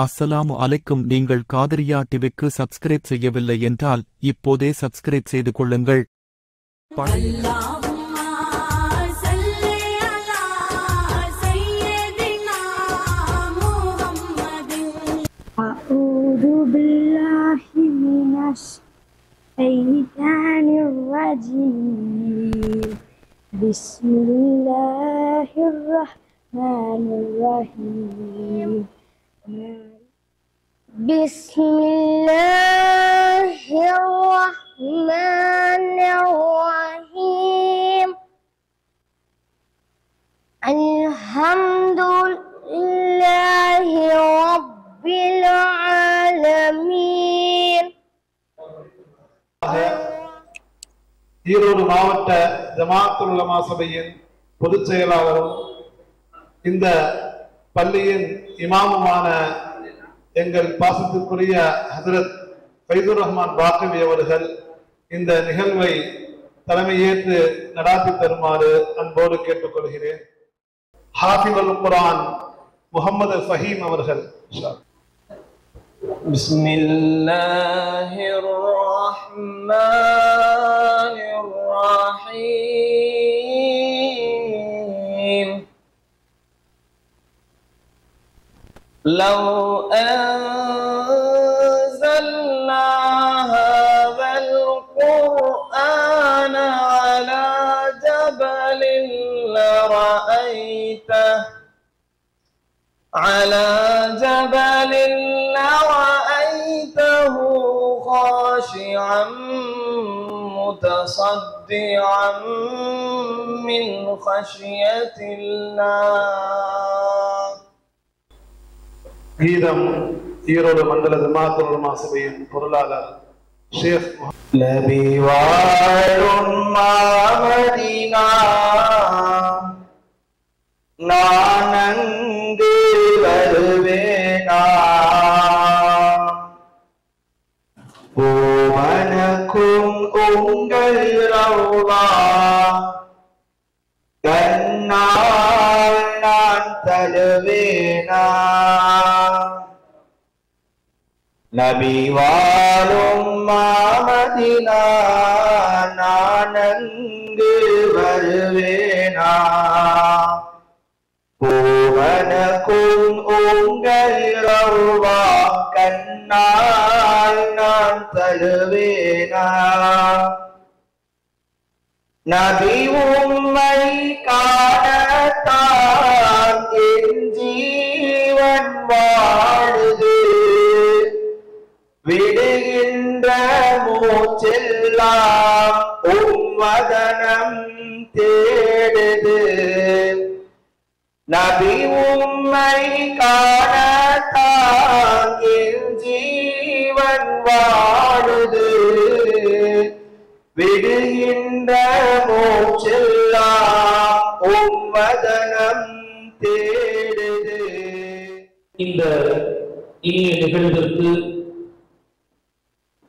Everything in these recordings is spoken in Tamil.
அஸ்ஸலாமு அலைக்கும். நீங்கள் காதரியா டிவிக்கு சப்ஸ்கிரைப் செய்யவில்லை என்றால் இப்போதே சப்ஸ்கிரைப் செய்து கொள்ளுங்கள். அஊது பில்லாஹி மினஷ் ஷைத்தானிர் ரஜீம். பிஸ்மில்லாஹிர் ரஹ்மானிர் Rahim. Bismillahirrahmanirrahim. Alhamdulillahi Rabbil Alamin. Erode மாவட்ட ஜமாஅத்துல் உலமா சபையின் பொதுச் செயலாளரும் இந்த பள்ளியின் இமாமுமான எங்கள் பாசத்துக்குரிய ஹஜ்ரத் ஃபைதுர் ரஹ்மான் பாக்கவி அவர்கள் இந்த நிகழ்வை தலைமையேற்று நடாத்தி தருமாறு அன்போடு கேட்டுக்கொள்கிறேன். ஹாஃபிதுல் குர்ஆன் முஹம்மது ஃபஹீம் அவர்கள். பிஸ்மில்லாஹிர் ரஹ்மானிர் ரஹீம். لو أنزلنا هذا القرآن على جبل لرأيته خاشعا متصدعا من خشية الله. கீதம் ஈரோடு மண்டல ஜமாஅத்துல் உலமா சபையின் பொருளாளர் ஷேக் நபி வாழும் மதீனா நான் அங்கு வருவேனா, பூவனுக்கும் உங்கள் ரௌலா கண்ணால் நான் தழுவேனா. நபி வாழும் மதீனா நான் அங்கு வருவேனா, பூவனுக்கும் உங்கள் ரௌலா கண்ணால் நான் தழுவேனா. நபி உம்மை காணத்தான் என் ஜீவன் வாழுது, விடுகின்ற மூச்செல்லாம் உம்மதனம் தேடுது. நபி உம்மை காணத்தான் என் ஜீவன் வாழுது, விடுகின்ற மூச்செல்லாம் உம்மதனம் தேடுது. இந்த இனிய நிகழ்விற்கு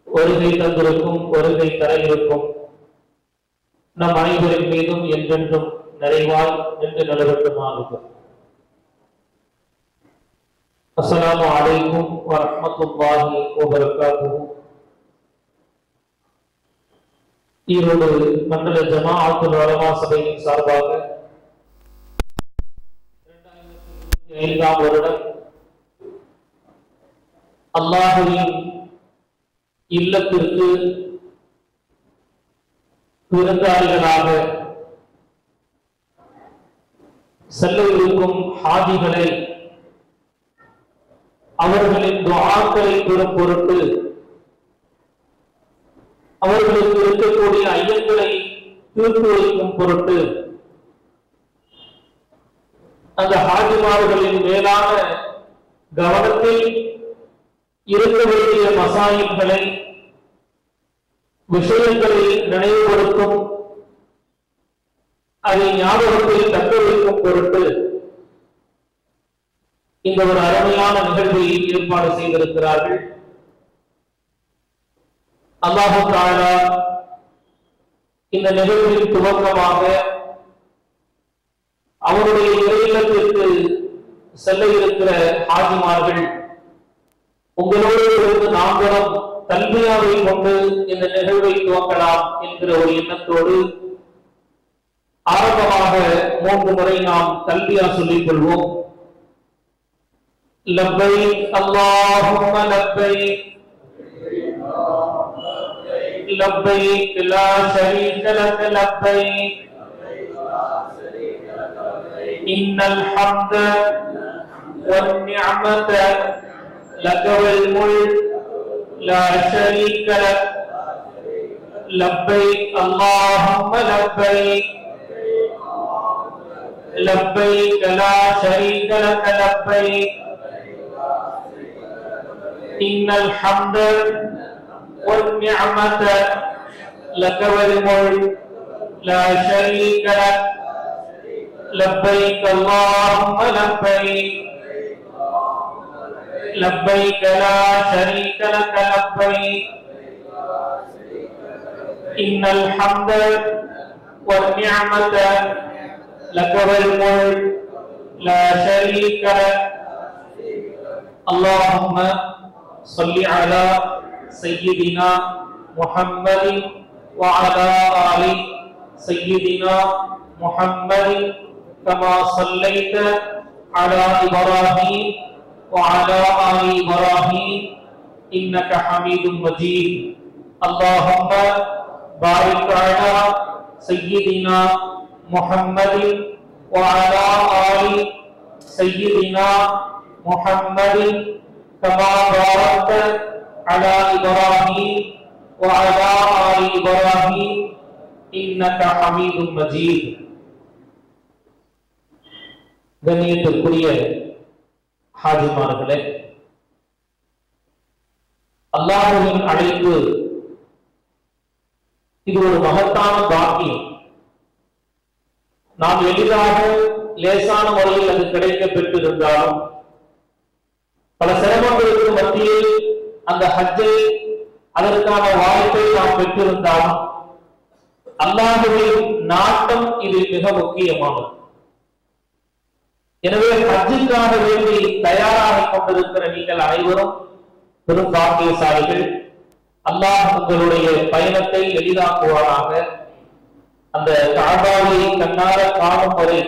வருகை தந்திருக்கும், வருகை தர இருக்கும் நம் அனைவரின் மீதும் என்றென்றும் நிறைவாய் நின்று நிலவட்டுமாகுக. அஸ்ஸலாமு அலைக்கும் வரஹ்மத்துல்லாஹி வபரகாத்துஹு. ஈரோடு மண்டல ஜமாஅத்துல் உலமா சபையின் சார்பாக 2025ஆம் வருடம் அல்லாஹ்வின் இல்லத்திற்கு விருந்தாளிகளாக செல்ல இருக்கும் ஹாஜிகளை அவர்களின் துஆக்களை பெறும் பொருட்டு, அவர்களுக்கு இருக்கக்கூடிய ஐயங்களை தீர்த்து வைக்கும் பொருட்டு, அந்த ஹாஜிமார்களின் மேலான கவனத்தில் இருக்க வேண்டிய மசாயில்களை, விஷயங்களை நினைவுபடுத்தும், அதை ஞாபகத்தில் தக்க வைக்கும் பொருட்டு இந்த ஒரு அருமையான நிகழ்வை ஏற்பாடு செய்திருக்கிறார்கள். அல்லாஹ் தஆலா இந்த நிகழ்வின் துவக்கமாக அவருடைய இறையிலத்திற்கு செல்ல இருக்கிற ஹாஜிமார்கள் உங்களோடு இருந்து நாங்களும் தல்பியாவை கொண்டு இந்த நிகழ்வை துவக்கலாம் என்கிற ஒரு எண்ணத்தோடு ஆரம்பமாக 3 முறை நாம் தல்பியா சொல்லிக் கொள்வோம். லப்பைக் அல்லாஹும்ம லப்பைக் லப்பைக் லா ஷரீக லக லப்பைக் இன்னல் ஹம்த வன் நிஅமத லக வல் முல்க் லா ஷரீக லக் லப்பைக் அல்லாஹும்ம லப்பைக் لبيك لا شريك لك لبيك إن الحمد والنعمة لك والملك لا شريك لك لبيك اللهم لبيك لبيك لا شريك لك لبيك إن الحمد والنعمة لك والملك لا شريك لك اللهم صل على سيدنا محمد وعلى آل سيدنا محمد كما صليت على إبراهيم وعلى آل إبراهيم إنك حميد مجيد اللهم بارك على سيدنا محمد وعلى آل سيدنا محمد كما باركت على إبراهيم وعلى آل إبراهيم إنك حميد مجيد. கண்ணியத்திற்குரிய ஹாஜிமார்களே, அல்லாஹ்வின் அழைப்பு இது ஒரு மகத்தான பாக்கியம். நாம் எளிதாக லேசான முறையில் அது கிடைக்க பெற்றிருந்தாலும் பல சிரமங்களுக்கு மத்தியில் அந்த ஹஜ்ஜை அதற்கான வாய்ப்பை நாம் பெற்றிருந்தாலும் அல்லாஹ்வின் நாட்டம் இதில் மிக முக்கியமானது. எனவே ஹஜ்ஜுக்காக வேண்டி தயாராக கொண்டிருக்கிற நீங்கள் அனைவரும் பெரும் பாக்கியசாலிகள். அல்லாஹ் உங்களுடைய பயணத்தை எளிதாக்குவாராக. அந்த கஅபாவை கண்ணார காணும் வரை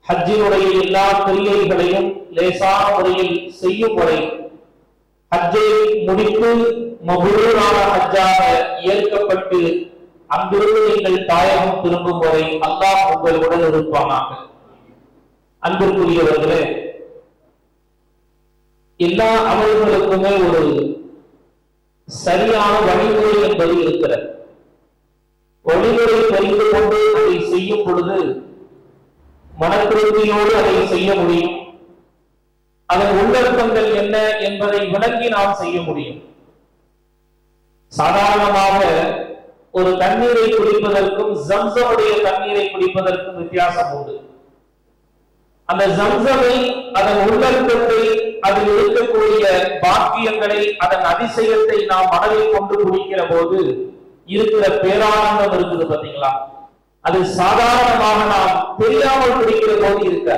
ஹஜ்ஜினுடைய எல்லா கிரியைகளையும் லேசான முறையில் செய்யும் வரை ஹஜ்ஜை முடித்து மப்ரூரான ஹஜ்ஜாக ஏற்கப்பட்டு அங்கிருந்து நீங்கள் தாயகம் திரும்பும் வரை அல்லாஹ் உங்களுடன் இருப்பானாக. அன்பிற்குரியவர்களே, எல்லா அமல்களுக்குமே ஒரு சரியான வழிமுறை என்பது இருக்கிறது. வழிமுறை தெரிந்து கொண்டு அதை செய்யும் பொழுது மனத்திருப்தியோடு அதை செய்ய முடியும். அதன் உள்ளர்த்தங்கள் என்ன என்பதை விளங்கி நாம் செய்ய முடியும். சாதாரணமாக ஒரு தண்ணீரை குடிப்பதற்கும் ஜம்சமுடைய தண்ணீரை குடிப்பதற்கும் வித்தியாசம் உண்டு. அந்த ஜம்சமை, அதன் உள்ளர்த்தத்தை, அதில் இருக்கக்கூடிய பாக்கியங்களை, அதன் அதிசயத்தை நாம் மனதில் கொண்டு குடிக்கிற போது இருக்கிற பேரானந்தம் இருக்குது பாத்தீங்களா? அது சாதாரணமாக நாம் தெரியாமல் குடிக்கிற போது இருக்க.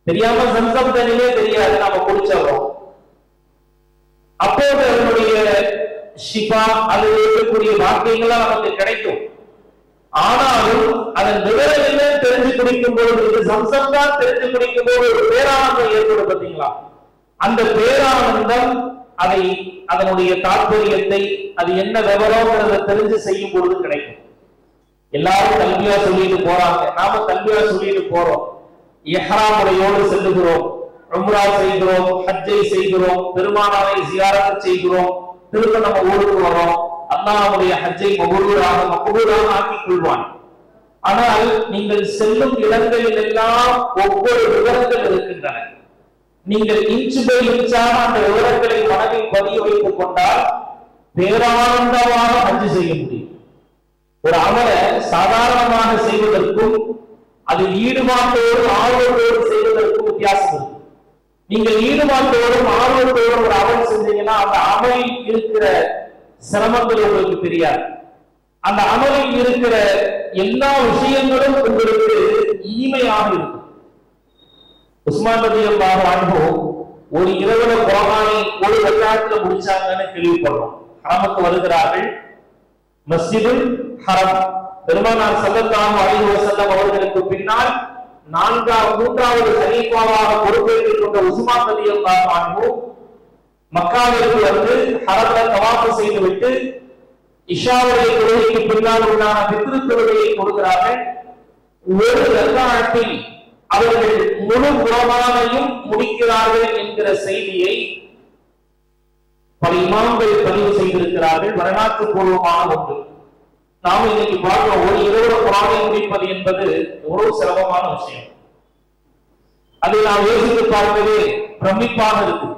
தெரியாமல் ஜம்சம் தண்ணிலே தெரியாது, நாம குடிச்சோம். அப்போது அதனுடைய ஷிபா, அதில் இருக்கக்கூடிய பாக்கியங்கள்லாம் நமக்கு கிடைக்கும். ஆனாலும் அதன் விவரம் என்ன தெரிஞ்சு குடிக்கும் போது, இது ஜம்சம் தான் தெரிஞ்சு குடிக்கும் போது ஒரு பேரானந்தம் ஏற்படும் பாத்தீங்களா? அந்த பேரானந்தம் அதை, அதனுடைய தாற்பயத்தை, அது என்ன விவரம்ங்கிறத தெரிஞ்சு செய்யும் பொழுது கிடைக்கும். எல்லாரும் தல்பியா சொல்லிட்டு போறாங்க, நாம தல்பியா சொல்லிட்டு போறோம். இஹ்ராம் உடையோடு செல்லுகிறோம், உம்ரா செய்கிறோம், ஹஜ்ஜை செய்கிறோம், பெருமானாரை ஜியாரத் செய்கிறோம், திரும்ப நம்ம ஊருக்கு வரோம். அல்லாஹ் நம்முடைய ஹஜ்ஜை மக்பூலாக ஆக்கிக் கொள்வான். ஆனால் நீங்கள் செல்லும் இடங்களில் எல்லாம் ஒவ்வொரு விவரங்கள் இருக்கின்றன. நீங்கள் இன்ச்சு பை இன்ச்சாக அந்த விவரங்களை மனதில் பதிய வைத்துக் கொண்டால் பேரானந்தமாக ஹஜ் செய்ய முடியும். ஒரு அமலை சாதாரணமாக செய்வதற்கும் அது ஈடுபாட்டோடு ஆர்வத்தோடு செய்வதற்கும் வித்தியாசம் இருக்கு. நீங்கள் ஈடுபாட்டோடும் ஆர்வத்தோடும் ஒரு அமல் செஞ்சீங்கன்னா அந்த அமலில் இருக்கிற சிரமங்கள் உங்களுக்கு தெரியாது. அந்த அமலில் இருக்கிற எல்லா விஷயங்களும் உங்களுக்கு இனிமையாக இருக்கும். உஸ்மான் ரலியல்லாஹு அன்ஹு ஒரு இரவுல குர்ஆனை ஒரு ரக்காத்துல முடிச்சாங்கன்னு கேள்விப்படுறோம். ஹரமுக்கு வருகிறார்கள். மஸ்ஜிதுல் ஹரம் பெருமானார் ஸல்லல்லாஹு அலைஹி வஸல்லம் அவர்களுக்கு பின்னால் மூன்றாவது கலீஃபாவாக பொறுப்பேற்றுக் கொண்ட உஸ்மான் ரலியல்லாஹு அன்ஹு மக்காவிற்கு வந்து ஹரம்ல தவாஃப் செய்துவிட்டு இஷாவுடைய தொழுகைக்கு பின்னால் உண்டான பித்ரு தொழுகையை கொடுக்கிறார்கள். ஒரு ரக்காத்தில் அவர்கள் முழு குர்ஆனையும் முடிக்கிறார்கள் என்கிற செய்தியை பல இமாம்கள் பதிவு செய்திருக்கிறார்கள். வரலாற்று பூர்வமான ஒன்று. நாம் இன்னைக்கு பார்க்கிறோம், ஒரு இரவு குர்ஆனை முடிப்பது என்பது ஒரு சிரமமான விஷயம். அதை நாம் யோசித்து பார்க்கவே பிரமிப்பாக இருக்கு.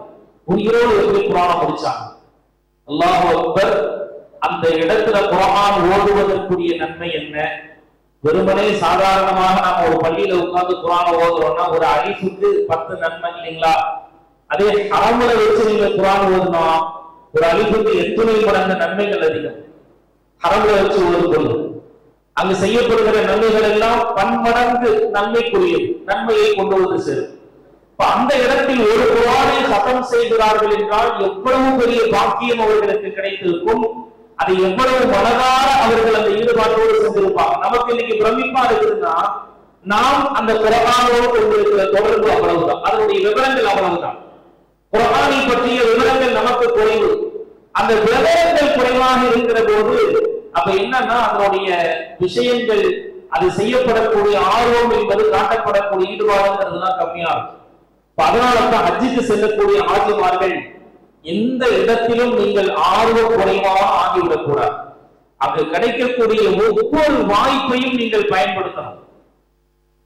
ஒரு இரவு எப்படி குர்ஆனை முடிச்சாங்க? அல்லாஹு அக்பர். அந்த இடத்துல குர்ஆன் ஓதுவதற்குரிய நன்மை என்ன? வெறுமனே சாதாரணமாக நம்ம ஒரு பள்ளியில உட்கார்ந்து குர்ஆனை ஓதுறோம்னா ஒரு அலிஃபுக்கு 10 நன்மை இல்லைங்களா? அதே ஹரம்ல வச்சு நீங்க குர்ஆன் ஓதுனா ஒரு அலிஃபுக்கு எத்தனை மடங்கு நன்மைகள் அதிகம். ஹரம்ல வச்சு ஓதும்போது அங்கு செய்யப்படுகிற நன்மைகள் எல்லாம் பன்மடங்கு நன்மைக்குரிய நன்மையை கொண்டு வந்து சேரும். அந்த இடத்தில் ஒரு குர்ஆனை சதம் செய்கிறார்கள் என்றால் எவ்வளவு பெரிய பாக்கியம் அவர்களுக்கு கிடைத்திருக்கும். அதை எவ்வளவு மனதார அவர்கள் அந்த ஈடுபாட்டோடு சென்றிருப்பாங்க. நமக்கு இன்னைக்கு பிரமிப்பா இருக்குதுன்னா நாம் அந்த குர்ஆனோடு கொண்டிருக்கிற தொடர்பு அவ்வளவுதான், அதனுடைய விவரங்கள் அவ்வளவுதான். குர்ஆனை பற்றிய விவரங்கள் நமக்கு குறைவு. அந்த விவரங்கள் குறைவாக இருக்கிற போது அப்ப என்னன்னா அதனுடைய விஷயங்கள், அது செய்யப்படக்கூடிய ஆர்வம் என்பது, காட்டப்படக்கூடிய ஈடுபாடுங்கிறதுலாம் கம்மியா இருக்கும். அதனாலதான் ஹஜ்ஜுக்கு செல்லக்கூடிய ஆஜிமார்கள் எந்த இடத்திலும் நீங்கள் ஆர்வம் குறைவாக ஆகிவிடக் கூடாது. அங்கு கிடைக்கக்கூடிய ஒவ்வொரு வாய்ப்பையும் நீங்கள் பயன்படுத்தணும்.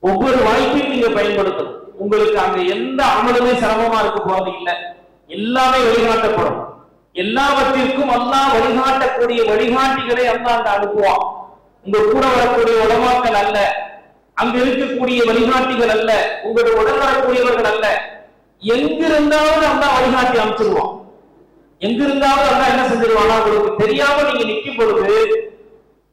ஒவ்வொரு வாய்ப்பையும் நீங்க பயன்படுத்தணும். உங்களுக்கு அங்க எந்த அமலுமே சிரமமா இருக்க போறது இல்லை. எல்லாமே வழிகாட்டப்படும். எல்லாவற்றிற்கும் அல்லாஹ் வழிகாட்டக்கூடிய வழிகாட்டிகளை அல்லாஹ் அங்க அனுப்புவான். உங்க கூட வரக்கூடிய உலமாக்கள் அல்ல, அங்க இருக்கக்கூடிய வழிகாட்டிகள் அல்ல, உங்களுடைய உடன் வரக்கூடியவர்கள் அல்ல. எங்கிருந்தாவது அல்லாஹ் வழிகாட்டி அமைச்சிருவான். எங்கிருந்தாவது அல்லாஹ் என்ன செஞ்சிருவானா, உங்களுக்கு தெரியாம நீங்க நிற்கும் பொழுது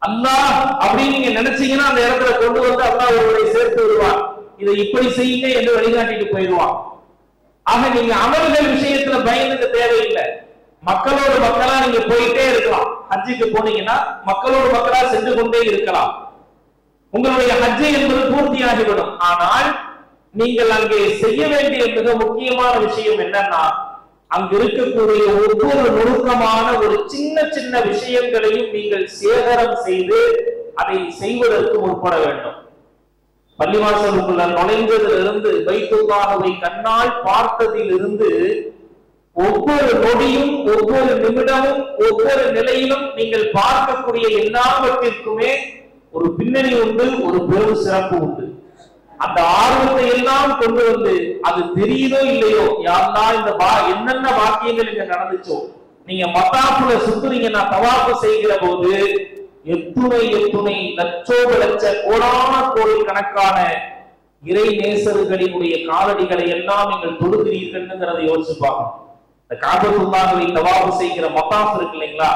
அல்லாஹ் அப்படின்னு நீங்க நினைச்சீங்கன்னா அந்த இடத்துல கொண்டு வந்து அல்லாஹ் உங்களை சேர்த்து விடுவான். இதை இப்படி செய்யுங்க என்று வழிகாட்டிட்டு போயிடுவான். ஆக நீங்க அமல்கள் விஷயத்துல பயந்துக்க தேவையில்லை. மக்களோடு மக்களா நீங்க போயிட்டே இருக்கலாம். ஹஜ்ஜுக்கு போனீங்கன்னா மக்களோடு மக்களா சென்று கொண்டே இருக்கலாம். உங்களுடைய ஹஜ்ஜு என்பது பூர்த்தியாகிவிடும். ஆனால் நீங்கள் அங்கே செய்ய வேண்டிய மிக முக்கியமான விஷயம் என்னன்னா, அங்கு இருக்கக்கூடிய ஒவ்வொரு நுணுக்கமான ஒரு சின்ன சின்ன விஷயங்களையும் நீங்கள் சேகரம் செய்து அதை செய்வதற்கு முற்பட வேண்டும். பள்ளிவாசலுக்குள்ள நுழைந்ததிலிருந்து பைத்துல்லாஹ்வை கண்ணால் பார்த்ததிலிருந்து ஒவ்வொரு நொடியும் ஒவ்வொரு நிமிடமும் ஒவ்வொரு நிலையிலும் நீங்கள் பார்க்கக்கூடிய எல்லாவற்றிற்குமே ஒரு பின்னணி உண்டு, ஒரு பெரும் சிறப்பு உண்டு. அந்த ஆர்வத்தை எல்லாம் கொண்டு வந்து அது தெரியுதோ இல்லையோ, யாருன்னா இந்த என்னென்ன வாக்கியங்கள் இங்க நடந்துச்சோ, நீங்க மத்தாப்புல சுத்துறீங்கன்னா தவாப்பு செய்கிற போது எத்துணை லட்சோப லட்ச கோடான கோடி கணக்கான இறை நேசர்களினுடைய காலடிகளை எல்லாம் நீங்கள் தொடுகிறீர்கள்ங்கிறதை யோசிச்சு பார்க்கணும். இந்த காபத்துல்லாஹ்வை தவாப்பு செய்கிற மத்தாப் இருக்கு இல்லைங்களா,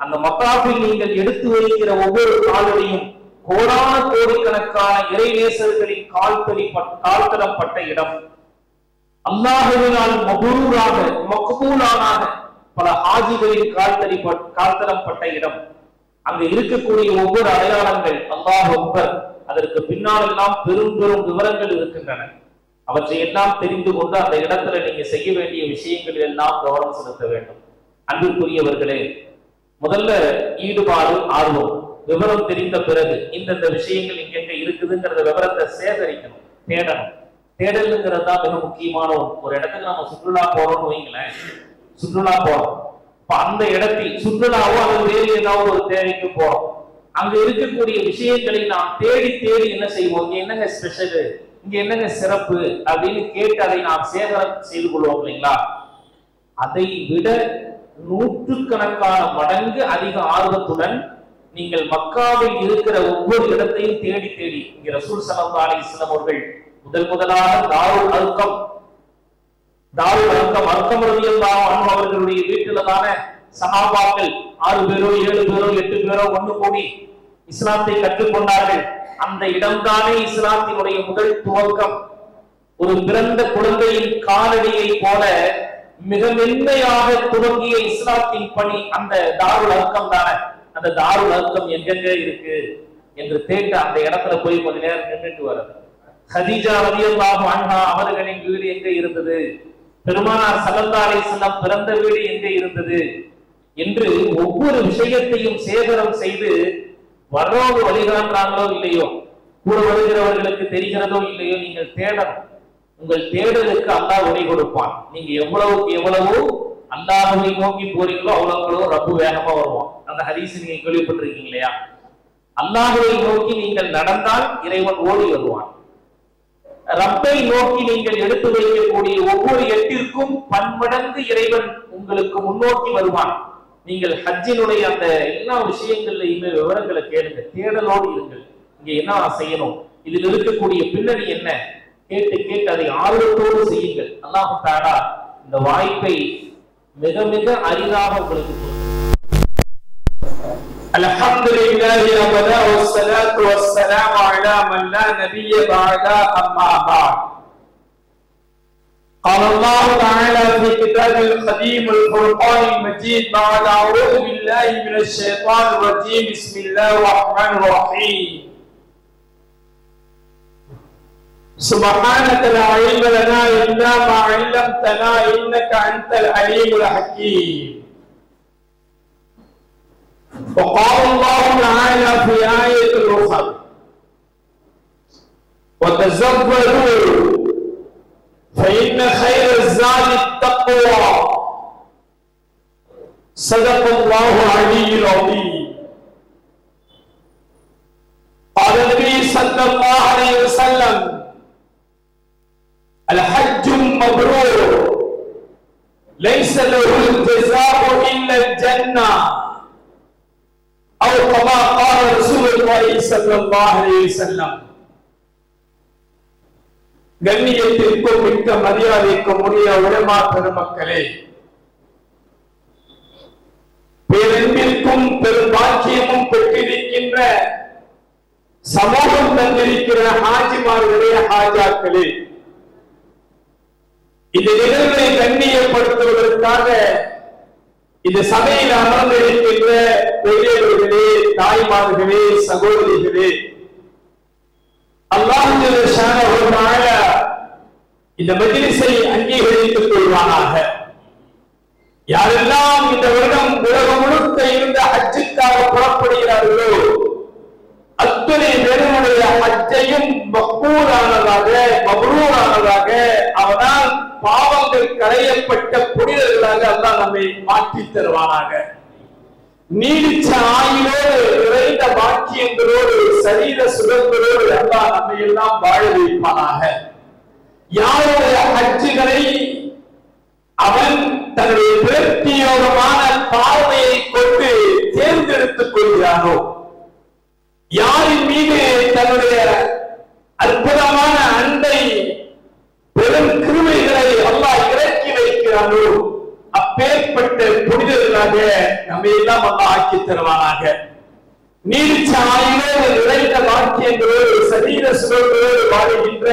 அந்த மத்தாப்பில் நீங்கள் எடுத்து வைக்கிற ஒவ்வொரு காலடியும் கோடான கோடிக்கணக்கான இறை நேசர்களின் கால்தளப்பட்ட இடம். அல்லாஹ்வினால் மபூராக மக்பூலானாக பல ஹாஜிகளின் கால்தளப்பட்ட இடம். அங்க இருக்கக்கூடிய ஒவ்வொரு அடையாளங்கள் அல்லாஹ் அக்பர். அதற்கு பின்னால் எல்லாம் பெரும் பெரும் விவரங்கள் இருக்கின்றன. அவற்றை எல்லாம் தெரிந்து கொண்டு அந்த இடத்துல நீங்க செய்ய வேண்டிய விஷயங்கள் எல்லாம் கவனம் செலுத்த வேண்டும். அன்பிற்குரியவர்களே, முதல்ல ஈடுபாடு, ஆர்வம், விவரம் தெரிந்த பிறகு இந்தந்த விஷயங்கள் இங்கெங்க இருக்குதுங்கிறத விவரத்தை சேகரிக்கணும், தேடணும். தேடலுங்கிறது தான் மிக முக்கியமான ஒரு இடத்துக்கு நம்ம சுற்றுலா போறோம்னு வைங்களேன். சுற்றுலா போறோம், அந்த இடத்தில் சுற்றுலாவோ அல்லது வேறு ஏதாவது ஒரு தேவைக்கு போறோம். அங்க இருக்கக்கூடிய விஷயங்களை நாம் தேடி தேடி என்ன செய்வோம், இங்க என்னங்க ஸ்பெஷல், இங்க என்னங்க சிறப்பு அப்படின்னு கேட்டு அதை நாம் சேகரம் செய்து கொள்வோம் இல்லைங்களா. அதை விட நூற்றுக்கணக்கான மடங்கு அதிக ஆர்வத்துடன் நீங்கள் மக்காவில் இருக்கிற ஒவ்வொரு இடத்தையும் தேடி தேடி, இங்க ரசூல் ஸல்லல்லாஹு அலைஹி வஸல்லம் அவர்கள் முதலாக தாருல் அர்கம் ரலியல்லாஹு அன்ஹு அவர்களுடைய வீட்டில தானே சஹாபாக்கள் 6 பேரோ 7 பேரோ 8 பேரோ ஒன்று கூடி இஸ்லாத்தை கற்றுக்கொண்டார்கள். அந்த இடம்தானே இஸ்லாத்தினுடைய முதல் துவக்கம். ஒரு பிறந்த குழந்தையின் காலடியை போல மிக மென்மையாக துவங்கிய இஸ்லாத்தின் பணி அந்த தாருல் அர்க்கம் தானே. அந்த தாருல் அர்க்கம் எங்கெங்க இருக்கு என்று தேட்ட அந்த இடத்துல போய் கொஞ்ச நேரம் நின்றுட்டு வர்றது. ஹதீஜா ரலியல்லாஹு அன்ஹா அவர்களின் வீடு எங்க இருந்தது, பெருமானார் ஸல்லல்லாஹு அலைஹி வஸல்லம் பிறந்த வீடு எங்க இருந்தது என்று ஒவ்வொரு விஷயத்தையும் சேகரம் செய்து வர்றவங்க வழிகாட்டுறாங்களோ இல்லையோ, கூட வருகிறவர்களுக்கு தெரிகிறதோ இல்லையோ, நீங்கள் தேடணும். உங்கள் தேடலுக்கு அல்லாஹ் உரை கொடுப்பான். நீங்க எவ்வளவுக்கு எவ்வளவு அல்லாஹ்வை நோக்கி போறீங்களோ அவ்வளவு ரப்பு வேகமா வருவான். அந்த ஹதீஸ் நீங்க கேள்விப்பட்டிருக்கீங்க இல்லையா? அல்லாஹ்வை நோக்கி நீங்கள் நடந்தால் இறைவன் ஓடி வருவான். ரப்பை நோக்கி நீங்கள் எடுத்து வைக்கக்கூடிய ஒவ்வொரு எட்டிற்கும் பன்மடங்கு இறைவன் உங்களுக்கு முன்னோக்கி வருவான். நீங்கள் ஹஜ்ஜினுடைய அந்த எல்லா விஷயங்கள்லையுமே விவரங்களை கேளுங்க, தேடலோடு இருங்கள். இங்க என்ன செய்யணும், இதில் இருக்கக்கூடிய பின்னணி என்ன கேட்டு கேட்டு அதை ஆர்வத்தோடு செய்யுங்கள். அல்லாஹ் தஆலா இந்த வாய்ப்பை மிக மிக அரிதாக உங்களுக்கு அல்ஹம்துலில்லாஹி வபதா வஸ்ஸலாத்து வஸ்ஸலாமு அலா மன் லா நபிய்ய பஅதா அம்மா பஅத். قال الله تعالى في كتابه القديم الفرقان المجيد بعد أعوذ بالله من الشيطان الرجيم بسم الله الرحمن الرحيم سبحانك لا علم لنا إلا ما علمتنا إنك أنت العليم الحكيم. وقال الله تعالى في آية أخرى وتزودوا فإن خير الزاد التقوى صدق الله العلي العظيم. قال النبي صلى الله عليه وسلم الحج مبرور ليس له الجزاء إلا الجنة أو كما قال رسول الله صلى الله عليه وسلم. கண்ணியத்திற்கும் மிக்க மரியாதைக்கும் உரிய உலமா பெருமக்களே, பேரன்பிற்கும் பெரும் பாக்கியமும் பெற்றிருக்கின்ற சமூகம் தந்திருக்கிற ஹாஜிமார்களே, ஹாஜாக்களே, இந்த நிகழ்வை கண்ணியப்படுத்துவதற்காக இந்த சபையில் அமர்ந்திருக்கின்ற பெரியவர்களே, தாய்மார்களே, சகோதரிகளே, அல்லாஹ் ஜல்லஷானஹு வ தஆலா இந்த மஜ்லிஸை அங்கீகரித்துக் கொள்வானாக. யாரெல்லாம் இந்த வருடம் உலகம் முழுக்க இருந்த ஹஜ்ஜுக்காக புறப்படுகிறார்களோ அத்தனை பேருடைய ஹஜ்ஜையும் மக்பூலானதாக, மப்ரூரானதாக, அவனால் பாவங்கள் களையப்பட்ட புனிதர்களாக அல்லாஹ் நம்மை மாற்றித் தருவானாக. நீடிச்ச ஆயுளோடு, நிறைந்த பாக்கியங்களோடு, சரீர சுகங்களோடு அல்லாஹ் நம்மை எல்லாம் வாழ வைப்பானாக. யாருடைய ஹஜ்ஜுகளை அவன் தன்னுடைய பிரத்தியோகமான பார்வையை கொண்டு தேர்ந்தெடுத்துக் கொள்கிறானோ, யாரின் மீது தன்னுடைய அற்புதமான அன்பை, பெரும் கிருபைகளை அல்லாஹ் இறக்கி வைக்கிறானோ அப்பேற்பட்ட புனிதர்களாக நம்மை எல்லாம் அல்லாஹ் ஆக்கி தருவானாக. நீடிச்ச ஆயுளோடு, நிறைந்த பாக்கியங்களோடு, சரீர சுகங்களோடு வாழ்கின்ற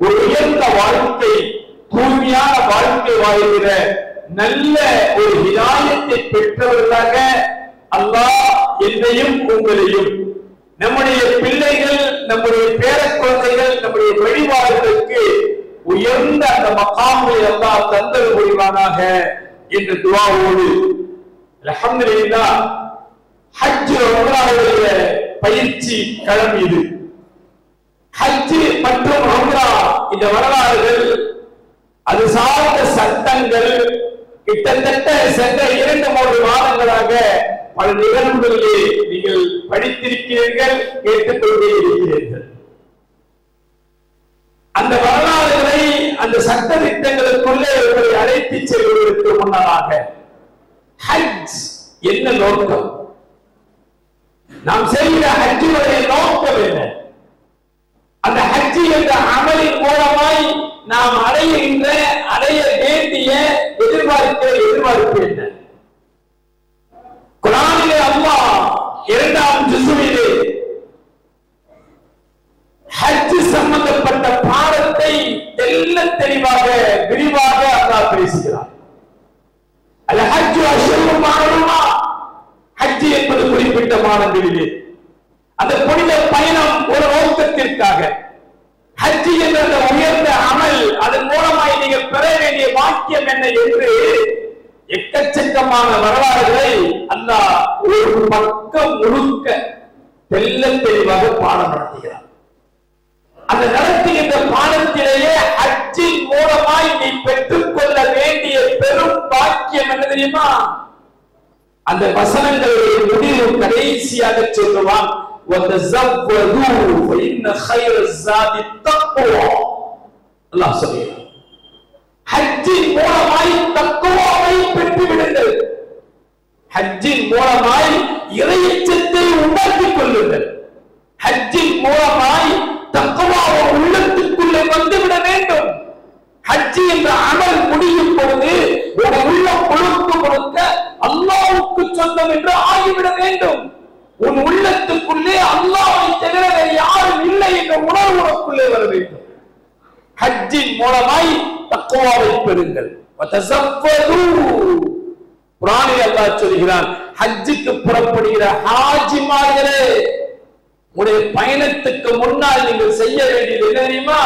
ஒரு உயர்ந்த வாழ்க்கை, தூய்மையான வாழ்க்கை வாழ்கிற நல்ல ஒரு ஹிதாயத்தை பெற்றவர்களாக அல்லாஹ் என்னையும் உங்களையும், நம்முடைய பிள்ளைகள், நம்முடைய பேர குழந்தைகள், நம்முடைய வழிபாடுகளுக்கு உயர்ந்த அந்த மகாமை அல்லாஹ் தந்தல் புரிவானாக என்ற துஆவோடு அல்ஹம்துலில்லாஹ் ஹஜ் உம்ராவுடைய பயிற்சி களம் இது. ஹஜ் மற்றும் உம்ரா இந்த வரலாறுகள், அது சார்ந்த சட்டங்கள் கிட்டத்தட்ட சென்ற 2-3 மாதங்களாக பல நிகழ்வுகளிலே நீங்கள் படித்திருக்கிறீர்கள், கேட்டுக்கொண்டே இருக்கிறீர்கள். அந்த வரலாறுகளை, அந்த சட்ட திட்டங்களுக்குள்ளே உங்களை அழைத்து செல்வதற்கு முன்னதாக ஹஜ் என்ன நோக்கம், நாம் செய்கிற ஹஜ்ஜுடைய நோக்கம் என்ன, அந்த ஹஜ் என்ற அமலின் மூலமாய் நாம் அடைய வேண்டிய எதிர்பார்ப்பு என்ன? குர்ஆனிலே அல்லாஹ் 2ஆம் ஜுஸுவிலே ஹஜ் சம்பந்தப்பட்ட பாடத்தை ஹஜ் அஷ்ஹுருல் மஅலூமா, ஹஜ் என்பது குறிப்பிட்ட மாதங்களிலே அந்த புனித பயணம் ஒரு நோக்கத்திற்காக. ஹஜ் என்ற அந்த உயர்ந்த அமல், அதன் மூலமாய் நீங்கள் பெற வேண்டிய வாக்கியம் என்ன என்று எக்கச்சக்கமான வரலாறுகளை அல்லாஹ் ஒரு பக்கம் முழுக்க தெள்ளத் தெளிவாக பாடம் நடத்துகிறார். அந்த நடத்துகின்ற பாடத்திலேயே ஹஜ்ஜின் மூலமாய் நீ பெற்றுக் கொள்ள வேண்டிய பெரும் பாக்கியம் என்ன தெரியுமா? அந்த வசனங்களுடைய முடிவு கடைசியாக சொல்லுவான், அல்லாஹ் சொல்கிறான், ஹஜ்ஜின் மூலமாய் தக்வாவை பெற்று விடுங்கள், ஹஜ்ஜின் மூலமாய் இறையச்சத்தை உண்டாக்கிக் கொள்ளுங்கள், ஹஜ்ஜின் மூலமாய் தக்வாவை உள்ளத்துக்குள்ளே வந்துவிட வேண்டும். ஹஜ் என்ற அமல் முடியும் பொழுது ஒரு உள்ளம் முழுக்க முழுக்க அல்லாஹ்வுக்கு சொந்தம் என்று ஆகிவிட வேண்டும். உன் உள்ளத்துக்குள்ளே அல்லாஹ்வை தவிர வேறு யாரும் இல்லை என்ற உணர்வு உனக்குள்ளே வர வேண்டும். ஹஜ்ஜின் மூலமாய் தக்வாவை பெறுங்கள். குர்ஆனில் அல்லாஹ் சொல்கிறான், ஹஜ்ஜுக்கு புறப்படுகிற ஹாஜிமார்களே, உடைய பயணத்துக்கு முன்னால் நீங்கள் செய்ய வேண்டியது என்ன தெரியுமா?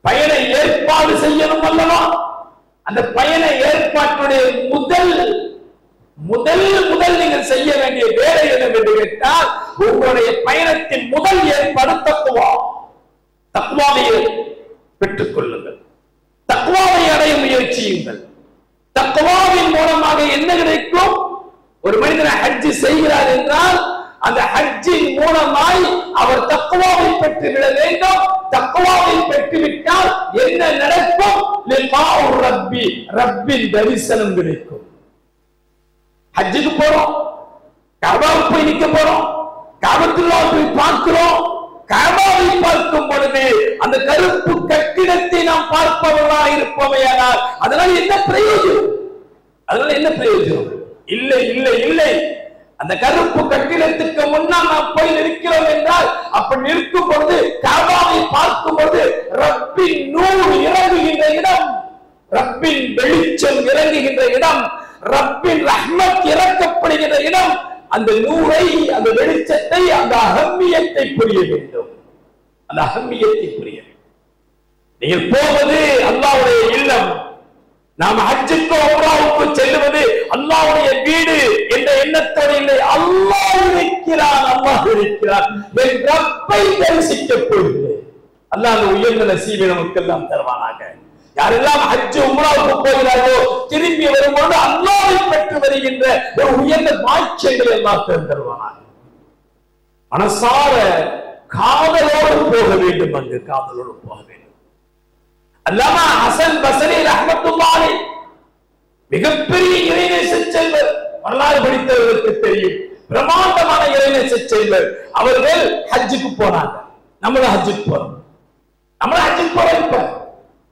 பயண ஏற்பாடு செய்யணும் அல்லவா? அந்த பயண ஏற்பாட்டுடைய முதல் நீங்கள் செய்ய வேண்டிய வேலை என்னவென்று கேட்டால், உங்களுடைய பயணத்தின் முதல் ஏற்பாடு தக்வா. தக்வாவை பெற்றுக் கொள்ளுங்கள், தக்வாவை அடைய முயற்சியுங்கள். தக்வாவின் மூலமாக என்ன கிடைக்கும்? ஒரு மனிதன் ஹஜ் செய்கிறார் என்றால் அந்த ஹஜ்ஜின் மூலமாய் அவர் தக்வாவை பெற்றுவிட வேண்டும். தக்வாவை பெற்றுவிட்டால் என்ன நடக்கும்? லிகாஉ ரப்பி, ரப்பின் தரிசனம் கிடைக்கும். ஹஜ்ஜுக்கு போறோம், கஅபாவுக்கு போய் நிக்க போறோம், கஅபத்துல்லாஹ் போய் பார்க்கிறோம். கஅபாவை பார்க்கும் பொழுது அந்த கருப்பு கட்டிடத்தை நாம் பார்ப்பவர்களாக இருப்பவையானால் அதனால என்ன பிரயோஜனம்? இல்லை இல்லை இல்லை. அந்த கருப்பு கட்டிடத்துக்கு முன்னால் நாம் போய் நிற்கிறோம் என்றால், அப்படி நிற்கும் பொழுது கஅபாவை பார்க்கும் பொழுது ரப்பின் நூர் இறங்குகின்ற இடம், ரப்பின் வெளிச்சம் இறங்குகின்ற இடம், ரப்பின் ரஹ்மத் இறக்கப்படுகின்ற இடம். அந்த நூரை, அந்த வெளிச்சத்தை, அந்த அஹம்மியத்தை புரிய வேண்டும். அந்த அஹம்மியத்தை புரிய வேண்டும். நீங்கள் போவது அல்லாஹ்வுடைய இல்லம். நாம் ஹஜ்ஜுக்கு உம்ராவுக்கு செல்லுவது அல்லாஹ்வுடைய வீடு என்ற எண்ணத்தோடு இல்லை. அல்லாஹ் இருக்கிறான், அல்லாஹ் இருக்கிறான். என் ரப்பை தரிசிக்கப் போகிறேன். அல்லாஹ் அந்த உயர்ந்த நசீபை நமக்கெல்லாம் தருவானாக. யாரெல்லாம் ஹஜ் உம்ராவுக்கு போகிறார்களோ திரும்பி வரும்போது அல்லாஹ்வை பெற்று வருகின்ற ஒரு உயர்ந்த பாக்கியங்களை எல்லாம் தருவானாக. மனசார காதலோடு போக வேண்டும், அங்கு காதலோடு போக வேண்டும். அல்லாமா ஹசன் பஸ்ரி ரஹ்மத்துல்லாஹி அலைஹி மிகப்பெரிய இறைநேச செல்வர், வரலாறு படித்தவர்களுக்கு தெரியும், பிரமாண்டமான இறைநேச செல்வர். அவர்கள் ஹஜ்ஜுக்கு போனாங்க. நம்மளும் ஹஜ்ஜுக்கு போறோம். இப்ப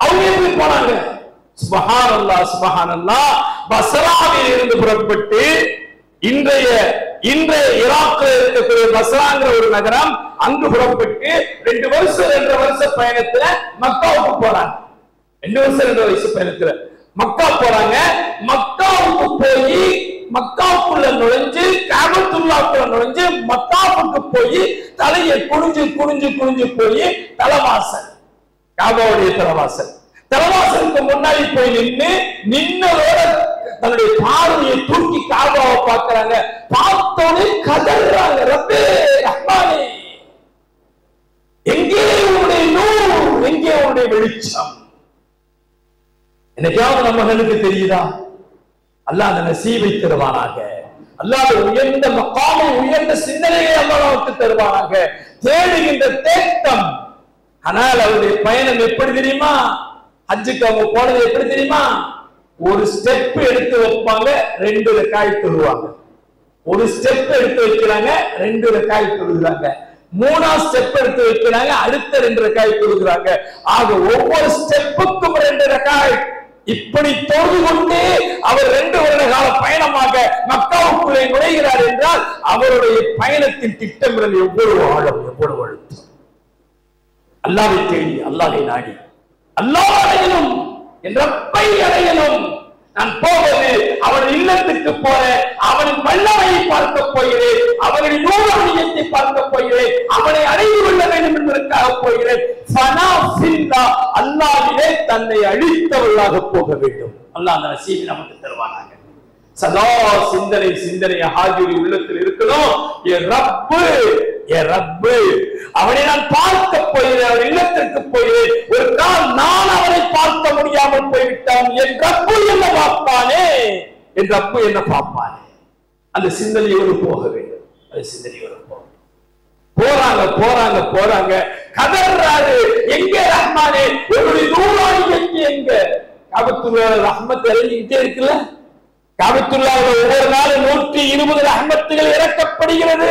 அவங்க எப்படி போனாங்க? சுப்ஹானல்லாஹ் சுப்ஹானல்லாஹ். பஸ்ராவில் இருந்து புறப்பட்டு இன்றைய ஈராக்ல இருக்கக்கூடிய பஸ்ராங்கிற ஒரு நகரம், அங்கு புறப்பட்டு 2 வருஷ பயணத்துல மக்காவுக்கு போறாங்க. 2 வருஷ பயணத்துல மக்கா போறாங்க. மக்காவுக்கு போய் மக்காவுக்குள்ள நுழைஞ்சு கஅபத்துல்லாஹ்க்குள்ள நுழைஞ்சு மக்காவுக்கு போய் தலையை குனிஞ்சு போய் தலவாசல், காபாவுடைய தலவாசலுக்கு முன்னாடி போய் நின்னதோட தன்னுடைய பார்வையை தூக்கி காபாவை பார்க்கறாங்க. பார்த்தோனே கதறாங்க, ரப்பே ரஹ்மானே, எங்கே உன்னுடைய நூர், எங்கே உன்னுடைய வெளிச்சம்? என்னைக்காவது நம்ம கண்ணுக்கு தெரியுதா? அல்லாஹ் அந்த நசீபை தருவானாக. அல்லாஹ் உயர்ந்த மக்காமை, உயர்ந்த சிந்தனையை அல்லாஹ்வுக்கு தருவானாக. தேடுகின்ற தேட்டம். ஆனால் அவருடைய பயணம் எப்படி தெரியுமா? ஹஜ்ஜுக்கு அவங்க போனது எப்படி தெரியுமா? ஒரு ஸ்டெப் எடுத்து வைப்பாங்க, 2 ரக்காத் தொழுவாங்க. ஒரு ஸ்டெப் எடுத்து வைக்கிறாங்க, 2 ரக்காத் தொழுகிறாங்க. 3ஆவது ஸ்டெப் எடுத்து வைக்கிறாங்க, அடுத்த 2 ரக்காத் தொழுகிறாங்க. ஆக ஒவ்வொரு ஸ்டெப்புக்கும் 2 ரக்காத். இப்படி தொழுது கொண்டே அவர் 2 வருட கால பயணமாக மக்காவுக்குள்ளே நுழைகிறார் என்றால் அவருடைய பயணத்தின் திட்டமிடல் எவ்வளவு ஆழம், எவ்வளவு அழுத்தம். அல்லாஹ்வை தேடி, அல்லாஹ்வை நாடி, அல்லாஹ் அடையணும், என் ரப்பை அடையணும். நான் போவது அவன் இல்லத்துக்கு போறேன், அவனின் வல்லமையை பார்க்க போகிறேன், அவனின் நூறாணியத்தை பார்க்க போகிறேன், அவனை அடைந்து கொள்ள வேண்டும் என்பதற்காக போகிறேன். அல்லாஹ்விலே தன்னை அழித்தவர்களாக போக வேண்டும். அல்லாஹ் அந்த நசீபை நமக்கு தருவானாக. சதா சிந்தனை ஹாஜிரி உள்ளத்தில் இருக்கணும். அவனை நான் பார்க்க போகிறேன், அவர் இல்லத்திற்கு போகிறேன். ஒரு நாள் நான் அவனை பார்க்க முடியாமல் போய்விட்டான். என் ரப்பு என்ன பார்ப்பானே, என் ரப்பு என்ன பார்ப்பானே. அந்த சிந்தனையோடு போக வேண்டும். அந்த சிந்தனையோடு போறாங்க கதறாரு. எங்க ரஹ்மானே, உன்னுடைய நூறாணியத்தை எங்க? காபத்துல்லாஹ் ரஹ்மத் இறங்கிட்டே இருக்குல்ல. காபத்துல்லாஹ்ல ஒவ்வொரு நாளும் 120 ரஹ்மத்துகள் இறக்கப்படுகிறது.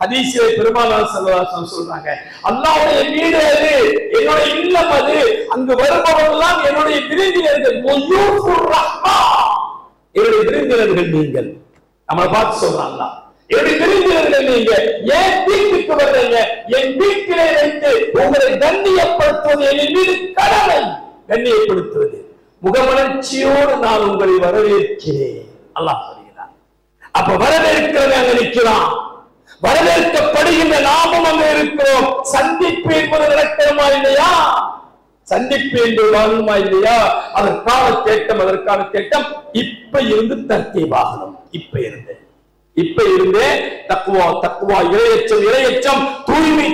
ஹதீஸிலே பெருமானார் ஸல்லல்லாஹு அலைஹி வஸல்லம் சொல்றாங்க, அல்லாஹ்வுடைய வீடு அது, என்னுடைய இல்லம் அது, அங்கு வருபவர்களெல்லாம் என்னுடைய விருந்தினர்கள். முயூஃபுர் ரஹ்மா, என்னுடைய விருந்தினர்கள் நீங்கள். நம்மளை பார்த்து சொல்றாங்க, என்னுடைய விருந்தினர்கள் நீங்க. ஏன் வீட்டுக்கு வர்றீங்க? என் வீட்டிலே வைத்து உங்களை கண்ணியப்படுத்துவது என் மீது கடமை. கண்ணியப்படுத்துவது, முகமலர்ச்சியோடு நான் உங்களை வரவேற்கிறேன். அல்லாஹ் சொல்கிறார். அப்ப வரவேற்கிறவன் அங்க நிற்கிறான், வரவேற்கப்படுகின்ற நாமும் அங்க இருக்கிறோம். சந்திப்பு என்பது நடக்கிறமா இல்லையா? சந்திப்பு என்று வாழுமா இல்லையா? அதற்கான தேட்டம் இப்ப இருந்து தர்த்தீபாகணும். இப்ப இருந்தே தக்குவா இறையச்சம் தூய்மை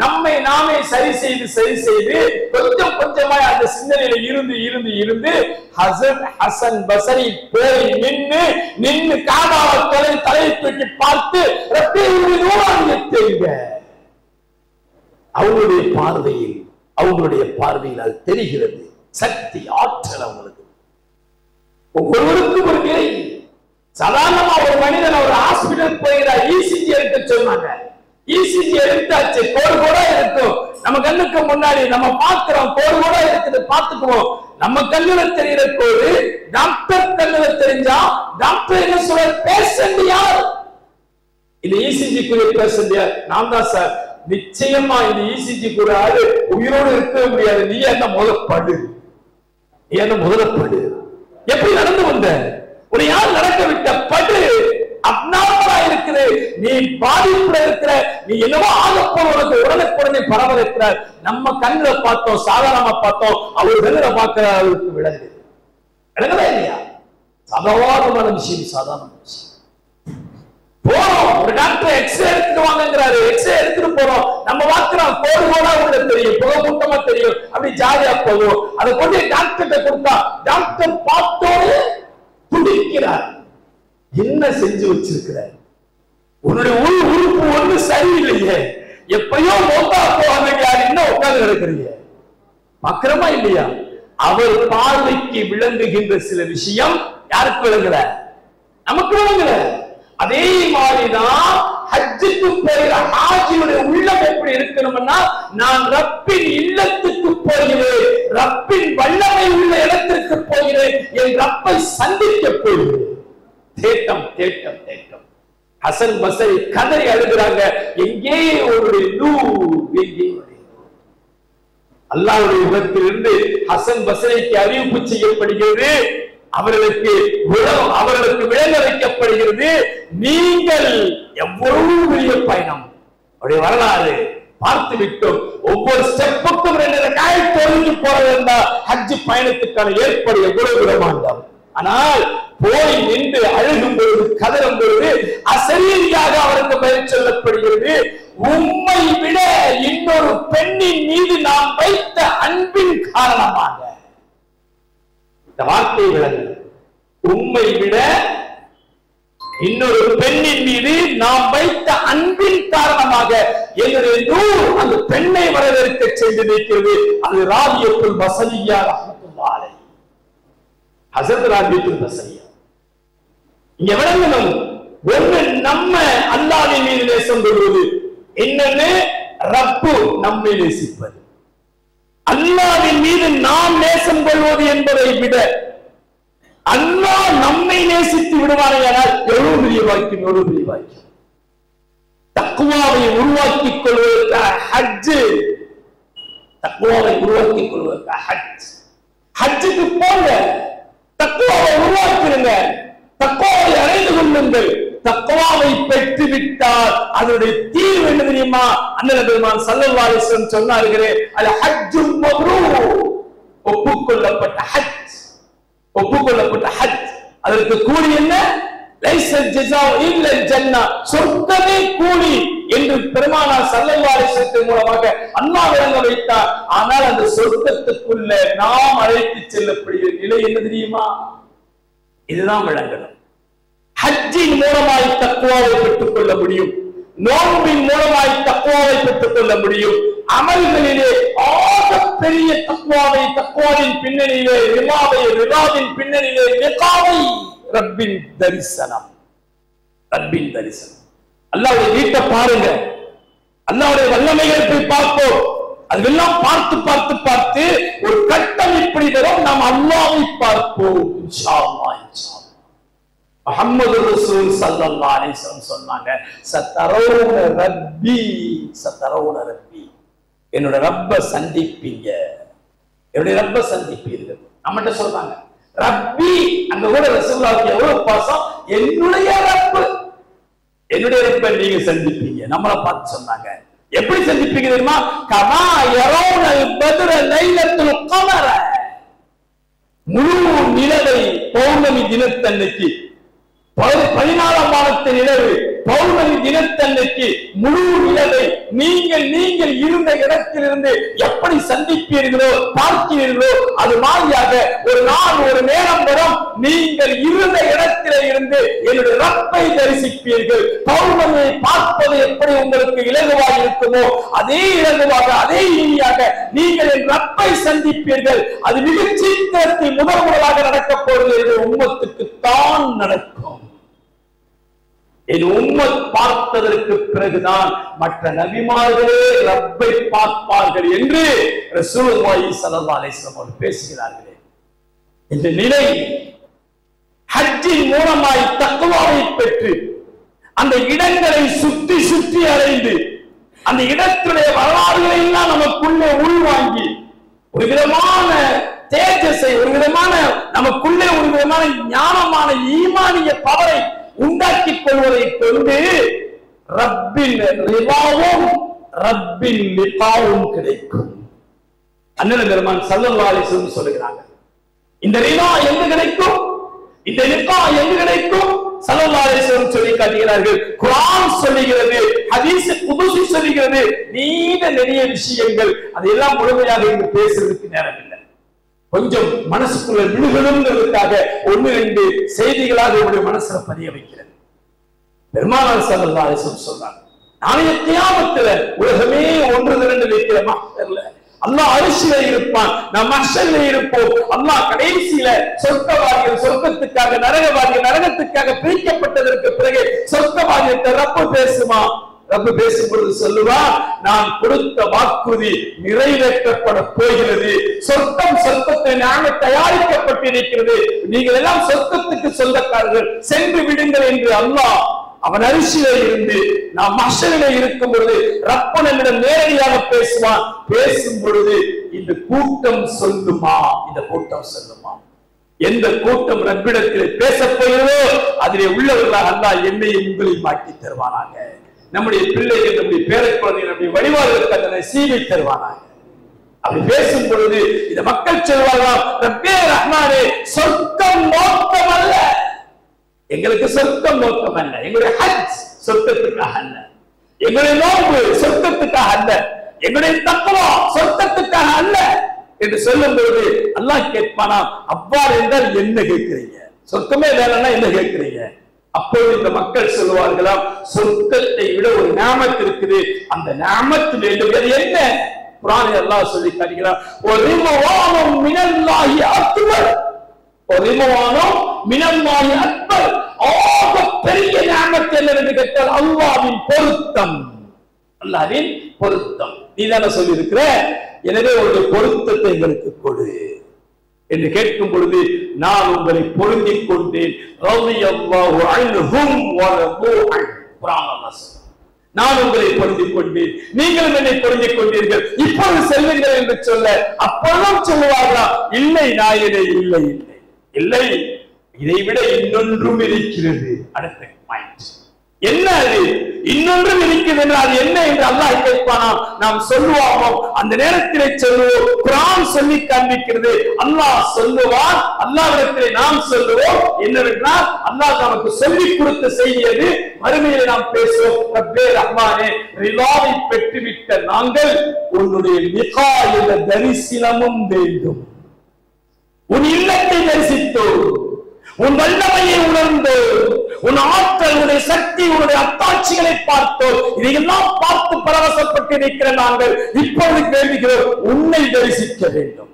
நம்மை நாமே சரி செய்து கொஞ்சம் கொஞ்சமாய் அந்த சிந்தனையில இருந்து ஹசன் பஸரி போய் நின்னு காபாவை தலையை தூக்கி பார்த்து அவங்களுடைய பார்வையில் அது தெரிகிறது. சக்தி, ஆற்றல் அவங்களுக்கு. ஒவ்வொருவருக்கும் ஒரு நிலை. சாதாரணமா ஒரு மனிதன் ஒரு ஹாஸ்பிட்டல் போகிறார், இசிஜி எடுக்க சொன்னாங்க. இசிஜி எடுத்தாச்சு, கோடு கூட இருக்கும். நம்ம கண்ணுக்கு முன்னாடி நம்ம பார்க்கிறோம், கோடு கூட இருக்குது, பார்த்துக்குவோம். நம்ம கண்ணுல தெரிகிற கோடு டாக்டர் கண்ணுல தெரிஞ்சா டாக்டர் என்ன சொல்ற? பேஷண்ட் யார்? இந்த இசிஜிக்குரிய பேஷண்ட் யார்? நான் தான் சார். நிச்சயமா இந்த இசிஜி கூட ஆளு உயிரோடு இருக்கவே முடியாது. நீ என்ன முதலப்படு? எப்படி நடந்து வந்த? ஒரு யார் நடக்க விட்ட படு அப்நார்மலா இருக்குது. நீ பாதிப்புல இருக்கிற, நீ என்னவோ ஆகப்போன உனக்கு உடனுக்குடனே பரவ. நம்ம கண்ணுல பார்த்தோம், சாதாரணமா பார்த்தோம், அவர் கண்ணுல பார்க்கிற அவருக்கு விளங்குதா இல்லையா? சாதாரணமான விஷயம். போறோம், ஒரு டாக்டர் எக்ஸ்ரே எடுத்துட்டு வாங்கிறாரு, எக்ஸ்ரே எடுத்துட்டு போறோம். நம்ம பார்க்கிறோம், கோடு கோடா உள்ள தெரியும், புகை மூட்டமா தெரியும், அப்படி ஜாலியா போகும். அதை கொண்டு டாக்டர்கிட்ட கொடுத்தா டாக்டர் பார்த்தோடு துடிக்கிறார். என்ன செஞ்சு வச்சிருக்கிறார்? உன்னுடைய உறுப்பு ஒண்ணு சரியில்லையே, எப்பயோ மோட்டா போவாங்க, இன்னும் உட்கார்ந்து கிடக்குறீங்க. பாக்கிறமா இல்லையா? அவர் பார்வைக்கு விளங்குகின்ற சில விஷயம் யாருக்கு விளங்கல? நமக்கு விளங்கல. அதே மாதிரிதான் ஹஜ்ஜுக்கு போகிற ஹாஜியுடைய உள்ளம் எப்படி இருக்கணும்னா, நான் ரப்பின் இல்லத்துக்கு போகிறேன், ரப்பின் வல்லமை உள்ள இடத்திற்கு போகிறேன், என் ரப்பை சந்திக்க போகிறேன். தேட்டம். ஹசன் பஸரி கதறி அழுகிறாங்க, எங்கே ஒரு அல்லாஹ்வுடைய முகத்திலிருந்து ஹசன் பஸரிக்கு அறிவிப்பு செய்யப்படுகிறது. அவர்களுக்கு விளங்க வைக்கப்படுகிறது. நீங்கள் எவ்வளவு பெரிய பயணம், அவருடைய வரலாறு பார்த்து விட்டோம். ஒவ்வொரு ஸ்டெப்புக்கும் 2 காயத்தை ஒதுங்கி போறதா ஹஜ் பயணத்துக்கான ஏற்பாடு எவ்வளவு பிரமாண்டம். ஆனால் போய் நின்று அழுகும் பொழுது, கதறும் பொழுது அசரீரியாக அவருக்கு பெயர் சொல்லப்படுகிறது. உம்மை விட இன்னொரு பெண்ணின் மீது நாம் வைத்த அன்பின் காரணமாக. இந்த வார்த்தை விளங்கு. உம்மை விட இன்னொரு பெண்ணின் மீது நாம் வைத்த அன்பின் காரணமாக என்னுடைய நூறு அந்த பெண்ணை வரவேற்க செய்து நிற்கிறது. அது ராபியத்துல் பஸரிய்யா ரஹ்மத்துல்லாஹி அலைஹி. ஹஸரத் ராபியத்துல் பஸரிய்யா இங்க விளங்கணும். ஒன்று நம்ம அல்லாஹ்வின் மீது நேசம் கொள்வது, இன்னொன்னு ரப்பு நம்மை நேசிப்பது. அல்லாஹ்வின் மீது நாம் நேசம் கொள்வது என்பதை விட அல்லாஹ் நம்மை நேசித்து விடுவாரையானால் எவ்வளவு பெரிய வாக்கியம். தக்வாவை உருவாக்கிக் கொள்வதற்காக ஹஜ்ஜுக்கு போங்க, தக்வாவை உருவாக்குங்க. தக்வாவை பெற்று விட்டால் அதனுடைய தீர்வு என்ன தெரியுமா? அண்ணல் பெருமான் ஸல்லல்லாஹு அலைஹி வஸல்லம் சொன்னார்களே, அல் ஹஜ்ஜுல் மப்ரூர், ஒப்புக்கொள்ளப்பட்ட ஹஜ், ஒப்புக்கொள்ளப்பட்ட ஹஜ். அதற்கு கூலி என்ன? லைஸல் ஜஸாஉ இல்லல் ஜன்னah, சொர்க்கமே கூலி என்று பெருமானார் ஸல்லல்லாஹு அலைஹி வஸல்லம் மூலமாக அல்லாஹ் விளங்க வைத்தார். ஆனால் அந்த சொர்க்கத்துக்குள்ள நாம் அழைத்து செல்லப்படுகிற நிலை என்ன தெரியுமா? இதுதான் விளங்கணும். ஹஜ்ஜின் மூலமாய் தக்வாவை பெற்றுக் கொள்ள முடியும், நோன்பின் மூலமாய் தக்வாவை பெற்றுக் கொள்ள முடியும். அமல்களிலே ஆக பெரிய தக்வாவை, தக்வாவின் பின்னணியிலே ரிலாவை, ரிலாவின் பின்னணியிலே லிகாவை, ரப்பின் தரிசனம், ரப்பின் தரிசனம். அல்லாஹ்வுடைய வீட்டை பாருங்க, அல்லாஹ்வுடைய வல்லமைகளை போய் பார்ப்போம். அதெல்லாம் பார்த்து பார்த்து பார்த்து ஒரு கட்டம் இப்படி வரும், நாம் அல்லாஹ்வை பார்ப்போம். இன்ஷா அல்லாஹ், இன்ஷா அல்லாஹ். முஹம்மது ரசூல் ஸல்லல்லாஹு அலைஹி வஸல்லம் சொன்னாங்க, சதரவுன ரப்பி, சதரவுன ரப்பி, என்னோட ரப்ப சந்திப்பீங்க, என்னுடைய ரப்ப சந்திப்பீர்கள். நம்மகிட்ட சொல்றாங்க ரப்பி, அங்க கூட ரசூலுல்லாஹ்வுக்கு எவ்வளவு பாசம், என்னுடைய ரப்பு, என்னுடைய ரப்ப நீங்க சந்திப்பீங்க. நம்மளை பார்த்து சொன்னாங்க. எப்படி சந்திப்பீங்க தெரியுமா? கமா யரவுனல் பத்ர லைலத்துல் கமர, முழு நிலவை பௌர்ணமி தினத்தன்னைக்கு, 14ஆம் வானத்து நிலவு பௌர்ணமி தினத்தன்னைக்கு முழு நிலவை நீங்கள் இருந்த இடத்திலிருந்து எப்படி சந்திப்பீர்களோ, பார்க்கிறீர்களோ, அது மாதிரியாக ஒரு நாள் ஒரு நேரம் வரும், நீங்கள் இருந்த இடத்திலே இருந்து என்னுடைய ரப்பை தரிசிப்பீர்கள். பௌர்ணமியை பார்ப்பது எப்படி உங்களுக்கு இலகுவாக இருக்குமோ அதே இலகுவாக, அதே இனியாக நீங்கள் என் ரப்பை சந்திப்பீர்கள். அது மிக சீக்கிரத்தில் முதலாக நடக்கப் போகிறது, உம்மத்துக்கு தான் நடக்கும். என் உம்மத் பார்த்ததற்கு பிறகுதான் மற்ற நபிமார்களே ரப்பை பார்ப்பார்கள் என்று ரசூலுல்லாஹி ஸல்லல்லாஹு அலைஹி வஸல்லம் பேசுகிறார்களே. இந்த நிலை ஹஜ்ஜின் மூலமாய் தக்வாவை பெற்று அந்த இடங்களை சுற்றி சுற்றி அடைந்து அந்த இடத்துடைய வரலாறுகளை எல்லாம் நமக்குள்ளே உள்வாங்கி ஒரு விதமான தேஜஸை, ஒரு விதமான நமக்குள்ளே ஒரு விதமான ஞானமான ஈமானிய பவரை உண்டாக்கிக் கொள்வதை கொண்டு ரப்பின் ரிலாவும் ரப்பின் லிகாவும் கிடைக்கும். அண்ணல் பெருமான் ஸல்லல்லாஹு அலைஹி வஸல்லம் சொல்லுகிறாங்க, இந்த ரிலா எங்கு கிடைக்கும், இந்த லிகா எங்கு கிடைக்கும்? ஸல்லல்லாஹு அலைஹி வஸல்லம் சொல்லி காட்டுகிறார்கள். குர்ஆன் சொல்லுகிறது, ஹதீஸ் குதுஸி சொல்லுகிறது, நீண்ட நிறைய விஷயங்கள், அதெல்லாம் முழுமையாக இங்கு பேசுறதுக்கு நேரம் இல்லை. கொஞ்சம் மனசுக்குள்ள விழுகணுங்கிறதுக்காக 1-2 செய்திகளாக உங்களுடைய மனசுல பதிய வைக்கிறது. பெருமானார் ஸல்லல்லாஹு அலைஹி வஸல்லம் சொல்றாங்க, நாளைய கியாமத்துல உலகமே 1-2 வைக்கிற மஹ்ஷர்ல அல்லாஹ் அரிசியில இருப்பான், நாம் மஹ்ஷர்ல இருப்போம். அல்லாஹ் கடைசியில சொர்க்கவாதிகள் சொர்க்கத்துக்காக, நரகவாதிகள் நரகத்துக்காக பிரிக்கப்பட்டதற்கு பிறகு சொர்க்கவாதியத்தை ரப்பு பேசுமா? ரப்பு பேசும் பொழுது சொல்லுவா, நான் கொடுத்த வாக்குறுதி நிறைவேற்றப்பட போகிறது, சொர்க்கம் சொர்க்கத்தை நாங்கள் தயாரிக்கப்பட்டிருக்கிறது, நீங்கள் எல்லாம் சொர்க்கத்துக்கு சொந்தக்காரர்கள், சென்று விடுங்கள் என்று அல்லாஹ் அவன் அரிசியில இருந்து நாம் மஹ்ஷரிலே இருக்கும் பொழுது ரப்பனிடம் நேரடியாக பேசுவான். பேசும் பொழுது இந்த கூட்டம் சொல்லுமா, இந்த கூட்டம் சொல்லுமா? எந்த கூட்டம் ரப்பிடத்திலே பேசப் போகிறதோ அதிலே உள்ளவர்களாக அல்லாஹ் என்னையும் உங்களையும் மாற்றி தருவானாக. நம்முடைய பிள்ளைகள், நம்முடைய பேர குழந்தைகள், நம்முடைய வழிபாடுகளுக்கு அந்த நசீபை தருவானாக. அப்படி பேசும் பொழுது இந்த மக்கள் சொல்வார்களாம், ரப்பே ரஹ்மானே, சொர்க்கம் நோக்கம் அல்ல, எங்களுக்கு சொர்க்கம் நோக்கம் அல்ல, எங்களுடைய ஹஜ் சொர்க்கத்துக்காக அல்ல, எங்களுடைய நோன்பு சொர்க்கத்துக்காக அல்ல, எங்களுடைய தக்வா சொர்க்கத்துக்காக அல்ல என்று சொல்லும் பொழுது அல்லாஹ் கேட்பானா, அவ்வாறு என்றால் என்ன கேட்கிறீங்க? சொர்க்கமே வேலைன்னா என்ன கேட்கிறீங்க? அப்போது இந்த மக்கள் சொல்லுவார்களாம், சொர்க்கத்தை விட ஒரு நியாமத் இருக்குது, அந்த நியாமத் வேண்டும். அது என்ன? குர்ஆனில் அல்லாஹ் சொல்லி காட்டுகிறார், வரிதுவானும் மினல்லாஹி அக்பர், வரிதுவானும் மினல்லாஹி அக்பர். ஆக பெரிய நியாமத் என்னவென்று கேட்டால் அல்லாஹ்வின் பொருத்தம், அல்லாஹ்வின் பொருத்தம். நீ தானே சொல்லி இருக்கிற, எனவே ஒரு பொருத்தத்தை எங்களுக்கு கொடு என்று கேட்கும் பொழுது நான் உங்களை பொருந்திக் கொண்டேன். ரலியல்லாஹு அன்ஹும் வ ரது அன். குர்ஆன் அல்லாஹ் சொல்றான், நான் உங்களை பொருந்திக் கொண்டேன், நீங்களும் என்னை பொருந்திக் கொண்டீர்கள், இப்போது செல்லுங்கள் என்று சொல்ல அப்பொழுதும் சொல்லுவார்களா, இல்லை நாயனே, இல்லை இல்லை இல்லை, இதைவிட இன்னொன்றும் இருக்கிறது. அடுத்த பாயிண்ட், என்ன அது? இன்னொன்றும் இருக்கிறது என்று அது என்ன என்று அல்லாஹ் கேட்பானாம். நாம் சொல்லுவோமோ அந்த நேரத்திலே சொல்லுவோம். குர்ஆன் சொல்லி காண்பிக்கிறது. அல்லாஹ் சொல்லுவான், அல்லாஹ்விடத்திலே நாம் சொல்லுவோம். என்னவென்றால் அல்லாஹ் நமக்கு சொல்லிக் கொடுத்த செய்தி அது. மறுமையிலே நாம் பேசுவோம், ரப்பே ரஹ்மானே, ரிலாவை பெற்றுவிட்ட நாங்கள் உன்னுடைய லிகா என்ற தரிசனமும் வேண்டும். உன் இல்லத்தை தரிசித்தோம், உன் வல்லமையை உணர்ந்தோ, உன் ஆற்றல், உன்னுடைய சக்தி, உன்னுடைய அத்தாட்சிகளை பார்த்தோம். இதையெல்லாம் பார்த்து பரவசப்பட்டு நிற்கிற நாங்கள் இப்பொழுது கேள்விக்கிறோம், உன்னை தரிசிக்க வேண்டும்.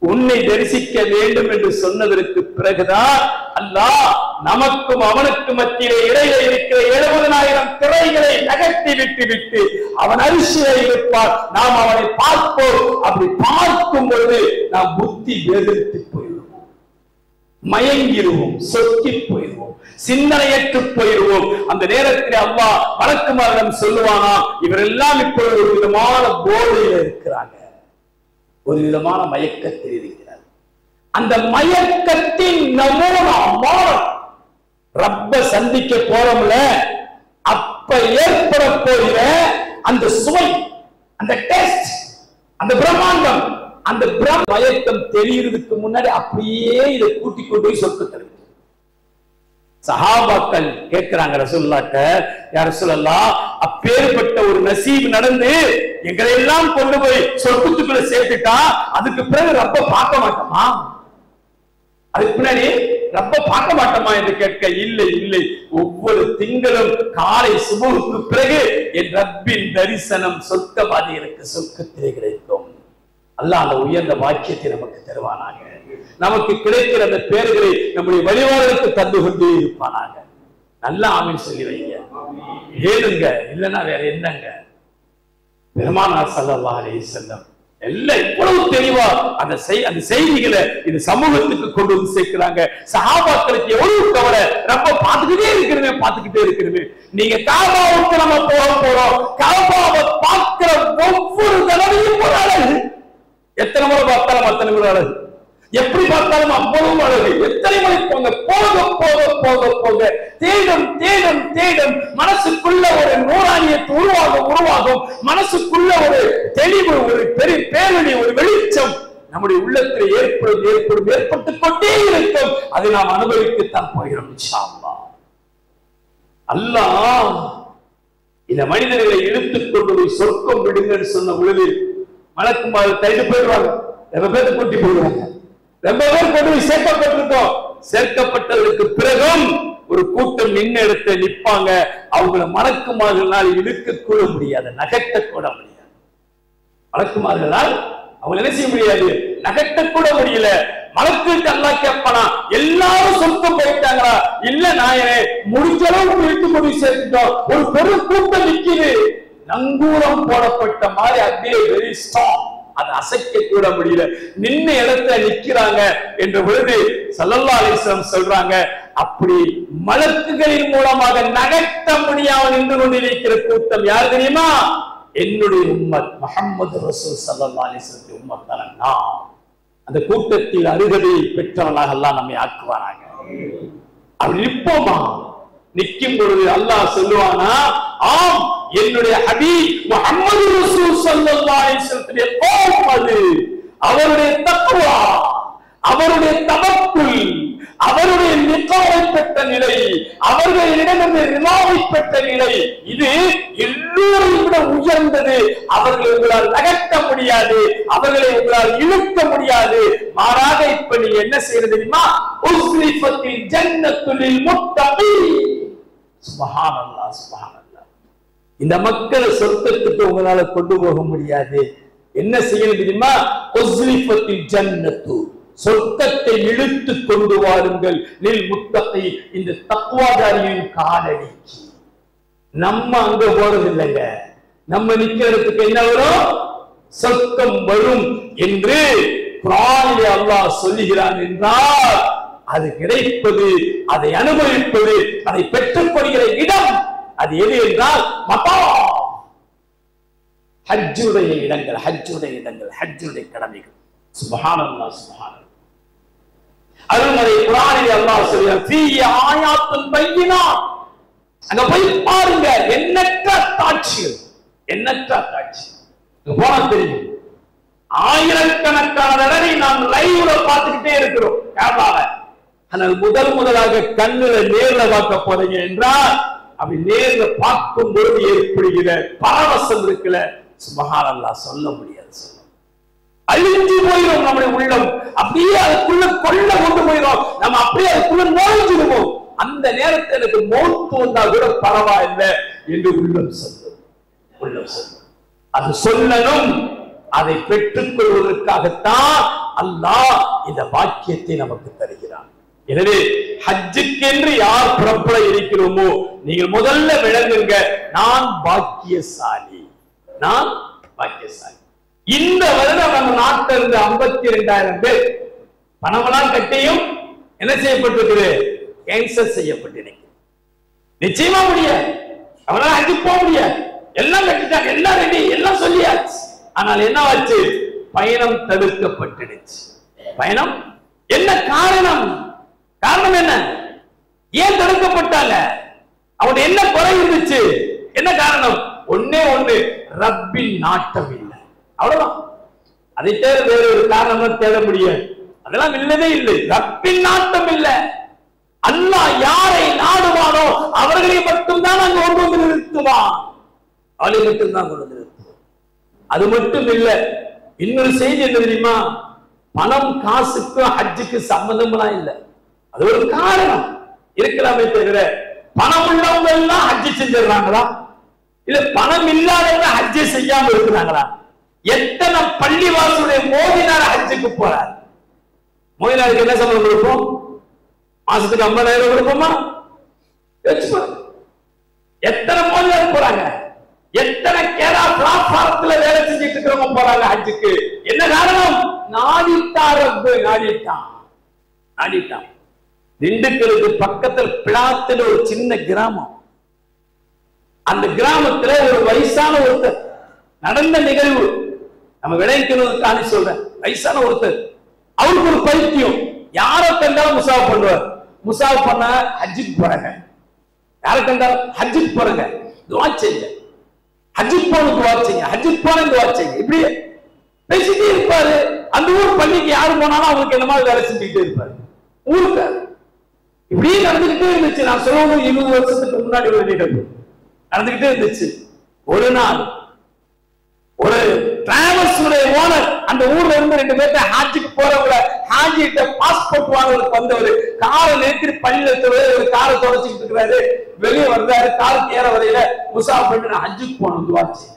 உன்னை தரிசிக்க வேண்டும் என்று சொன்னதற்கு பிறகுதான் அல்லாஹ் நமக்கும் அவனுக்கு மத்தியிலே இடையில இருக்கிற 70,000 திரைகளை நகர்த்தி விட்டு அவன் அரிசியை இருப்பார். நாம் அவனை பார்ப்போம். அப்படி பார்க்கும் பொழுது நாம் புத்தி வேதத்து போயிடுவோம், மயங்கிடுவோம், சொக்கி போயிடுவோம், சிந்தனையற்று போயிடுவோம். அந்த நேரத்தில் அல்லாஹ் வழக்குமாரிடம் சொல்லுவானா, இவரெல்லாம் இப்பொழுது ஒரு விதமான போதையில் இருக்கிறாங்க, ஒரு விதமான மயக்கத்தில் இருக்கிறார். அந்த மயக்கத்தின் நமூனா ரப்ப சந்திக்க போறோம்ல, அப்ப ஏற்பட போகிற அந்த சுவை, அந்த டேஸ்ட், அந்த பிரம்மாண்டம், அந்த மயக்கம் தெரிகிறதுக்கு முன்னாடி அப்படியே இதை கூட்டிக் கொண்டு போய் சொர்க்கத்தில் சஹாபாக்கள் கேட்கிறாங்க ரசூலுல்லாஹ்ட்ட, யா ரசூலல்லாஹ், அப்பேற்பட்ட ஒரு நசீப் நடந்து எங்களை எல்லாம் கொண்டு போய் சொர்க்கத்துக்குள்ள சேர்த்துட்டா அதுக்கு பிறகு ரப்ப பார்க்க மாட்டோமா? அதுக்கு பின்னாடி ரப்ப பார்க்க மாட்டோமா என்று கேட்க, இல்லை இல்லை, ஒவ்வொரு திங்களும் காலை சுபுவுக்கு பிறகு என் ரப்பின் தரிசனம் சொர்க்கவாதிகளுக்கு சொர்க்கத்திலே கிடைக்கும். அல்லாஹ் அந்த உயர்ந்த வாக்கியத்தை நமக்கு தருவானாக. நமக்கு கிடைக்கிற அந்த பேர்களை நம்முடைய வழிபாடுகளுக்கு தந்து கொண்டே இருப்பானாங்க. நல்லா ஆமீன் சொல்லி வைங்க. ஏனுங்க, இல்லைன்னா வேற என்னங்க? பெருமானார் ஸல்லல்லாஹு அலைஹி வஸல்லம் எல்லாம் இவ்வளவு தெளிவா அந்த செய்திகளை இந்த சமூகத்துக்கு கொண்டு வந்து சேர்க்கிறாங்க. சஹாபாக்களுக்கு எவ்வளவு கவலை, ரொம்ப பார்த்துக்கிட்டே இருக்கிறது. நீங்க காபாவுக்கு நம்ம போறோம், காபாவை பார்க்கிற ஒவ்வொரு தடவையும் ஒரு அழகு. எத்தனை முறை பார்த்தாலும் அத்தனை முறை அழகு, எப்படி பார்த்தாலும் அவ்வளவு அழகு. எத்தனை முறை போங்க, போக போக போக போக தேடும் தேடும் தேடும் மனசுக்குள்ள ஒரு நூறானியத்து உருவாகும். மனசுக்குள்ள ஒரு தெளிவு, ஒரு பெரிய பேரொளி, ஒரு வெளிச்சம் நம்முடைய உள்ளத்தில் ஏற்பட்டுக் கொண்டே இருக்கும். அதை நாம் அனுபவிக்கத்தான் போகிறோம் இன்ஷா அல்லாஹ். அல்லாஹ் இந்த மனிதர்களை இழுத்துக் கொண்டு போய் சொர்க்கம் விடுங்கன்னு சொன்ன பொழுது மலக்குமார் கைது போயிடுவாங்க, ரொம்ப பேர் கூட்டி போயிடுவாங்க. ரொம்ப பேர் கொண்டு போய் சேர்க்கப்பட்டிருக்கோம். சேர்க்கப்பட்டதற்கு பிறகும் ஒரு கூட்டம் நின்ன இடத்துல நிற்பாங்க. அவங்களை மலக்குமார்களால் இழுக்க கூட முடியாது, நகட்ட கூட முடியாது. மலக்குமார்களால் அவங்க என்ன செய்ய முடியாது, நகட்ட கூட முடியல. மலக்குக்கு அல்லாஹ் கேட்பானா, எல்லாரும் சொர்க்கம் போயிட்டாங்களா? இல்ல நாயனே, முடிஞ்ச அளவுக்கு இழுத்து கொண்டு சேர்த்துட்டோம். ஒரு பெரும் கூட்டம் நிக்குது, நங்கூரம் போடப்பட்ட மாதிரி அப்படியே வெரி ஸ்ட்ராங், அதை அசைக்க கூட முடியல, நின்ன இடத்துல நிக்கிறாங்க என்ற பொழுது ஸல்லல்லாஹு அலைஹி வஸல்லம் சொல்றாங்க, அப்படி மலக்குகளின் மூலமாக நகர்த்த முடியாமல் நின்று கொண்டிருக்கிற கூட்டம் யார் தெரியுமா? என்னுடைய உம்மத் முஹம்மது ரசூல் ஸல்லல்லாஹு அலைஹி வஸல்லம் உம்மத்தான நான். அந்த கூட்டத்தில் அருகதை பெற்றவர்களாக அல்லாஹ் நம்மை ஆக்குவாராங்க. அப்படி நிற்போமா? நிற்கும் பொழுது அல்லாஹ் சொல்லுவானா, ஆம், என்னுடைய ஹபீப் முஹம்மது ரசூல் ஸல்லல்லாஹு அலைஹி வஸல்லம் கோபம் அது, அவருடைய தக்வா, அவருடைய தவக்குல், அவருடைய நிகாவை பெற்ற நிலை, அவர்களிடமிருந்து ரிலாவை பெற்ற நிலை, இது எல்லோரையும் விட உயர்ந்தது. அவர்களை உங்களால் நகர்த்த முடியாது, அவர்களை உங்களால் இழுக்க முடியாது. மாறாக இப்ப நீங்க என்ன செய்யறது தெரியுமா? உஸ்ரிஃபத்தில் ஜன்னத்துல் முத்தகீன். சுப்ஹானல்லாஹ், சுப்ஹானல்லாஹ். இந்த மக்களை சொர்க்கத்துக்கு உங்களால கொண்டு போக முடியாது. என்ன செய்யணும் தெரியுமா? உஸ்ரிஃபத்தில் ஜன்னத்து, சொர்க்கத்தை இழுத்து கொண்டு வாருங்கள் லில் முத்தகீ, இந்த தக்வாதாரியின் காலடிக்கு. நம்ம அங்க போறது இல்லைங்க, நம்ம நிக்கிறதுக்கு என்ன வரும்? சொர்க்கம் வரும் என்று குர்ஆனிலே அல்லாஹ் சொல்லுகிறான் என்றால் அது கிடைப்பது, அதை அனுபவிப்பது, அதை பெற்றுக்கொள்கிற இடம் அது எது என்றால் மகாம், ஹஜ்ஜுடைய இடங்கள், ஹஜ்ஜுடைய இடங்கள், ஹஜ்ஜுடைய கடமைகள். சுப்ஹானல்லாஹ், சுப்ஹானல்லாஹ். அருள்மறை குர்ஆனில் அல்லாஹ் சொல்றான் ஃபீ ஆயாத்துன் பையினாத். அங்க போய் பாருங்க, எண்ணற்ற காட்சிகள், எண்ணற்ற காட்சி. போனா தெரியும், ஆயிரக்கணக்கான தடவை நாம் லைவ்ல பார்த்துக்கிட்டே இருக்கிறோம் கேமரால. ஆனால் முதலாக கண்ணுல நேர்ல பார்க்க போறீங்க என்றால் அப்படி நேர்ல பார்க்கும் பொழுது ஏற்படுகிற பரவசம் இருக்குல்ல, சுப்ஹானல்லாஹ் சொல்ல முடியாது. அழிஞ்சு போயிடும் நம்முடைய உள்ளம், அப்படியே அதுக்குள்ள கொள்ள கொண்டு போயிடும், நம்ம அப்படியே அதுக்குள்ள நுழைஞ்சிடுவோம். அந்த நேரத்தில் எனக்கு மௌத்து வந்தா கூட பரவாயில்லை என்று உள்ளம் சொல்லும். உள்ளம் சொல்லும், அது சொல்லணும். அதை பெற்றுக் கொள்வதற்காகத்தான் அல்லாஹ் இந்த பாக்கியத்தை நமக்கு தருகிறான். எனவே ஹஜ்ஜுக்கென்று யார் புறப்பட இருக்கிறோமோ நீங்கள் முதல்ல விளங்குங்க, நான் பாக்கியசாலி, நான் பாக்கியசாலி. இந்த வருடம் நம்ம நாட்டில் இருந்து 52,000 பேர் பணமெல்லாம் கட்டியும் என்ன செய்யப்பட்டிருக்குது, கேன்சல் செய்யப்பட்டிருக்கு. நிச்சயமா முடியாது, அவனால ஹஜ்ஜு போக முடியாது. எல்லாம் கட்டிட்டாங்க, எல்லாம் ரெடி, எல்லாம் சொல்லியாச்சு. ஆனால் என்ன ஆச்சு, பயணம் தடுக்கப்பட்டுடுச்சு. பயணம் என்ன காரணம்? காரணம் என்ன? ஏன் தடுக்கப்பட்டாங்க? அவனுடைய என்ன குறை இருந்துச்சு? என்ன காரணம்? ஒன்னே ஒண்ணு, ரப்பின் நாட்டம் இல்லை, அவ்வளவுதான். அதை தேட வேற ஒரு காரணம் தேட முடியாது, அதெல்லாம் இல்லவே இல்லை. ரப்பின் நாட்டம் இல்லை. அல்லாஹ் யாரை நாடுவானோ அவர்களை மட்டும்தான் அங்கு கொண்டு வந்து நிறுத்துவான், அவளை மட்டும்தான் கொண்டு வந்து நிறுத்துவான். அது மட்டும் இல்ல, இன்னொரு செய்தி என்ன தெரியுமா, பணம் காசுக்கும் ஹஜ்ஜுக்கு சம்பந்தம்லாம் இல்லை. அது ஒரு காரணம் இருக்கலாமே தவிர பணம் உள்ளவங்க எல்லாம் ஹஜ்ஜு செஞ்சிடறாங்களா, இல்ல பணம் இல்லாதவங்க ஹஜ்ஜை செய்யாம இருக்கிறாங்களா? எத்தனை பள்ளிவாசலுடைய மோதினார் ஹஜ்ஜுக்கு போறார். மோதினாருக்கு என்ன சம்பளம் கொடுப்போம்? மாசத்துக்கு 50,000 கொடுப்போமா? எத்தனை மோதினார் போறாங்க, எத்தனை கேரா பிளாட்பாரத்துல வேலை செஞ்சுட்டு இருக்கிறவங்க போறாங்க ஹஜ்ஜுக்கு. என்ன காரணம்? நாடிட்டான் ரப்பு, நாடிட்டான், நாடிட்டான். திண்டுக்கலுக்கு பக்கத்தில் பிளாத்துல ஒரு சின்ன கிராமம். அந்த கிராமத்துல ஒரு வயசான ஒருத்தர், நடந்த நிகழ்வு நம்ம விளைவிக்கிறதுக்கான சொல்றேன். வயசான ஒருத்தர், அவருக்கு ஒரு பைத்தியம், யாரை கண்டாலும் முசாஃப் பண்ணுவார். முசாஃப் பண்ண ஹஜ்ஜுக்கு போறாங்க, யாரை கண்டாலும் ஹஜ்ஜுக்கு போறாங்க, துஆ செய்யுங்க, ஹஜ்ஜுக்கு போன துஆ செய்யுங்க, ஹஜ்ஜுக்கு போன துஆ செய்யுங்க, இப்படியே பேசிட்டே இருப்பாரு. அந்த ஊர் பள்ளிக்கு யாரு போனாலும் அவங்களுக்கு என்ன மாதிரி வேலை செஞ்சுக்கிட்டே இருப்பாரு. ஊருக்கு இப்படியே நடந்துகிட்டே இருந்துச்சு. நான் சொல்லணும், 20 வருஷத்துக்கு முன்னாடி ஒரு நிகழ்வு நடந்துகிட்டே இருந்துச்சு. ஒரு நாள் ஒரு டிராவல்ஸ் ஓனர் அந்த ஊர்ல இருந்து 2 பேர்த்த ஹாஜிக்கு போறவங்கள ஹாஜிட்ட பாஸ்போர்ட் வாங்குறதுக்கு வந்தவர் காரை நிறுத்தி பள்ளியில ஒரு காரை தொடச்சிக்கிட்டு இருக்கிறாரு. வெளியே வர்றாரு, காருக்கு ஏற வரையில முசாஃப் பண்ணி நான் ஹஜ்ஜுக்கு போகணும் துவாச்சு.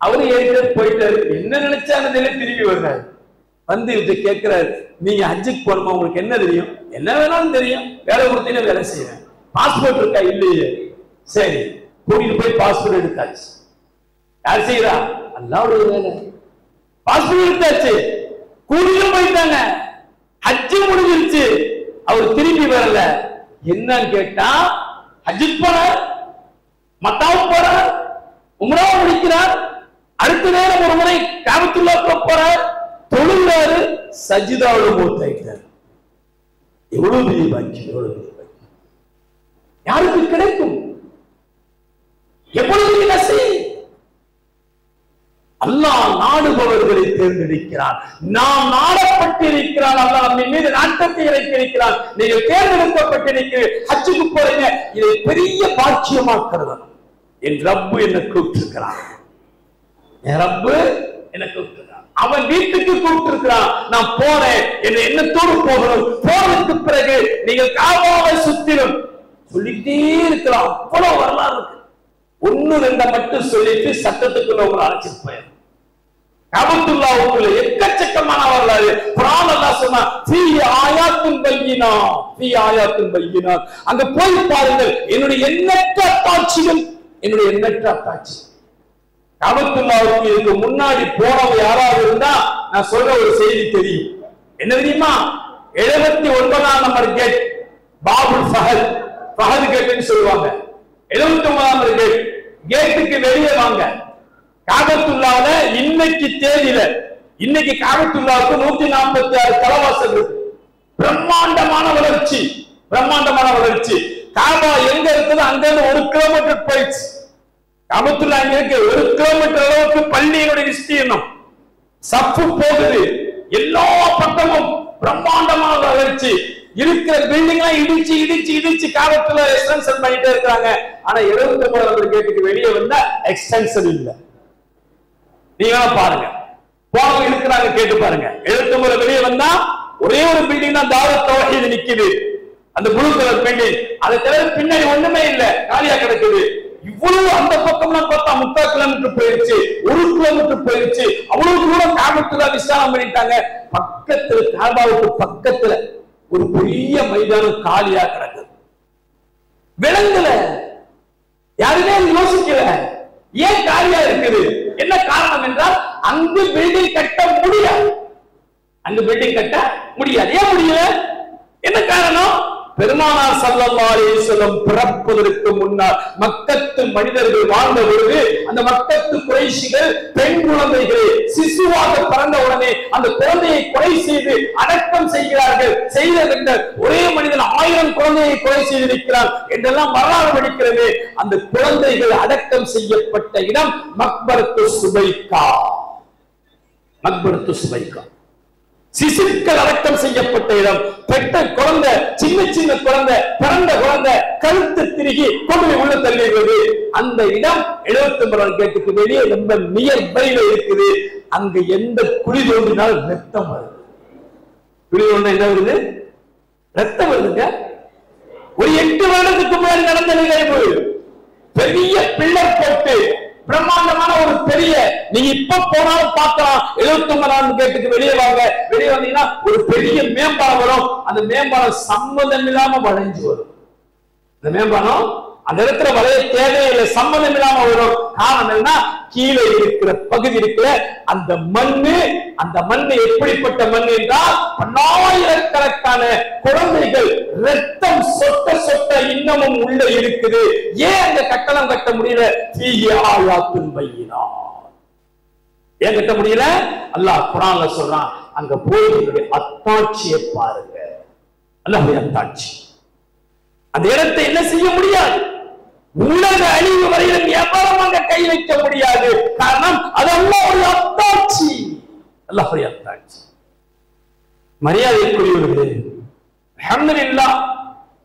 அவரு ஏற்கனவே போயிட்டாரு, என்ன நினைச்சானதுல திரும்பி வர்றாரு. வந்து இவர்கிட்ட கேட்கிறாரு, நீங்க ஹஜ்ஜுக்கு போறோமா, உங்களுக்கு என்ன தெரியும்? என்ன வேணாலும் தெரியும், வேலை கொடுத்தீங்கன்னா வேலை செய்வேன். பாஸ்போர்ட் இருக்கா? இல்லையே. சரி, கூட்டிட்டு போய் பாஸ்போர்ட் எடுத்தாச்சு. யார் செய்யறா? அல்லாஹ்வுடைய வேலை. பாஸ்போர்ட் எடுத்தாச்சு, கூட்டிட்டு போயிட்டாங்க, ஹஜ்ஜு முடிஞ்சிருச்சு. அவர் திரும்பி வரல. என்னன்னு கேட்டா, ஹஜ்ஜுக்கு போறார், மக்காவுக்கு போறார், உம்ராவை முடிக்கிறார், அடுத்த நேரம் ஒரு முறை காபத்துல்லாஹ்க்கு போறார், தொழுகிறாரு, சஜிதாவுல மூத்தாயிட்டார். எவ்வளவு பெரிய பாக்கியம், எவ்வளவு பெரிய பாக்கியம் யாருக்கு கிடைக்கும்? எவ்வளவு நசீப்! அல்லாஹ் நாடுபவர்களை தேர்ந்தெடுக்கிறான். நாம் நாடப்பட்டிருக்கிறான். அல்லாஹ் நம்ம மீது நாட்டத்தை இறக்கியிருக்கிறான். நீங்கள் தேர்ந்தெடுக்கப்பட்டிருக்கிறீர்கள், ஹஜ்ஜுக்கு போறீங்க, இதை பெரிய பாக்கியமாக்குறது. என் ரப்பு என்ன கூப்பிட்டிருக்கிறான், என் ரப்பு என்ன கூப்பிட்டிருக்கிறான். அவன் வீட்டுக்கு கூப்பிட்டிருக்கிறான். நான் போறேன், என்ன எண்ணத்தோடு போகணும். போனதுக்கு பிறகு நீங்கள் காபாவை சுத்திடும் சொல்லிட்டே இருக்கலாம். அவ்வளவு வரலாறு இருக்கு. 1-2 மட்டும் சொல்லிட்டு சட்டத்துக்குள்ள உங்களை அழைச்சிட்டு போயிரு. காபத்துல்லாஹ்வுக்குள்ள எக்கச்சக்கமான வரலாறு. குர்ஆன் அல்லாஹ் சொன்னா ஃபீ ஆயாத்துன் பையினாத், ஃபீ ஆயாத்துன் பையினாத். அங்க போய் பாருங்கள், என்னுடைய எண்ணற்ற காட்சிகள், என்னுடைய எண்ணற்ற காட்சி. காபத்துல்லாஹ்வுக்கு இதுக்கு முன்னாடி போனவங்க யாராவது இருந்தா நான் சொல்ற ஒரு செய்தி தெரியும். என்ன தெரியுமா? 79ஆம் நம்பர் கேட், பாபுல் ஃபஹத், ஃபஹத் கேட்னு சொல்லுவாங்க. 79ஆம் நம்பர் கேட், கேட்டுக்கு வெளியே வாங்க. காபத்துல்லாஹ்ல இன்னைக்கு தேதியில, இன்னைக்கு காபத்துல்லாஹ்வுக்கு 146 தலவாசல் இருக்கு. பிரம்மா வளர்ச்சி, பிரம்மாண்டமான வளர்ச்சி. காபா எங்க இருக்குது அங்க இருந்து 1 கிலோமீட்டர் போயிடுச்சு. காபத்துல்லா அங்க இருக்கு 1 கிலோமீட்டர் அளவுக்கு பள்ளியினுடைய விஸ்தீர்ணம். சப்பு போகுது, எல்லா பக்கமும் பிரம்மாண்டமான வளர்ச்சி. இருக்கிற பில்டிங் எல்லாம் இடிச்சு இடிச்சு இடிச்சு காபத்துல எக்ஸ்டென்ஷன் பண்ணிட்டே இருக்காங்க. ஆனா 79 கேட்டுக்கு வெளியே வந்தா எக்ஸ்டென்ஷன் இல்ல. நீங்க பாருங்க, போனவங்க இருக்கிறாங்க, கேட்டு பாருங்க. 79 வெளியே வந்தா ஒரே ஒரு பில்டிங் தான் தாவத் தௌஹீத் நிக்குது, அந்த ப்ளூ கலர் பில்டிங். அதை தவிர பின்னாடி ஒண்ணுமே இல்ல, காலியா கிடக்குது. இவ்வளவு அந்த பக்கம்லாம் பார்த்தா 3/4 கிலோமீட்டர் போயிருச்சு, 1 கிலோமீட்டர் போயிருச்சு. அவ்வளவு தூரம் காபத்துல்லா விசாலம் பண்ணிட்டாங்க. பக்கத்துல காபாவுக்கு பக்கத்துல ஒரு பெரிய மைதானம் காலியா கிடக்குது. விளங்கல, யாருமே யோசிக்கல ஏன் காலியா இருக்குது. என்ன காரணம் என்றால் அங்கு பில்டிங் கட்ட முடியாது. அங்கு பில்டிங் கட்ட முடியாது. ஏன் முடியல? என்ன காரணம்? பெருமானார் ஸல்லல்லாஹு அலைஹி வஸல்லம் பிறப்பதற்கு முன்னால் மக்கத்து மனிதர்கள் வாழ்ந்த பொழுது அந்த மக்கத்து குறைஷிகள் பெண் குழந்தைகளை சிசுவாக பிறந்த உடனே அந்த குழந்தையை கொலை செய்து அடக்கம் செய்கிறார்கள். செய்த ஒரே மனிதன் 1000 குழந்தையை கொலை செய்திருக்கிறார் என்றெல்லாம் வரலாறு படிக்கிறது. அந்த குழந்தைகள் அடக்கம் செய்யப்பட்ட இடம் மக்பரத்து சுபைகா. மக்பரத்து சுபைகா சிசுக்கள் அடக்கம் செய்யப்பட்ட இடம். பெற்ற குழந்தை, சின்ன சின்ன குழந்தை, பிறந்த குழந்தை கழுத்து திருகி கொண்டு உள்ள தள்ளிடுவது. அந்த இடம் 79 கேட்டுக்கு வெளியே ரொம்ப நியர் பைல இருக்குது. அங்க எந்த குழி தோன்றினாலும் ரத்தம் வருது. குழி தோன்ற என்ன வருது? ரத்தம் வருதுங்க. ஒரு 8 வருடத்துக்கு முன்னாடி நடந்த நிகழ்வு. பெரிய பில்லர் போட்டு பிரம்மாண்டமான ஒரு பெரிய, நீங்க இப்ப போனாலும் பார்க்கலாம். 79 கேட்டுக்கு வெளியே வாங்க, வெளியே வந்தீங்கன்னா ஒரு பெரிய மேம்பாலம் வரும். அந்த மேம்பாலம் சம்மதம் இல்லாம வளைஞ்சு வரும். அந்த மேம்பாலம் அந்த இடத்துல வளைய தேவையில்லை, சம்மதம் இல்லாம வரும். காரணம் என்ன? கீழே இருக்கிற பகுதி இருக்கிற அந்த மண்ணு, அந்த மண்ணு எப்படிப்பட்ட மண் என்றால் பல்லாயிரக்கணக்கான குழந்தைகள் ரத்தம் சொட்ட சொட்ட இன்னமும் உள்ள இருக்குது. ஏன் அந்த கட்டணம் கட்ட முடியல? ஏன் கட்ட முடியல? அல்லாஹ் குர்ஆன்ல சொல்றான், அங்க போய் அத்தாட்சியை பாருங்க. அல்லாஹ்வுடைய அத்தாட்சி. அந்த இடத்தை என்ன செய்ய முடியாது, உலக அழிவு வரையிலும் எவரும் அங்க கை வைக்க முடியாது. காரணம் அது அல்லாஹ்வுடைய அத்தாட்சி. அல்லாஹ்வுடைய அத்தாட்சி. மரியாதைக்குரியவர்களே, அல்ஹம்துலில்லாஹ்,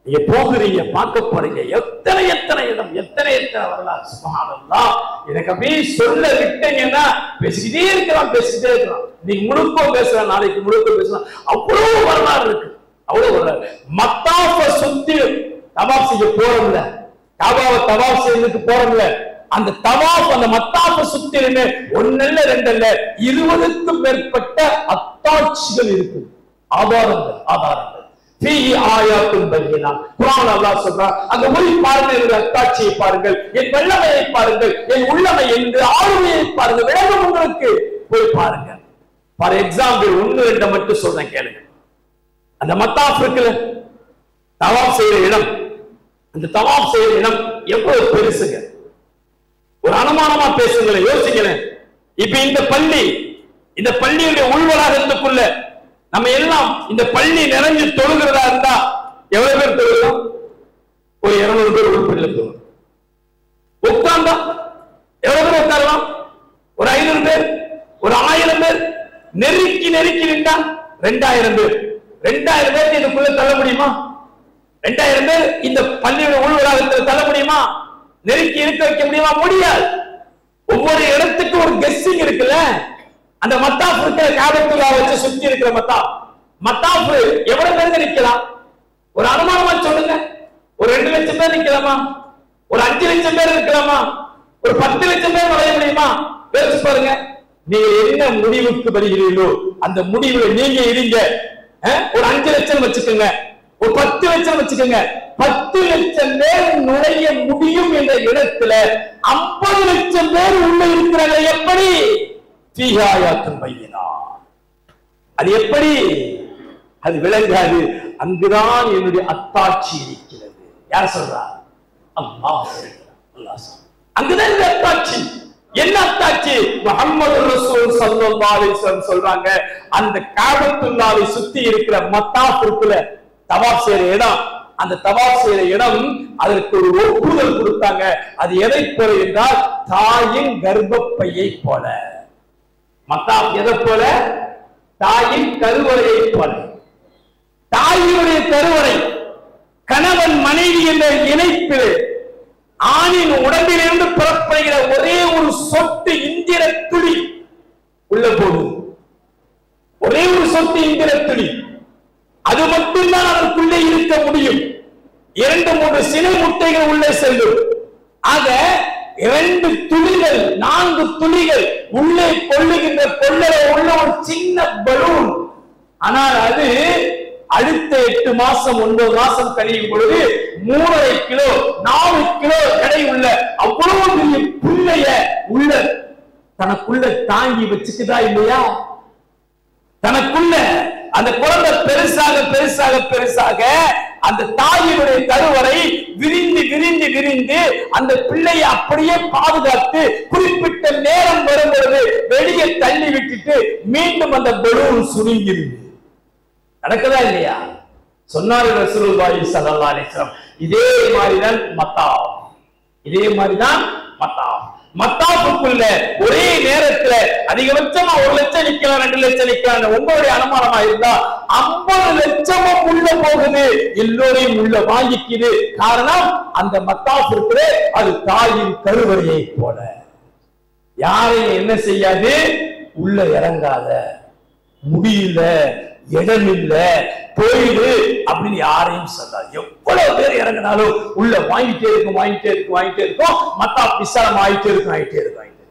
நீங்க போகிறீங்க, பார்க்க போறீங்க. எத்தனை எத்தனை இடம், எத்தனை எத்தனை வரலாறு. சுப்ஹானல்லாஹ். எனக்கு அப்படியே சொல்ல விட்டீங்கன்னா பேசிக்கிட்டே இருக்கலாம். நீங்க முழுக்க பேசலாம், நாளைக்கு முழுக்க பேசலாம். அவ்வளவு வரலாறு இருக்கு, அவ்வளவு வரலாறு. மத்தாஃப சுத்தி தவாப் செய்ய போறோம்ல, காபாவை தவாப் செய்யறதுக்கு போறோம்ல, அந்த தவாப் அந்த மத்தாஃப சுத்தி ஒன்னல்ல ரெண்டல்ல 20க்கும் மேற்பட்ட அத்தாட்சிகள் இருக்கு. ஆதாரங்கள் ஃபீஹி ஆயாத்துன் பையினாத். குர்ஆன் அல்லாஹ் சொல்றான், அங்க போய் பாருங்கள், அத்தாட்சியை பாருங்கள், என் வல்லமையை பாருங்கள், என் உள்ளமை என்று ஆளுமையை பாருங்கள், விளங்கும் உங்களுக்கு. போய் பாருங்க. ஃபார் எக்ஸாம்பிள் 1-2 மட்டும் சொல்றேன் கேளுங்க. அந்த மத்தாஃப் இருக்குல்ல, தவாப் செய்யற இடம், அந்த தவாப் செய்யற இடம் எவ்வளவு பெருசுங்க. ஒரு அனுமானமா பேசுங்களேன், யோசிக்கிறேன். இப்ப இந்த பள்ளி, இந்த பள்ளியுடைய உள்வளாகத்துக்குள்ள நம்ம எல்லாம் இந்த பள்ளி நிறைஞ்சு தொழுகிறதா இருந்தா எவ்வளவு பேர் தொழுகிறோம்? ஒரு 200 பேர் உள்பள்ளியில் தொழுகிறோம். உட்கார்ந்தா எவ்வளவு பேர் உட்காரலாம்? ஒரு 500 பேர், ஒரு 1000 பேர். நெருக்கி நெருக்கி நின்றா 2000 பேர். 2000 பேருக்கு இதுக்குள்ள தள்ள முடியுமா? 2000 பேர் இந்த பள்ளியோட உள்வளாகத்தில் தள்ள முடியுமா? நெருக்கி இருக்க வைக்க முடியுமா? முடியாது. ஒவ்வொரு இடத்துக்கு ஒரு கெஸ்ஸிங் இருக்குல்ல. அந்த மத்தாஃப் இருக்கிற காபத்துல்லா வச்சு சுத்தி இருக்கிற மத்தாஃப் எவ்வளவு பேர் நிக்கலாம்? ஒரு அனுமானமா சொல்லுங்க. ஒரு 2 லட்சம் பேர் நிக்கலாமா? ஒரு 5 லட்சம் பேர் இருக்கலாமா? ஒரு 10 லட்சம் பேர் நுழைய முடியுமா? யோசிச்சு பாருங்க. நீங்க என்ன முடிவுக்கு வருகிறீர்களோ அந்த முடிவுல நீங்க இருங்க. ஒரு 5 லட்சம் வச்சுக்கோங்க, ஒரு 10 லட்சம் வச்சுக்கோங்க. 10 லட்சம் பேர் நுழைய முடியும் என்ற இடத்துல 50 லட்சம் பேர் உள்ள இருக்கிறாங்க. எப்படி? அது எப்படி? அது விளங்காது. அங்குதான் என்னுடைய அத்தாட்சி இருக்கிறது. யார் சொல்றா? அல்லாஹ். அங்குதான் அத்தாட்சி. என்ன அத்தாட்சி? முஹம்மது ரசூல் ஸல்லல்லாஹு அலைஹி வஸல்லம் சொல்றாங்க, அந்த காபத்துல்லாவை சுத்தி இருக்கிற மத்தாஃப் இருக்குல, தவாப் செய்யற இடம், அந்த தவாப் செய்யற இடம் அதற்கு ஒரு ஒப்புதல் கொடுத்தாங்க. அது எதை போல என்றால் தாயின் கர்ப்பப்பையை போல. மத்தாப் எதை போல? தாயின் கருவறையை போல. தாயினுடைய கருவறை கணவன் மனைவி என்ற இணைப்பில் ஆணின் உடம்பிலிருந்து புறப்படுகிற ஒரே ஒரு சொட்டு இந்திர துளி உள்ள போடும். ஒரே ஒரு சொட்டு இந்திர துளி, அது மட்டும்தான் அதற்குள்ளே இருக்க முடியும். 2-3 சினை முட்டைகள் உள்ளே செல்லும். ஆக 2 துளிகள் 4 துளிகள் உள்ளே கொள்ளுகின்ற கொள்ளல உள்ள ஒரு சின்ன பலூன். ஆனால் அது அடுத்த 8 மாசம் 9 மாசம் கழியும் பொழுது 3.5 கிலோ 4 கிலோ எடை உள்ள அவ்வளவு பெரிய புள்ளைய உள்ள தனக்குள்ள தாங்கி வச்சுக்குதா இல்லையா? தனக்குள்ள அந்த குழந்தை பெருசாக பெருசாக பெருசாக அந்த தாயினுடைய கருவறை விரிந்து விரிந்து விரிந்து அந்த பிள்ளையை அப்படியே பாதுகாத்து குறிப்பிட்ட நேரம் வரும் பொழுது வெளியே தள்ளி விட்டுட்டு மீண்டும் அந்த பலூன் சுருங்கிருது. நடக்குதா இல்லையா? சொன்னார்கள் ரசூலுல்லாஹி ஸல்லல்லாஹு அலைஹி வஸல்லம். இதே மாதிரிதான் மத்தாப். இதே மாதிரிதான் மத்தாப். மத்தாப்புக்குள்ள ஒரே நேரத்துல அதிகபட்சமா 1 லட்சம் நிக்கலாம், 2 லட்சம் நிக்கலாம். உங்களுடைய அனுமானமா இருந்தா 50 லட்சமும் உள்ள போகுது, எல்லோரையும் உள்ள வாங்கிக்குது. காரணம் அந்த மத்தாப் இருக்குது, அது தாயின் கருவறையை போல. யாரையும் என்ன செய்யாது, உள்ள இறங்காத, முடியல, இடம் இல்ல, போயிடு அப்படின்னு யாரையும் சொல்லாது. எவ்வளவு பேர் இறங்கினாலும் உள்ள வாங்கிட்டே இருக்கும், வாங்கிட்டே இருக்கும், வாங்கிட்டே இருக்கும். மத்தா விசாலம் ஆயிட்டே இருக்கும், ஆயிட்டே இருக்கும், ஆயிட்டே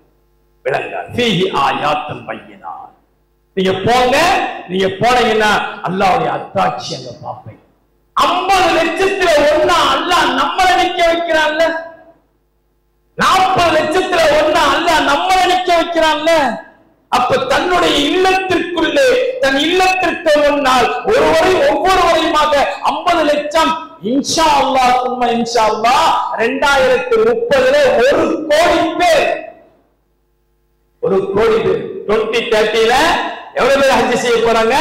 விளங்காது. ஃபீஹி ஆயாத்துன் பையினாத். நீங்க போங்க, நீங்க போனீங்கன்னா அல்லாஹ்வுடைய அத்தாட்சி அங்க பார்ப்பீங்க. 50 லட்சத்துல ஒண்ணா அல்லாஹ் நம்மள நிக்க வைக்கிறான்ல, 40 லட்சத்துல ஒண்ணா அல்லாஹ் நம்மள நிக்க வைக்கிறான்ல. அப்ப தன்னுடைய இல்லத்திற்குள்ளே தன் இல்லத்திற்கு முன்னால் ஒவ்வொருவரையுமாக 50 லட்சம் இன்ஷா அல்லாஹ் சும்மா இன்ஷா அல்லாஹ் 2030 1 கோடி பேர், 1 கோடி பேர் 2030 எவ்வளவு பேர் ஹஜ் செய்ய போறாங்க?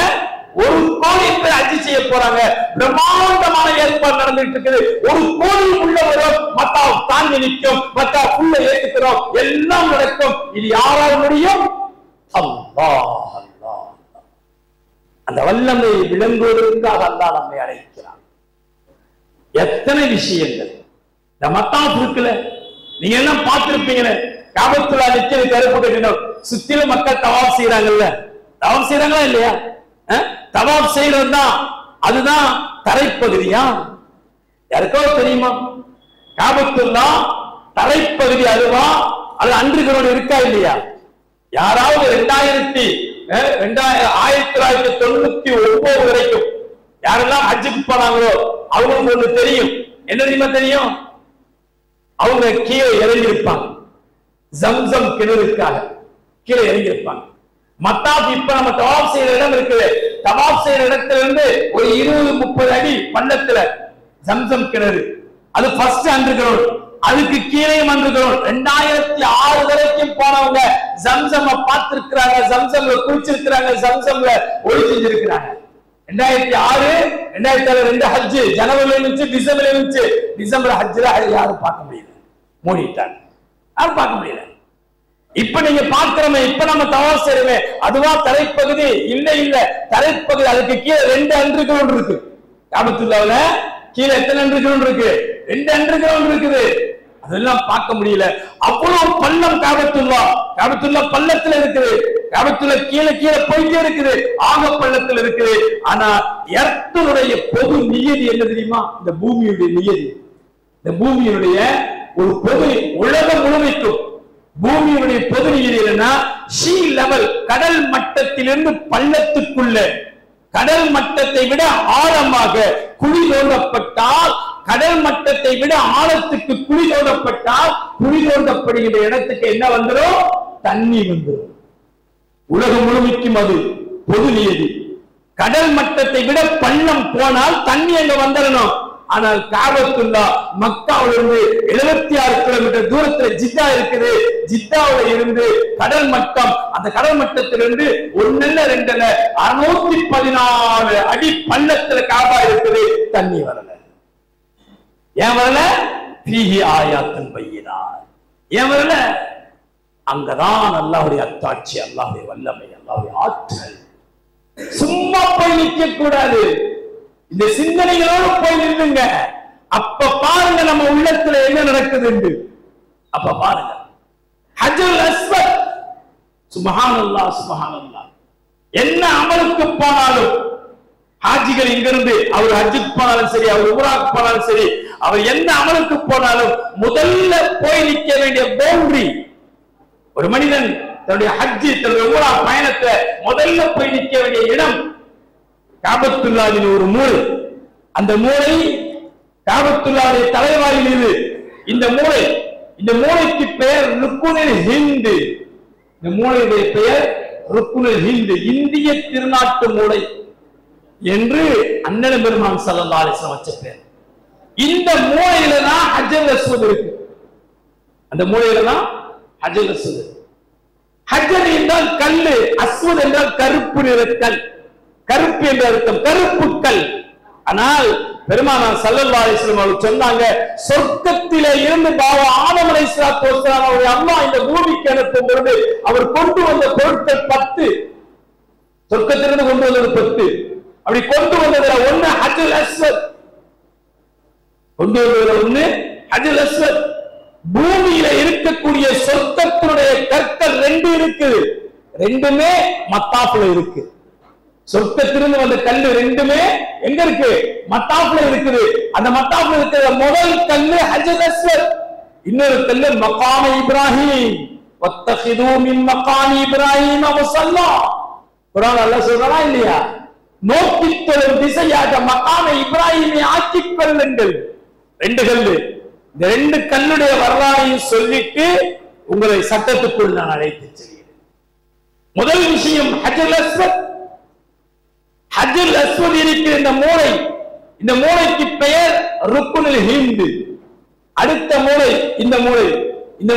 1 கோடி பேர் ஹஜ் செய்ய போறாங்க. பிரம்மாண்டமான ஏற்பாடு நடந்துட்டு இருக்குது. 1 கோடி உள்ளவரும் மத்தா தாண்டி நிற்கும், மத்தா உள்ள ஏத்துக்கிறோம், எல்லாம் நடக்கும். இது யாரால் முடியும்? அல்லாஹ். அல்லாஹ் அந்த வல்லமை விளங்குவதற்காக அல்லாஹ் நம்மை அழைக்கிறான். எத்தனை விஷயங்கள் இந்த மத்தாப் இருக்குல்ல, நீங்க எல்லாம் பார்த்திருப்பீங்க. காபத்துல்லா நிக்கிறது கருப்பு கட்டினோம், சுத்திலும் மக்கள் தவாப் செய்யறாங்கல்ல. தவாப் செய்யறாங்களா இல்லையா? தவாப் செய்யறதுதான், அதுதான் தரைப்பகுதியா? யாருக்கோ தெரியுமா? காபத்துல்லா தரைப்பகுதி அதுவா அது அன்றுகளோடு இருக்கா இல்லையா? யாராவது 1999 வரைக்கும் யாரெல்லாம் ஹஜ்ஜுக்கு போனாங்களோ அவங்களுக்கு ஒண்ணு தெரியும். என்ன தெரியுமா தெரியும்? அவங்க கீழே இறங்கி இருப்பாங்க, ஜம்சம் கிணறுக்காக கீழே இறங்கி இருப்பாங்க. மத்தாப் இப்ப நம்ம தவாப் செய்யற இடம் இருக்குது, தவாப் செய்யற இடத்துல இருந்து ஒரு 20-30 அடி பள்ளத்துல ஜம்சம் கிணறு, அது ஃபர்ஸ்ட் அண்டர்கிரவுண்ட். அதுக்கு கீழே அண்டர்கிரவுண்ட். 2006 வரைக்கும் போனவங்க ஜம்சம் பார்த்திருக்கிறாங்க, ஜம்சம்ல குளிச்சிருக்கிறாங்க, ஜம்சம்ல ஒளி செஞ்சிருக்கிறாங்க. 2006 2006 ஹஜ் ஜனவரில இருந்துச்சு, டிசம்பர்ல இருந்துச்சு. டிசம்பர் ஹஜ்ல யாரும் பார்க்க முடியல, மூடிட்டாங்க, யாரும் பார்க்க முடியல. இப்ப நீங்க பார்க்கிறோமே, இப்ப நம்ம தவாப் செய்யறோமே, அதுவா தரைப்பகுதி? இல்ல இல்ல, தரைப்பகுதி. அதுக்கு கீழே 2 அண்டர்கிரவுண்ட் இருக்கு. காபத்துல்லாவுல கீழே எத்தனை அண்டர்கிரவுண்ட் இருக்கு? 2 அண்டர்கிரவுண்ட் இருக்குது. அதெல்லாம் பார்க்க முடியல. அவ்வளவு பள்ளம் காபத்துல்லா. காபத்துல்லா பள்ளத்துல இருக்குது. காபத்துல்லா கீழே கீழே போயிட்டே இருக்குது, ஆக பள்ளத்துல இருக்குது. ஆனா எர்த்தனுடைய பொது நியதி என்ன தெரியுமா? இந்த பூமியுடைய நியதி, இந்த பூமியுடைய ஒரு பொது உலகம் முழுமைக்கும் பூமியுடைய பொது நியதி என்னன்னா, ஷீ லெவல், கடல் மட்டத்திலிருந்து பள்ளத்துக்குள்ள கடல் மட்டத்தை விட ஆழமாக குழி தோண்டப்பட்டால், கடல் மட்டத்தை விட ஆழத்துக்கு குழி தோண்டப்பட்டால், குழி தோண்டப்படுகின்ற இடத்துக்கு என்ன வந்துடும்? தண்ணி வந்துடும். உலகம் முழுமைக்கும் அது பொது நியதி. கடல் மட்டத்தை விட பள்ளம் போனால் தண்ணி அங்க வந்துடணும். ஆனால் காபத்துல்லா மக்காவிலிருந்து 76 கிலோமீட்டர் தூரத்துல ஜித்தா இருக்குது. ஜித்தாவில் இருந்து கடல் மட்டம், அந்த கடல் மட்டத்திலிருந்து 1 2 614 அடி பள்ளத்துல காபா இருக்குது. தண்ணி வரல. ஏன் வரல? ஃபீஹி ஆயாத்துன் பையினாத். ஏன் வரல? அங்கதான் அல்லாஹ்வுடைய அத்தாட்சி, அல்லாஹ்வுடைய வல்லமை, அல்லாஹ்வுடைய ஆற்றல். சும்மா போய் நிற்க கூடாது. இந்த சிந்தனைகளோடு போய் நில்லுங்க. அப்ப பாருங்க நம்ம உள்ளத்துல என்ன நடக்குது. அப்ப பாருங்க ஹஜ்ருல் அஸ்வத். சுப்ஹானல்லாஹ் சுப்ஹானல்லாஹ். என்ன அமலுக்கு போனாலும் ஹாஜிகள் இங்கிருந்து அவர் ஹஜ்ஜுக்கு போனாலும் சரி, அவர் உம்ராவுக்கு போனாலும் சரி, அவர் என்ன அமலுக்கு போனாலும் முதல்ல போய் நிற்க வேண்டிய பவுண்டரி, ஒரு மனிதன் தன்னுடைய ஹஜ்ஜி தன்னுடைய உம்ரா பயணத்தை முதல்ல போய் நிற்க வேண்டிய இடம் காபத்துல்லாவின் ஒரு மூலை. அந்த மூலை காபத்துல்லாவுடைய தலைவாயில் இது. இந்த மூலைக்கு பெயர் ருக்குனுல் ஹிந்த். இந்த மூலையுடைய பெயர் ருக்குனுல் ஹிந்த், இந்திய திருநாட்டு மூலை என்று அண்ணன் பெருமான் ஸல்லல்லாஹு அலைஹி வஸல்லம் வச்ச பேர். இந்த மூலையில தான் ஹஜ்ருல் அஸ்வத் இருக்கு. அந்த மூலையில தான் ஹஜ்ருல் அஸ்வத். ஹஜ்ர் என்றால் கல்லு, அஸ்வத் என்றால் கருப்பு நிற கல். கருப்பு என்ற அர்த்தம், கருப்பு கல். ஆனால் பெருமானார் ஸல்லல்லாஹு அலைஹி வஸல்லம் அவர்கள் சொன்னாங்க, சொர்க்கத்திலே இருந்து பாபா ஆதம் அலைஹிஸ்ஸலாத்து வஸ்ஸலாம் அவருடைய அல்லாஹ் இந்த பூமிக்கு அனுப்பும் பொழுது அவர் கொண்டு வந்த பொருட்கள் 10. சொர்க்கத்திலிருந்து கொண்டு வந்தது 10. அப்படி கொண்டு வந்ததுல ஒண்ணு ஹஜ்ருல் அஸ்வத். கொண்டு வந்ததுல ஒண்ணு ஹஜ்ருல் அஸ்வத். பூமியில இருக்கக்கூடிய சொர்க்கத்தினுடைய கற்கள் 2 இருக்குது. ரெண்டுமே மத்தாஃப்ல இருக்கு. சொர்க்கத்திலிருந்து வந்த கல்லு ரெண்டுமே எங்க இருக்கு? மத்தாஃப்ல இருக்குது. அந்த மத்தாஃப்ல இருக்கிற முதல் கல்லு ஹஜ்ருல் அஸ்வத். இன்னொரு கல்லு மகாம இப்ராஹிம். வத்தகிது மின் மகாமி இப்ராஹிம் முஸல்லா. குர்ஆன் அல்லாஹ் சொல்றானா இல்லையா? நோக்கி தொழும் திசையாக மகாம இப்ராஹிமை ஆக்கிக் கொள்ளுங்கள். 2 கல்லு. இந்த 2 கல்லுடைய வரலாறையும் சொல்லிட்டு உங்களை சட்டத்துக்குள் நான் அழைத்து செல்கிறேன். முதல் விஷயம் ஹஜ்ருல் அஸ்வத். ஹஜ்ருல் அஸ்வத் இருக்கிற இந்த மூலைக்கு பெயர் ருக்குனுல் ஹிந்த். அடுத்த மூலை இந்த